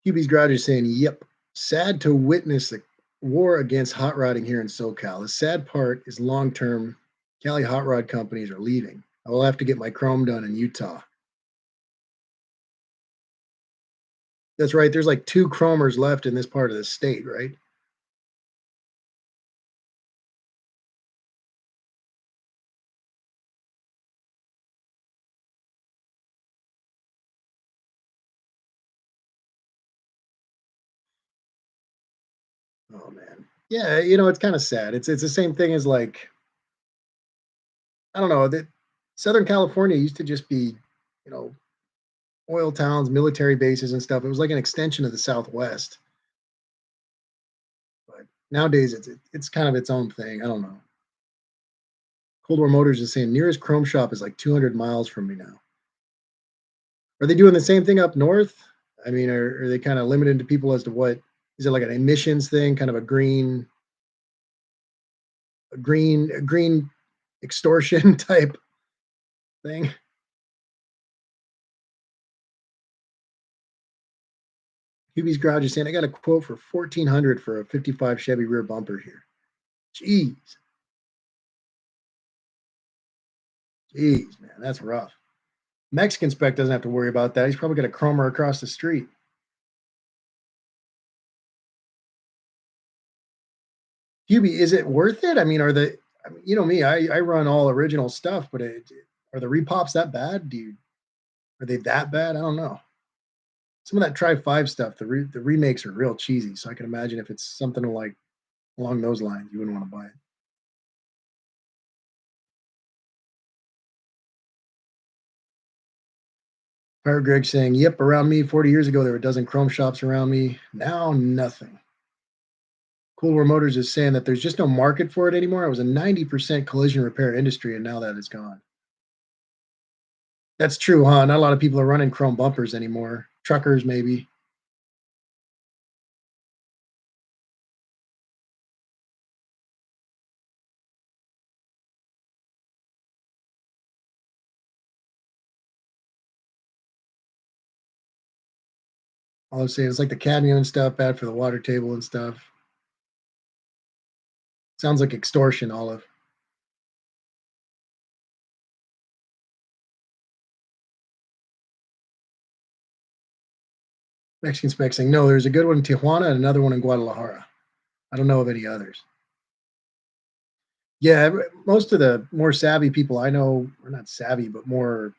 QB's garage is saying, "Yep, sad to witness the war against hot rodding here in SoCal. The sad part is long term, Cali hot rod companies are leaving. I will have to get my chrome done in Utah. That's right. There's like two chromers left in this part of the state, right? Oh man. Yeah, it's kind of sad. It's the same thing as like I don't know that Southern California used to just be, you know, oil towns, military bases and stuff. It was like an extension of the Southwest. But nowadays it's kind of its own thing. I don't know. Cold War Motors is saying nearest chrome shop is like 200 miles from me now. Are they doing the same thing up north? I mean, are they kind of limited to people as to what is it like an emissions thing, kind of a green extortion type thing? Hubie's Garage is saying I got a quote for 1,400 for a 55 Chevy rear bumper here. Jeez, jeez, man, that's rough. Mexican spec doesn't have to worry about that. He's probably got a chromer across the street. Hubie, is it worth it? I mean, I mean, you know me, I run all original stuff, but are the repops that bad? Are they that bad? I don't know. Some of that Try Five stuff, the remakes are real cheesy. So I can imagine if it's something like along those lines, you wouldn't want to buy it. Pirate Greg saying, "Yep, around me 40 years ago there were a dozen chrome shops around me. Now nothing." Cool War Motors is saying that there's just no market for it anymore. It was a 90% collision repair industry, and now that is gone. That's true, huh? Not a lot of people are running chrome bumpers anymore. Truckers, maybe. All I'm saying is like the cadmium and stuff, bad for the water table and stuff. Sounds like extortion, Olive. Mexican spec saying, no, there's a good one in Tijuana and another one in Guadalajara. I don't know of any others. Yeah, most of the more savvy people I know, or not savvy, but more,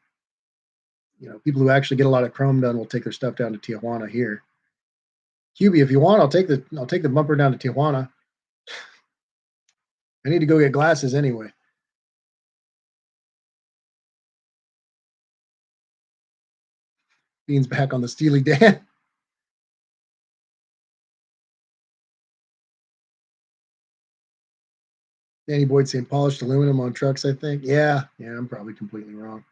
people who actually get a lot of chrome done will take their stuff down to Tijuana here. QB, if you want, I'll take the bumper down to Tijuana. I need to go get glasses anyway. Beans back on the Steely Dan. Danny Boyd saying polished aluminum on trucks, I think. Yeah, I'm probably completely wrong.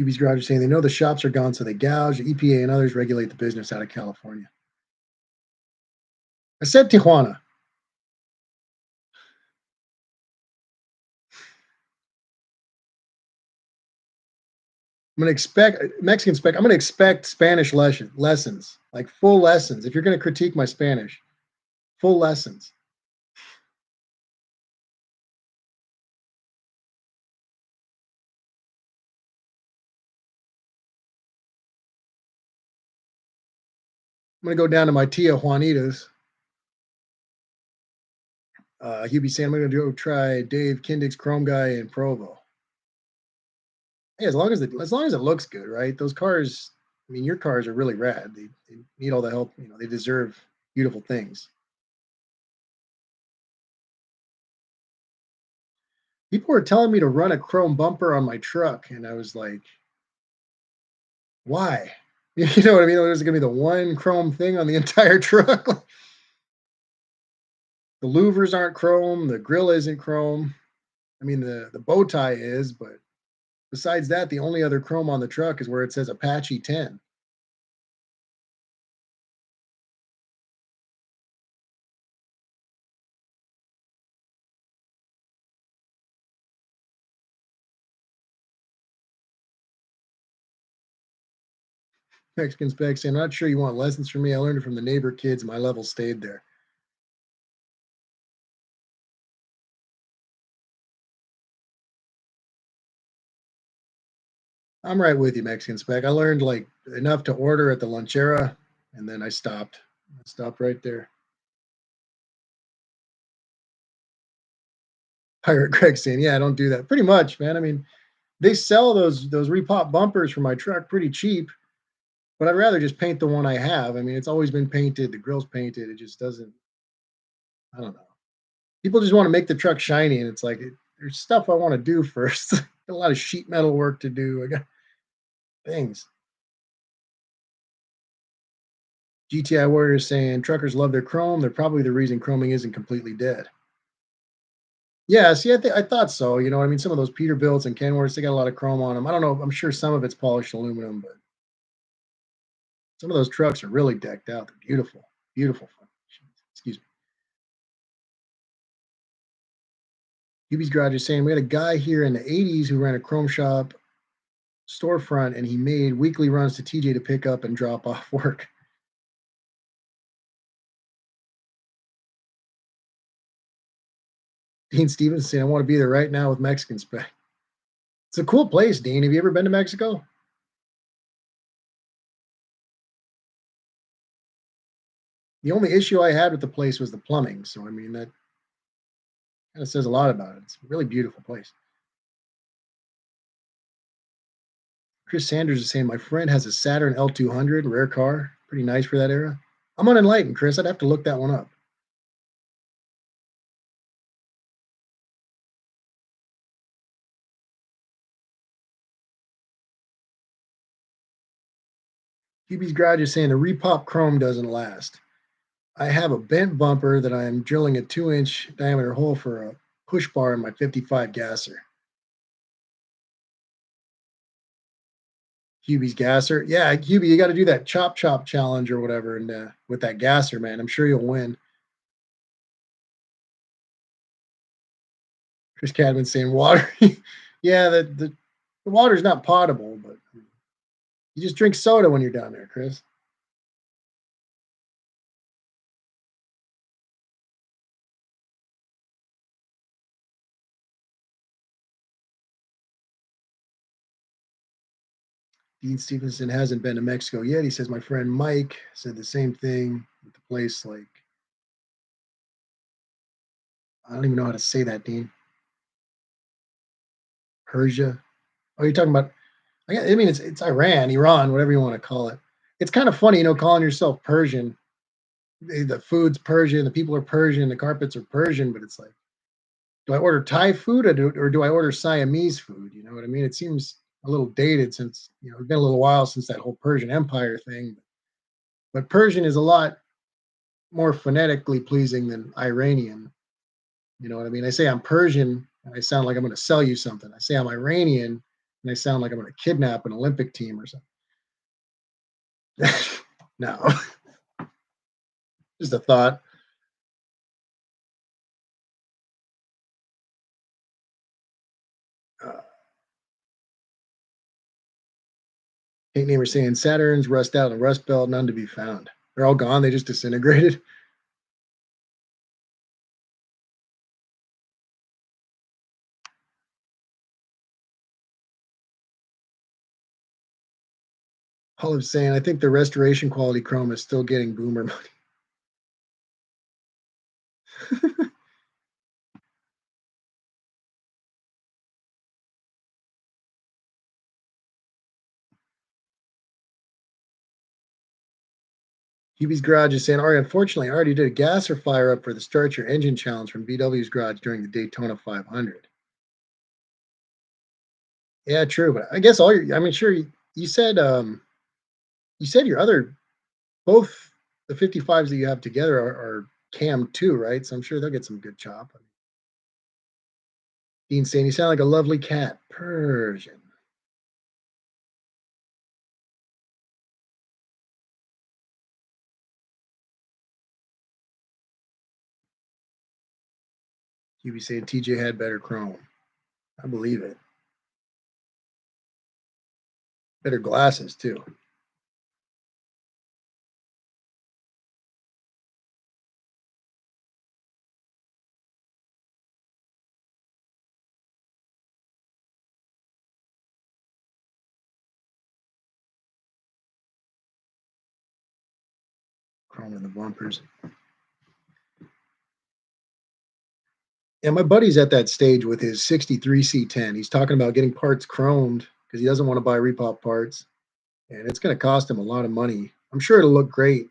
QB's Garage is saying they know the shops are gone, so they gouge. The EPA and others regulate the business out of California. I said Tijuana. I'm gonna expect Mexican spec. I'm gonna expect Spanish lessons, like full lessons. If you're gonna critique my Spanish, full lessons. I'm gonna go down to my Tia Juanitas. He'd be saying I'm gonna go try Dave Kindick's Chrome Guy in Provo. Hey, as long as it looks good, right? Those cars. I mean, your cars are really rad. They need all the help. They deserve beautiful things. People were telling me to run a chrome bumper on my truck, and I was like, why? You know what I mean? There's going to be the one chrome thing on the entire truck. The louvers aren't chrome. The grill isn't chrome. I mean, the bow tie is, but besides that, the only other chrome on the truck is where it says Apache 10. Mexican spec saying, I'm not sure you want lessons from me. I learned it from the neighbor kids. My level stayed there. I'm right with you, Mexican spec. I learned like enough to order at the lunchera, and then I stopped. I stopped right there. Pirate Greg saying, "Yeah, I don't do that." Pretty much, man. I mean, they sell those repop bumpers for my truck pretty cheap, but I'd rather just paint the one I have. I mean, it's always been painted. The grill's painted. It just doesn't. I don't know. People just want to make the truck shiny, and it's like there's stuff I want to do first. A lot of sheet metal work to do. I got things. GTI Warrior is saying truckers love their chrome. They're probably the reason chroming isn't completely dead. Yeah, see, I thought so. You know, what I mean, some of those Peterbilts and Kenworths, they got a lot of chrome on them. I don't know. I'm sure some of it's polished aluminum, but some of those trucks are really decked out. They're beautiful, beautiful. Excuse me. UB's Garage is saying we had a guy here in the '80s who ran a chrome shop storefront, and he made weekly runs to TJ to pick up and drop off work. Dean Stevens saying, "I want to be there right now with Mexican spec." It's a cool place, Dean. Have you ever been to Mexico? The only issue I had with the place was the plumbing. So I mean that kind of says a lot about it. It's a really beautiful place. Chris Sanders is saying my friend has a Saturn L200, rare car, pretty nice for that era. I'm unenlightened, Chris. I'd have to look that one up. QB's Garage is saying the repop chrome doesn't last. I have a bent bumper that I am drilling a 2-inch diameter hole for a push bar in my 55 gasser. QB's gasser. Yeah, QB, you got to do that chop chop challenge or whatever, and with that gasser, man, I'm sure you'll win. Chris Cadman saying water. Yeah, the water's not potable, but you just drink soda when you're down there, Chris. Dean Stevenson hasn't been to Mexico yet. He says my friend Mike said the same thing with the place. Like I don't even know how to say that, Dean. Persia. Oh, you're talking about? I mean, it's Iran, Iran, whatever you want to call it. It's kind of funny, calling yourself Persian. The food's Persian, the people are Persian, the carpets are Persian, but it's like, do I order Thai food or do I order Siamese food? You know what I mean? It seems a little dated since it's been a little while since that whole Persian Empire thing. But Persian is a lot more phonetically pleasing than Iranian. You know what I mean? I say I'm Persian and I sound like I'm going to sell you something. I say I'm Iranian and I sound like I'm going to kidnap an Olympic team or something. No, just a thought. Uh, Hank Namer saying Saturns rust out and rust belt, none to be found. They're all gone. They just disintegrated. Olive's saying I think the restoration quality chrome is still getting boomer money. Hubie's Garage is saying, Ari, unfortunately, I already did a gas or fire up for the Start Your Engine challenge from VW's Garage during the Daytona 500. Yeah, true. But I guess I mean, sure, you said your other, both the 55s that you have together are cam too, right? So I'm sure they'll get some good chop. Dean saying, you sound like a lovely cat. Persian. You be saying TJ had better chrome. I believe it. Better glasses too. Chrome in the bumpers. Yeah, my buddy's at that stage with his 63 C10. He's talking about getting parts chromed because he doesn't want to buy repop parts, and it's going to cost him a lot of money. I'm sure it'll look great.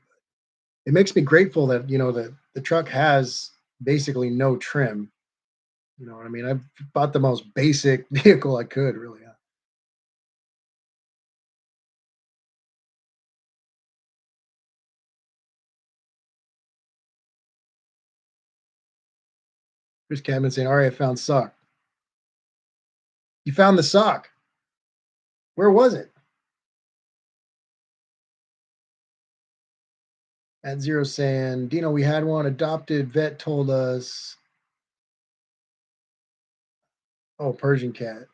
It makes me grateful that the truck has basically no trim. You know what I mean? I've bought the most basic vehicle I could, really. Chris Cadman saying, "All right, I found sock. You found the sock. Where was it?" At Zero saying, "Dino, we had one adopted vet told us, oh, Persian cat.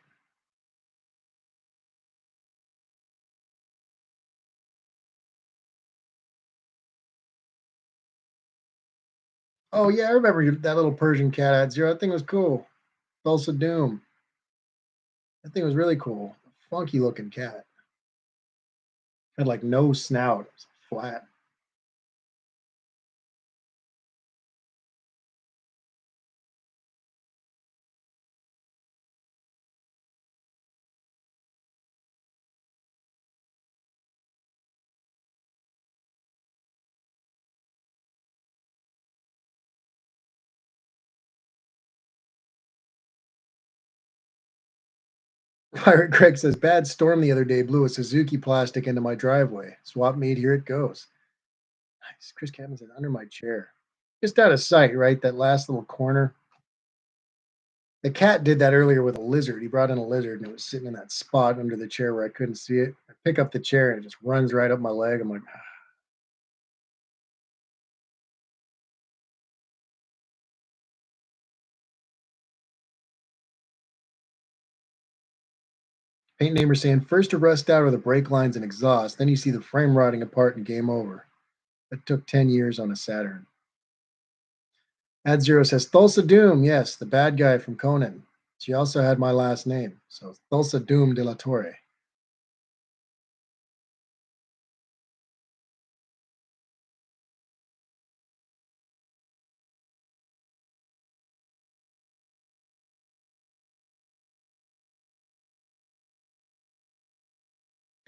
Oh yeah, I remember that little Persian cat at Zero. That thing was cool. Tulsa Doom. That thing was really cool. Funky looking cat. Had like no snout. It was flat. Pirate Craig says, bad storm the other day blew a Suzuki plastic into my driveway. Swap meet, here it goes. Nice. Chris Cadman said, under my chair. Just out of sight, right? That last little corner. The cat did that earlier with a lizard. He brought in a lizard and it was sitting in that spot under the chair where I couldn't see it. I pick up the chair and it just runs right up my leg. I'm like, "Ah." Paint neighbor saying, first to rust out are the brake lines and exhaust. Then you see the frame rotting apart and game over. That took 10 years on a Saturn. Ad Zero says, Thulsa Doom. Yes, the bad guy from Conan. She also had my last name. So Thulsa Doom de la Torre.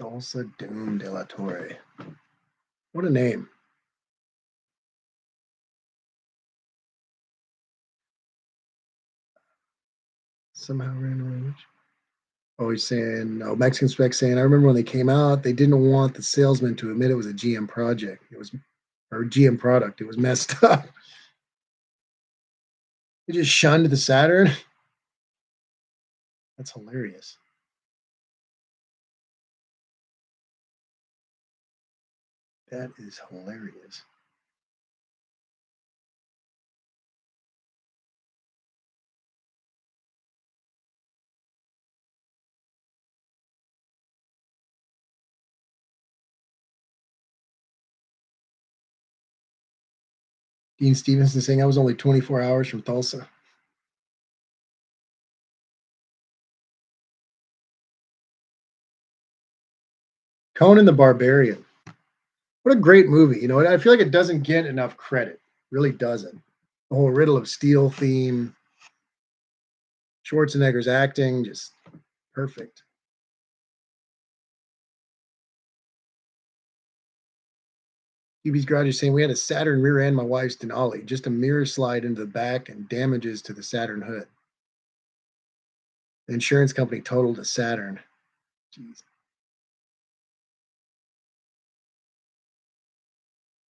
Thulsa Doom de la Torre. What a name. Somehow ran. Oh, he's saying, oh, Mexican Spec saying, I remember when they came out, they didn't want the salesman to admit it was a GM project. It was, or GM product. It was messed up. They just shunned the Saturn. That's hilarious. That is hilarious. Dean Stevenson saying I was only 24 hours from Tulsa. Conan the Barbarian. What a great movie. You know, I feel like it doesn't get enough credit. Really doesn't. The whole Riddle of Steel theme, Schwarzenegger's acting, just perfect. QB's Garage is saying we had a Saturn rear end my wife's Denali, just a mirror slide into the back and damages to the Saturn hood. The insurance company totaled a Saturn. Jeez.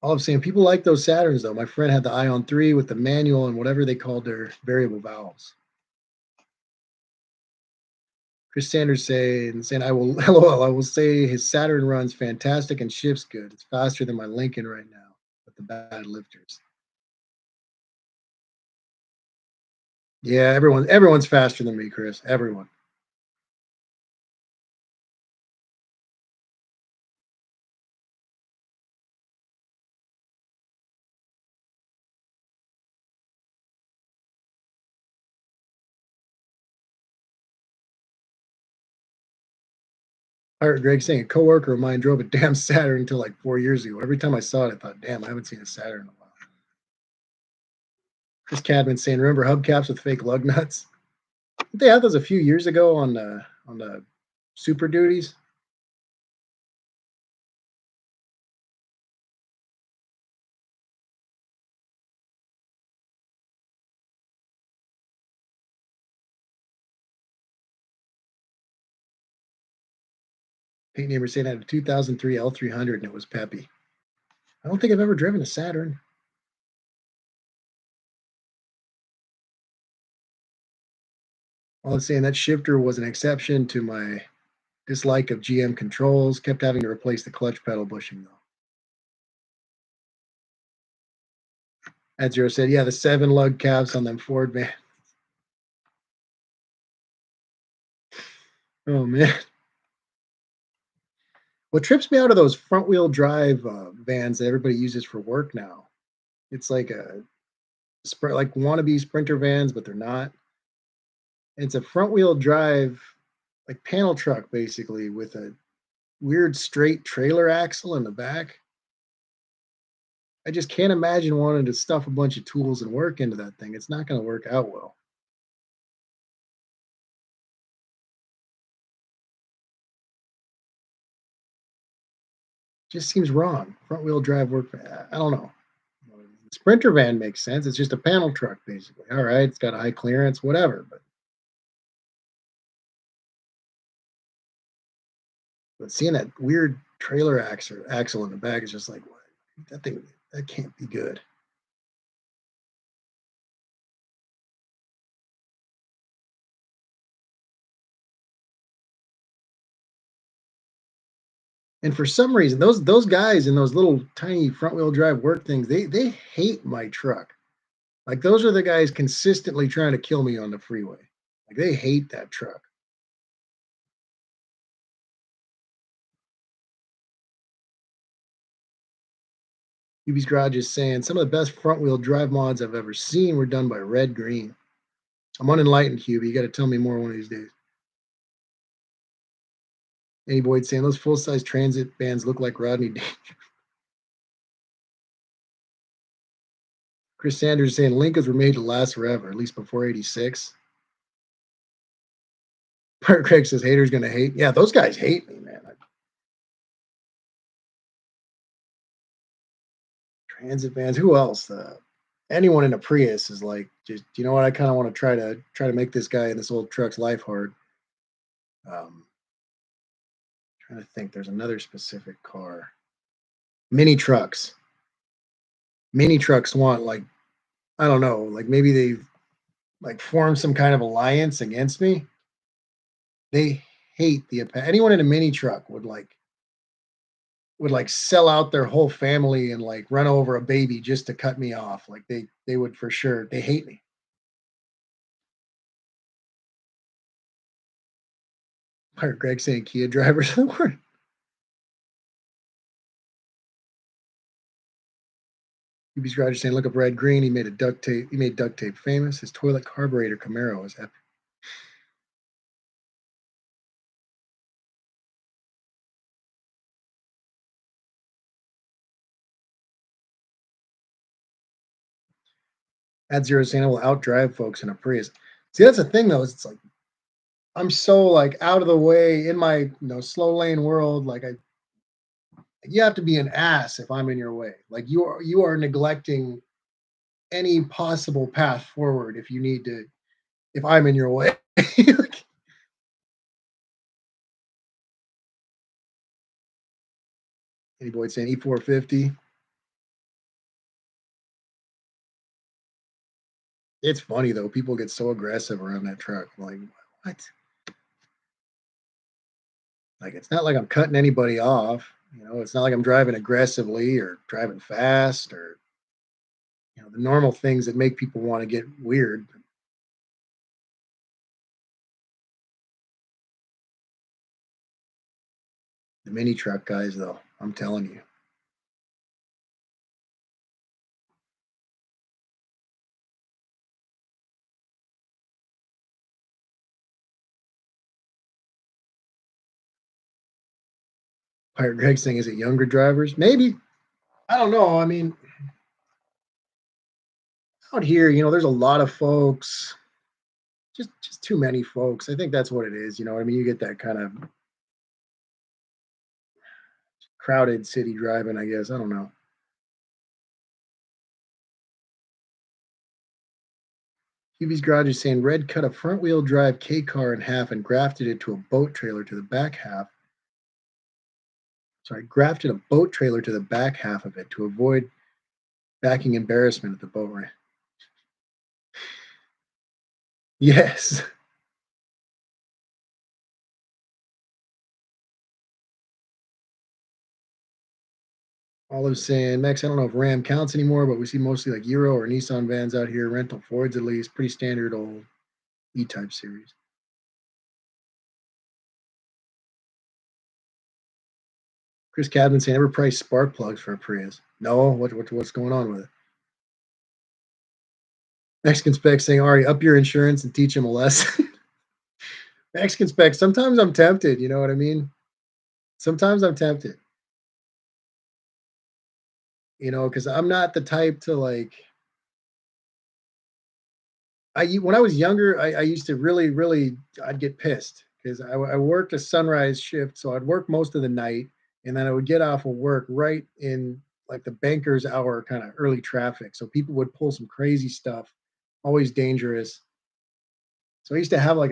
All I'm saying, people like those Saturns though. My friend had the Ion 3 with the manual and whatever they called their variable valves. Chris Sanders saying I will LOL, I will say his Saturn runs fantastic and ships good. It's faster than my Lincoln right now with the bad lifters. Yeah, everyone's faster than me, Chris. Everyone. I heard Greg saying a coworker of mine drove a damn Saturn until like 4 years ago. Every time I saw it, I thought, damn, I haven't seen a Saturn in a while. Chris Cadman saying, remember hubcaps with fake lug nuts? Didn't they have those a few years ago on the Super Duties? Paint neighbor saying I had a 2003 L300 and it was peppy. I don't think I've ever driven a Saturn. All I'm saying that shifter was an exception to my dislike of GM controls. Kept having to replace the clutch pedal bushing though. At Zero said, yeah, the 7 lug cabs on them Ford van. Oh man. What trips me out of those front wheel drive vans that everybody uses for work now. It's like a like wannabe sprinter vans, but they're not. It's a front wheel drive like panel truck basically with a weird straight trailer axle in the back. I just can't imagine wanting to stuff a bunch of tools and work into that thing. It's not going to work out well. Just seems wrong. Front wheel drive work. I don't know. Sprinter van makes sense. It's just a panel truck, basically. All right, it's got a high clearance, whatever. But seeing that weird trailer axle in the back is just like, what? That thing, that can't be good. And for some reason, those guys in those little tiny front wheel drive work things, they hate my truck. Like those are the guys consistently trying to kill me on the freeway. Like they hate that truck. UB's Garage is saying some of the best front wheel drive mods I've ever seen were done by Red Green. I'm unenlightened, QB. You got to tell me more one of these days. Andy Boyd saying those full size transit vans look like Rodney Dangerfield. Chris Sanders is saying Lincolns were made to last forever, at least before '86. Bart Craig says haters gonna hate. Yeah, those guys hate me, man. Transit vans. Who else? Anyone in a Prius is like, just you know what? I kind of want to try to make this guy in this old truck's life hard. Um, trying to think. There's another specific car. Mini trucks. Mini trucks want like I don't know, like maybe they like form some kind of alliance against me. They hate anyone in a mini truck would like sell out their whole family and like run over a baby just to cut me off. Like they would for sure. They hate me. Heard Greg saying Kia drivers are the worst. UB's Roger saying look up Red Green. He made a duct tape. He made duct tape famous. His toilet carburetor Camaro is epic. At Zero saying I will outdrive folks in a Prius. See, that's the thing though. Is it's like I'm so like out of the way in my slow lane world. Like you have to be an ass if I'm in your way. Like you are neglecting any possible path forward if you need to if I'm in your way. Any boy saying E450. It's funny though. People get so aggressive around that truck. I'm like, what? Like it's not like I'm cutting anybody off. It's not like I'm driving aggressively or driving fast or the normal things that make people want to get weird. The mini truck guys, though, I'm telling you. Pirate Greg saying, is it younger drivers? Maybe. I don't know. I mean, out here, there's a lot of folks, just too many folks. I think that's what it is. You know what I mean? You get that kind of crowded city driving, I guess. I don't know. Hubie's Garage is saying Red cut a front wheel drive K car in half and grafted it to a boat trailer to the back half. Sorry, grafted a boat trailer to the back half of it to avoid backing embarrassment at the boat ramp. Yes. Olive saying, Max, I don't know if Ram counts anymore, but we see mostly like Euro or Nissan vans out here, rental Fords at least, pretty standard old E-type series. Chris Cadman saying, ever price spark plugs for a Prius? No, what's going on with it? Mexican Spec saying, Ari, up your insurance and teach him a lesson. Mexican Spec, sometimes I'm tempted, you know what I mean? Sometimes I'm tempted, because I'm not the type to like, when I was younger, I used to really, really, I'd get pissed because I worked a sunrise shift, so I'd work most of the night, and then I would get off of work right in like the banker's hour kind of early traffic. So people would pull some crazy stuff, always dangerous. So I used to have like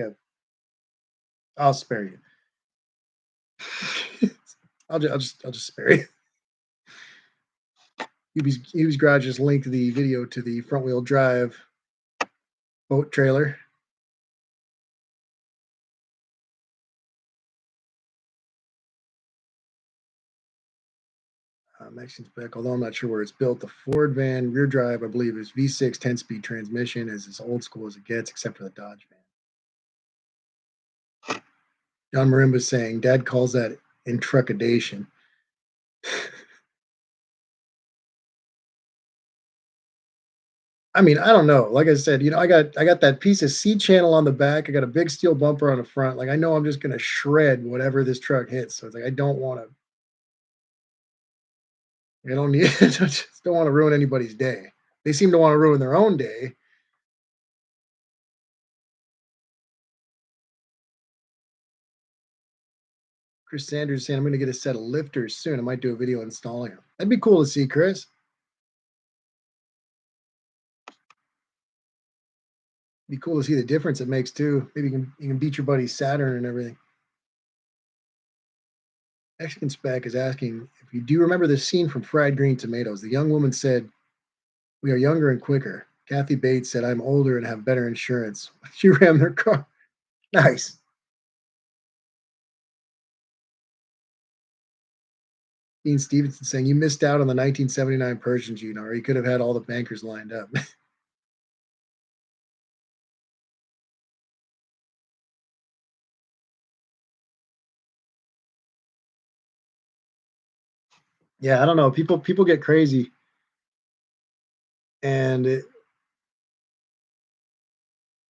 I'll spare you. I'll just spare you. Hubie's Garage just linked the video to the front wheel drive boat trailer. Mexican spec, although I'm not sure where it's built. The Ford van rear drive, I believe, is V6 10-speed transmission, is as old school as it gets, except for the Dodge van. John Marimba saying, Dad calls that intrepidation. I mean, I don't know. Like I said, I got that piece of C channel on the back. I got a big steel bumper on the front. Like I know I'm just gonna shred whatever this truck hits. So it's like I don't want to. I don't need. I just don't want to ruin anybody's day. They seem to want to ruin their own day. Chris Sanders saying I'm going to get a set of lifters soon. I might do a video installing them. That'd be cool to see, Chris. Be cool to see the difference it makes too. Maybe you can beat your buddy Saturn and everything. Mexican Spec is asking if you do remember the scene from Fried Green Tomatoes. The young woman said, "We are younger and quicker." Kathy Bates said, "I'm older and have better insurance." She rammed their car. Nice. Dean Stevenson saying, "You missed out on the 1979 Persian Gene, or you could have had all the bankers lined up." Yeah, I don't know. People get crazy, and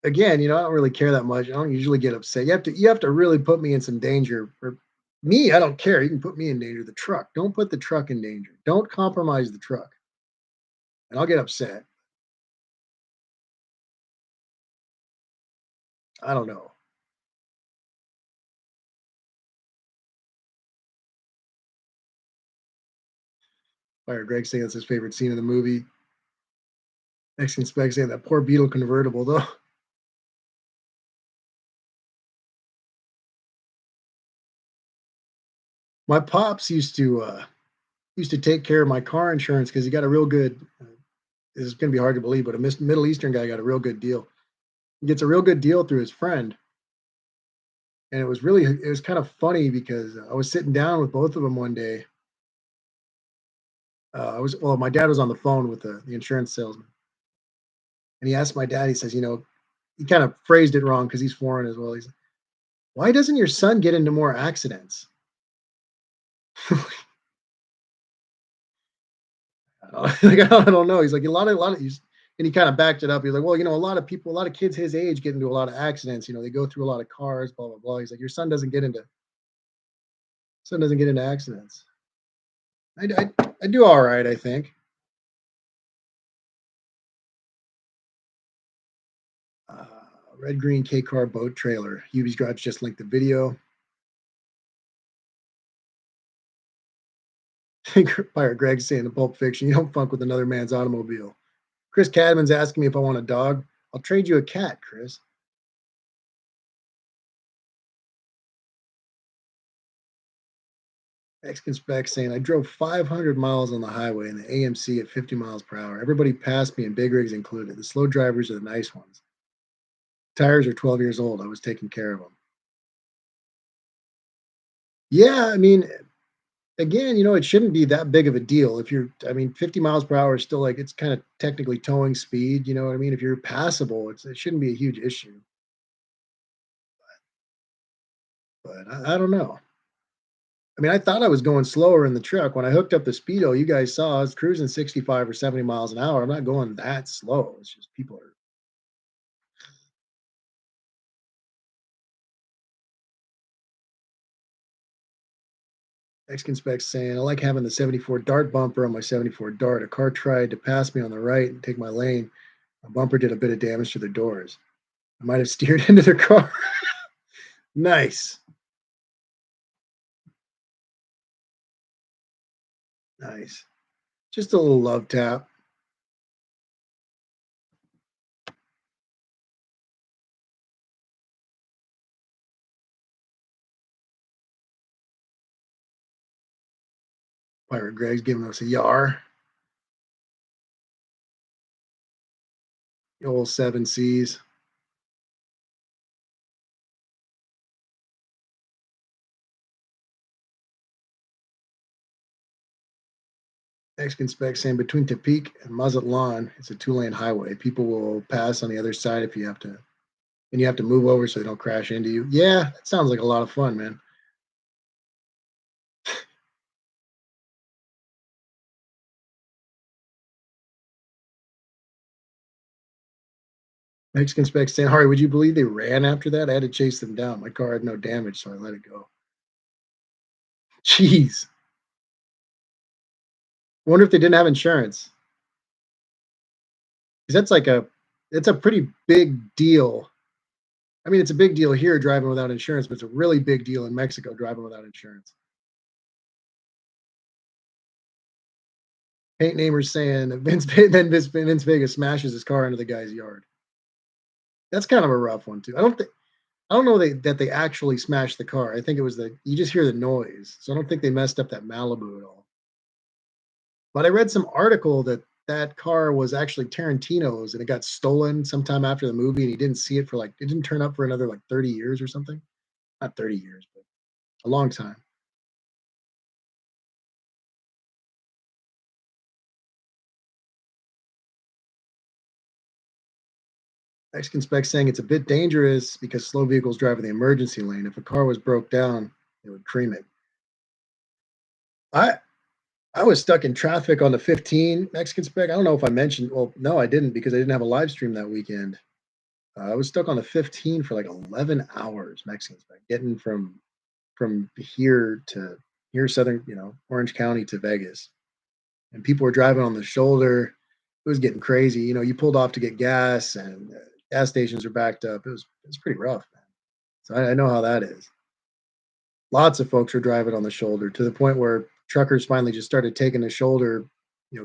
again, I don't really care that much. I don't usually get upset. You have to really put me in some danger. For me, I don't care. You can put me in danger. The truck. Don't put the truck in danger. Don't compromise the truck. And I'll get upset. I don't know. Fire Greg saying that's his favorite scene in the movie. Mexican Spec saying that poor Beetle convertible though. My pops used to take care of my car insurance because he got a real good. This is going to be hard to believe, but a Middle Eastern guy got a real good deal. He gets a real good deal through his friend, and it was kind of funny because I was sitting down with both of them one day. My dad was on the phone with the insurance salesman, and he asked my dad. He says, he kind of phrased it wrong because he's foreign as well. He's, why doesn't your son get into more accidents? Like I don't know. He's like a lot of. And he kind of backed it up. He's like, well, a lot of people, a lot of kids his age get into a lot of accidents. They go through a lot of cars, blah blah blah. He's like, your son doesn't get into. Son doesn't get into accidents. I do all right, I think. Uh, Red green K car boat trailer. UB's garage just linked the video. Pirate Greg saying in Pulp Fiction, you don't funk with another man's automobile. Chris Cadman's asking me if I want a dog. I'll trade you a cat, Chris. Mexican Spec saying I drove 500 miles on the highway in the AMC at 50 miles per hour. Everybody passed me, and big rigs included. The slow drivers are the nice ones. Tires are 12 years old. I was taking care of them. Yeah, I mean, again, it shouldn't be that big of a deal. If you're, I mean, 50 miles per hour is still like it's kind of technically towing speed. You know what I mean? If you're passable, it shouldn't be a huge issue. But I don't know. I mean, I thought I was going slower in the truck. When I hooked up the speedo, you guys saw I was cruising 65 or 70 miles an hour. I'm not going that slow. It's just people are Mexican specs saying, I like having the 74 Dart bumper on my 74 Dart. A car tried to pass me on the right and take my lane. A bumper did a bit of damage to their doors. I might have steered into their car. Nice. Nice. Just a little love tap. Pirate Greg's giving us a yar. The old seven C's. Mexican specs saying between Tepic and Mazatlan, it's a two-lane highway. People will pass on the other side if you have to, and you have to move over so they don't crash into you. Yeah, that sounds like a lot of fun, man. Mexican specs saying, Harry, would you believe they ran after that? I had to chase them down. My car had no damage, so I let it go. Jeez. I wonder if they didn't have insurance. Because it's a pretty big deal. I mean, it's a big deal here driving without insurance, but it's a really big deal in Mexico driving without insurance. Paint Namer's saying Vince Vegas smashes his car into the guy's yard. That's kind of a rough one too. I don't know that they actually smashed the car. I think it was you just hear the noise. So I don't think they messed up that Malibu at all. But I read some article that that car was actually Tarantino's and it got stolen sometime after the movie and he didn't see it for like it didn't turn up for another like 30 years or something. Not 30 years, but a long time. Mexican spec saying it's a bit dangerous because slow vehicles drive in the emergency lane. If a car was broke down, it would cream it. I I was stuck in traffic on the 15 Mexican spec. I don't know if I mentioned. Well, no, I didn't because I didn't have a live stream that weekend. I was stuck on the 15 for like 11 hours Mexican spec, getting from here to here, southern, Orange County to Vegas, and people were driving on the shoulder. It was getting crazy. You pulled off to get gas, and gas stations are backed up. It was pretty rough, man. So I know how that is. Lots of folks were driving on the shoulder to the point where truckers finally just started taking the shoulder,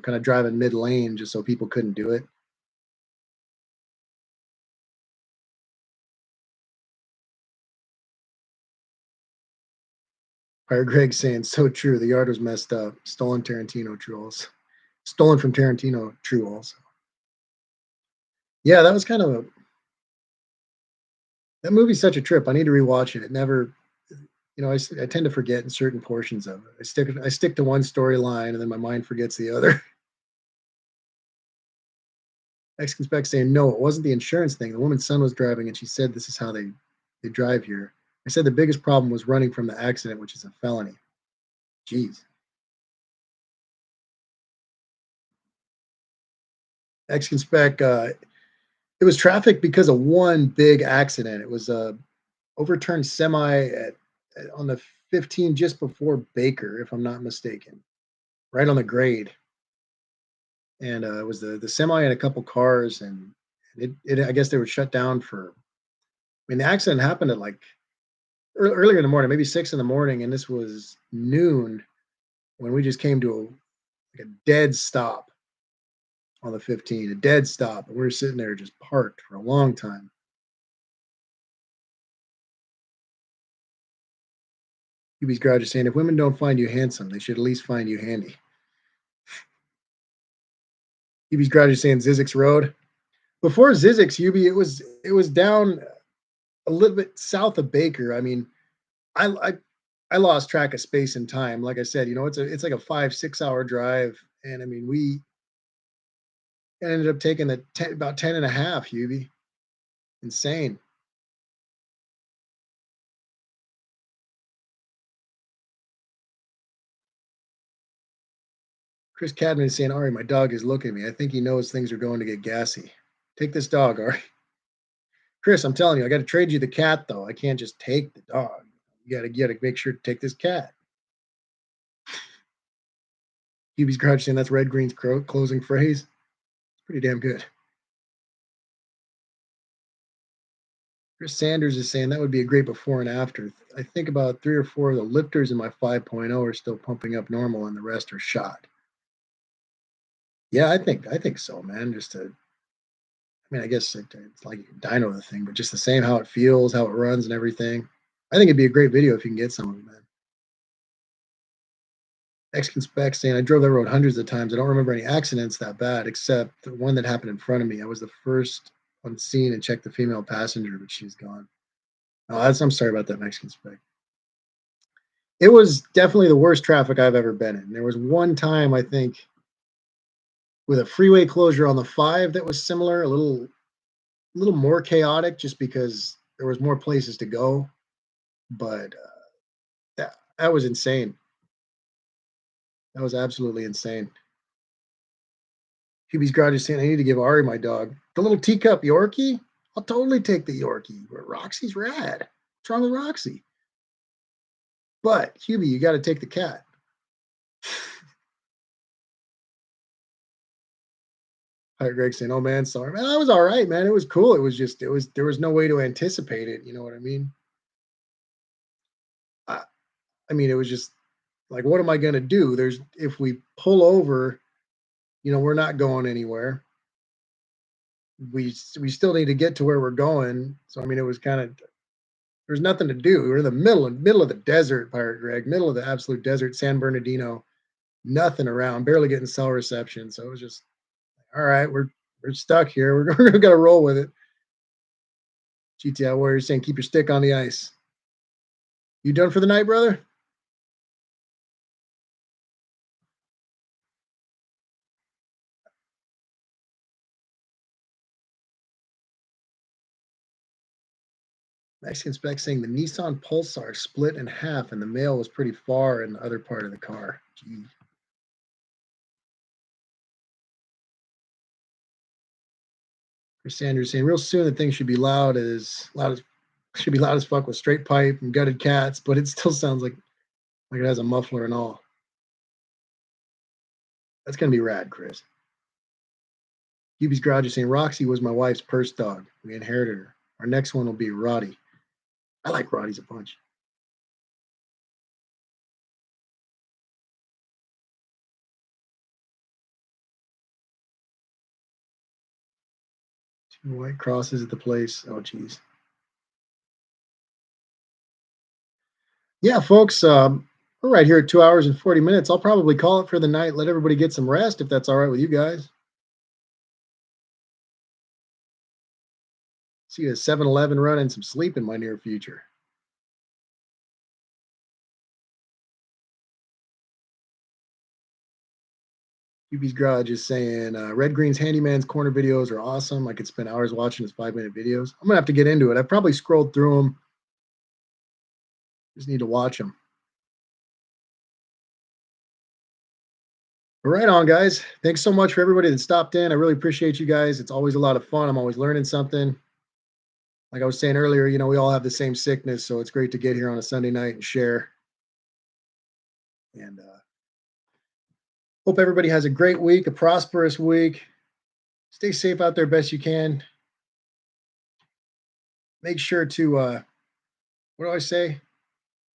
kind of driving mid lane just so people couldn't do it. Fire Greg saying so true. The yard was messed up. Stolen from Tarantino. True also. Yeah, that was kind of that movie's such a trip. I need to rewatch it. It never, I tend to forget in certain portions of it. I stick to one storyline and then my mind forgets the other. Mexican spec saying no, it wasn't the insurance thing. The woman's son was driving and she said this is how they drive here. I said the biggest problem was running from the accident, which is a felony. Jeez. Mexican spec. It was traffic because of one big accident. It was a overturned semi on the 15 just before Baker, if I'm not mistaken, right on the grade. And it was the semi and a couple cars, and it I guess they were shut down for. I mean, the accident happened at like earlier in the morning, maybe 6 in the morning, and this was noon when we just came to like a dead stop on the 15, a dead stop, and we were sitting there just parked for a long time. UB's Garage is saying, if women don't find you handsome, they should at least find you handy. UB's Garage is saying Zizix Road. Before Zizix, UB, it was down a little bit south of Baker. I mean, I I, I lost track of space and time. Like I said, it's like a 5 6 hour drive, and I mean we ended up taking about 10 and a half. UB, insane. Chris Cadman is saying, Ari, my dog is looking at me. I think he knows things are going to get gassy. Take this dog, Ari. Chris, I'm telling you, I got to trade you the cat, though. I can't just take the dog. You got to make sure to take this cat. Hubie's Garage saying that's Red Green's closing phrase. It's pretty damn good. Chris Sanders is saying that would be a great before and after. I think about 3 or 4 of the lifters in my 5.0 are still pumping up normal, and the rest are shot. Yeah, I think so, man. I mean, I guess it's like dyno the thing, but just the same how it feels, how it runs, and everything. I think it'd be a great video if you can get some of them, man. Mexican Spec saying I drove that road hundreds of times. I don't remember any accidents that bad, except the one that happened in front of me. I was the first on scene and checked the female passenger, but she's gone. Oh, I'm sorry about that, Mexican Spec. It was definitely the worst traffic I've ever been in. There was one time I think with a freeway closure on the 5 that was similar, a little more chaotic, just because there was more places to go. But that was insane. That was absolutely insane. Hubie's Garage is saying I need to give Ari my dog the little teacup Yorkie. I'll totally take the Yorkie. Roxy's rad. What's wrong with Roxy? But Hubie, you got to take the cat. Pirate Greg saying, "Oh man, sorry, man. I was all right, man. It was cool. It was just, there was no way to anticipate it. You know what I mean? I, I mean, it was just like, what am I gonna do? If we pull over, we're not going anywhere. We still need to get to where we're going. So I mean, it was kind of there's nothing to do. We're in the middle of the desert, Pirate Greg, middle of the absolute desert, San Bernardino. Nothing around, barely getting cell reception. So it was just all right. We're stuck here. We're gonna roll with it. GTI Warrior saying, keep your stick on the ice. You done for the night, brother? Mexican Spec saying the Nissan Pulsar split in half and the male was pretty far in the other part of the car. Gee. Chris Sanders saying real soon the thing should be loud as fuck with straight pipe and gutted cats, but it still sounds like it has a muffler and all. That's gonna be rad, Chris. Hubie's Garage is saying Roxy was my wife's purse dog. We inherited her. Our next one will be Roddy. I like Roddy's a bunch. Two white crosses at the place. Oh, geez. Yeah, folks, we're right here at 2 hours and 40 minutes. I'll probably call it for the night. Let everybody get some rest if that's all right with you guys. See a 7-Eleven run and some sleep in my near future. QB's Garage is saying Red Green's Handyman's Corner videos are awesome. I could spend hours watching his 5-minute videos. I'm going to have to get into it. I probably scrolled through them. Just need to watch them. But right on, guys. Thanks so much for everybody that stopped in. I really appreciate you guys. It's always a lot of fun. I'm always learning something. Like I was saying earlier, we all have the same sickness, so it's great to get here on a Sunday night and share. And hope everybody has a great week, a prosperous week. Stay safe out there best you can. Make sure to, what do I say?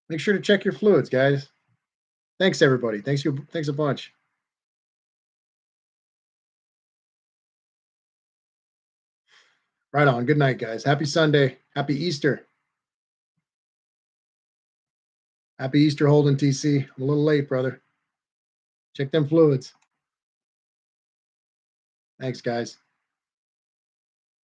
Make sure to check your fluids, guys. Thanks, everybody. Thanks a bunch. Right on. Good night, guys. Happy Sunday. Happy Easter. Happy Easter, Holden TC. I'm a little late, brother. Check them fluids. Thanks, guys.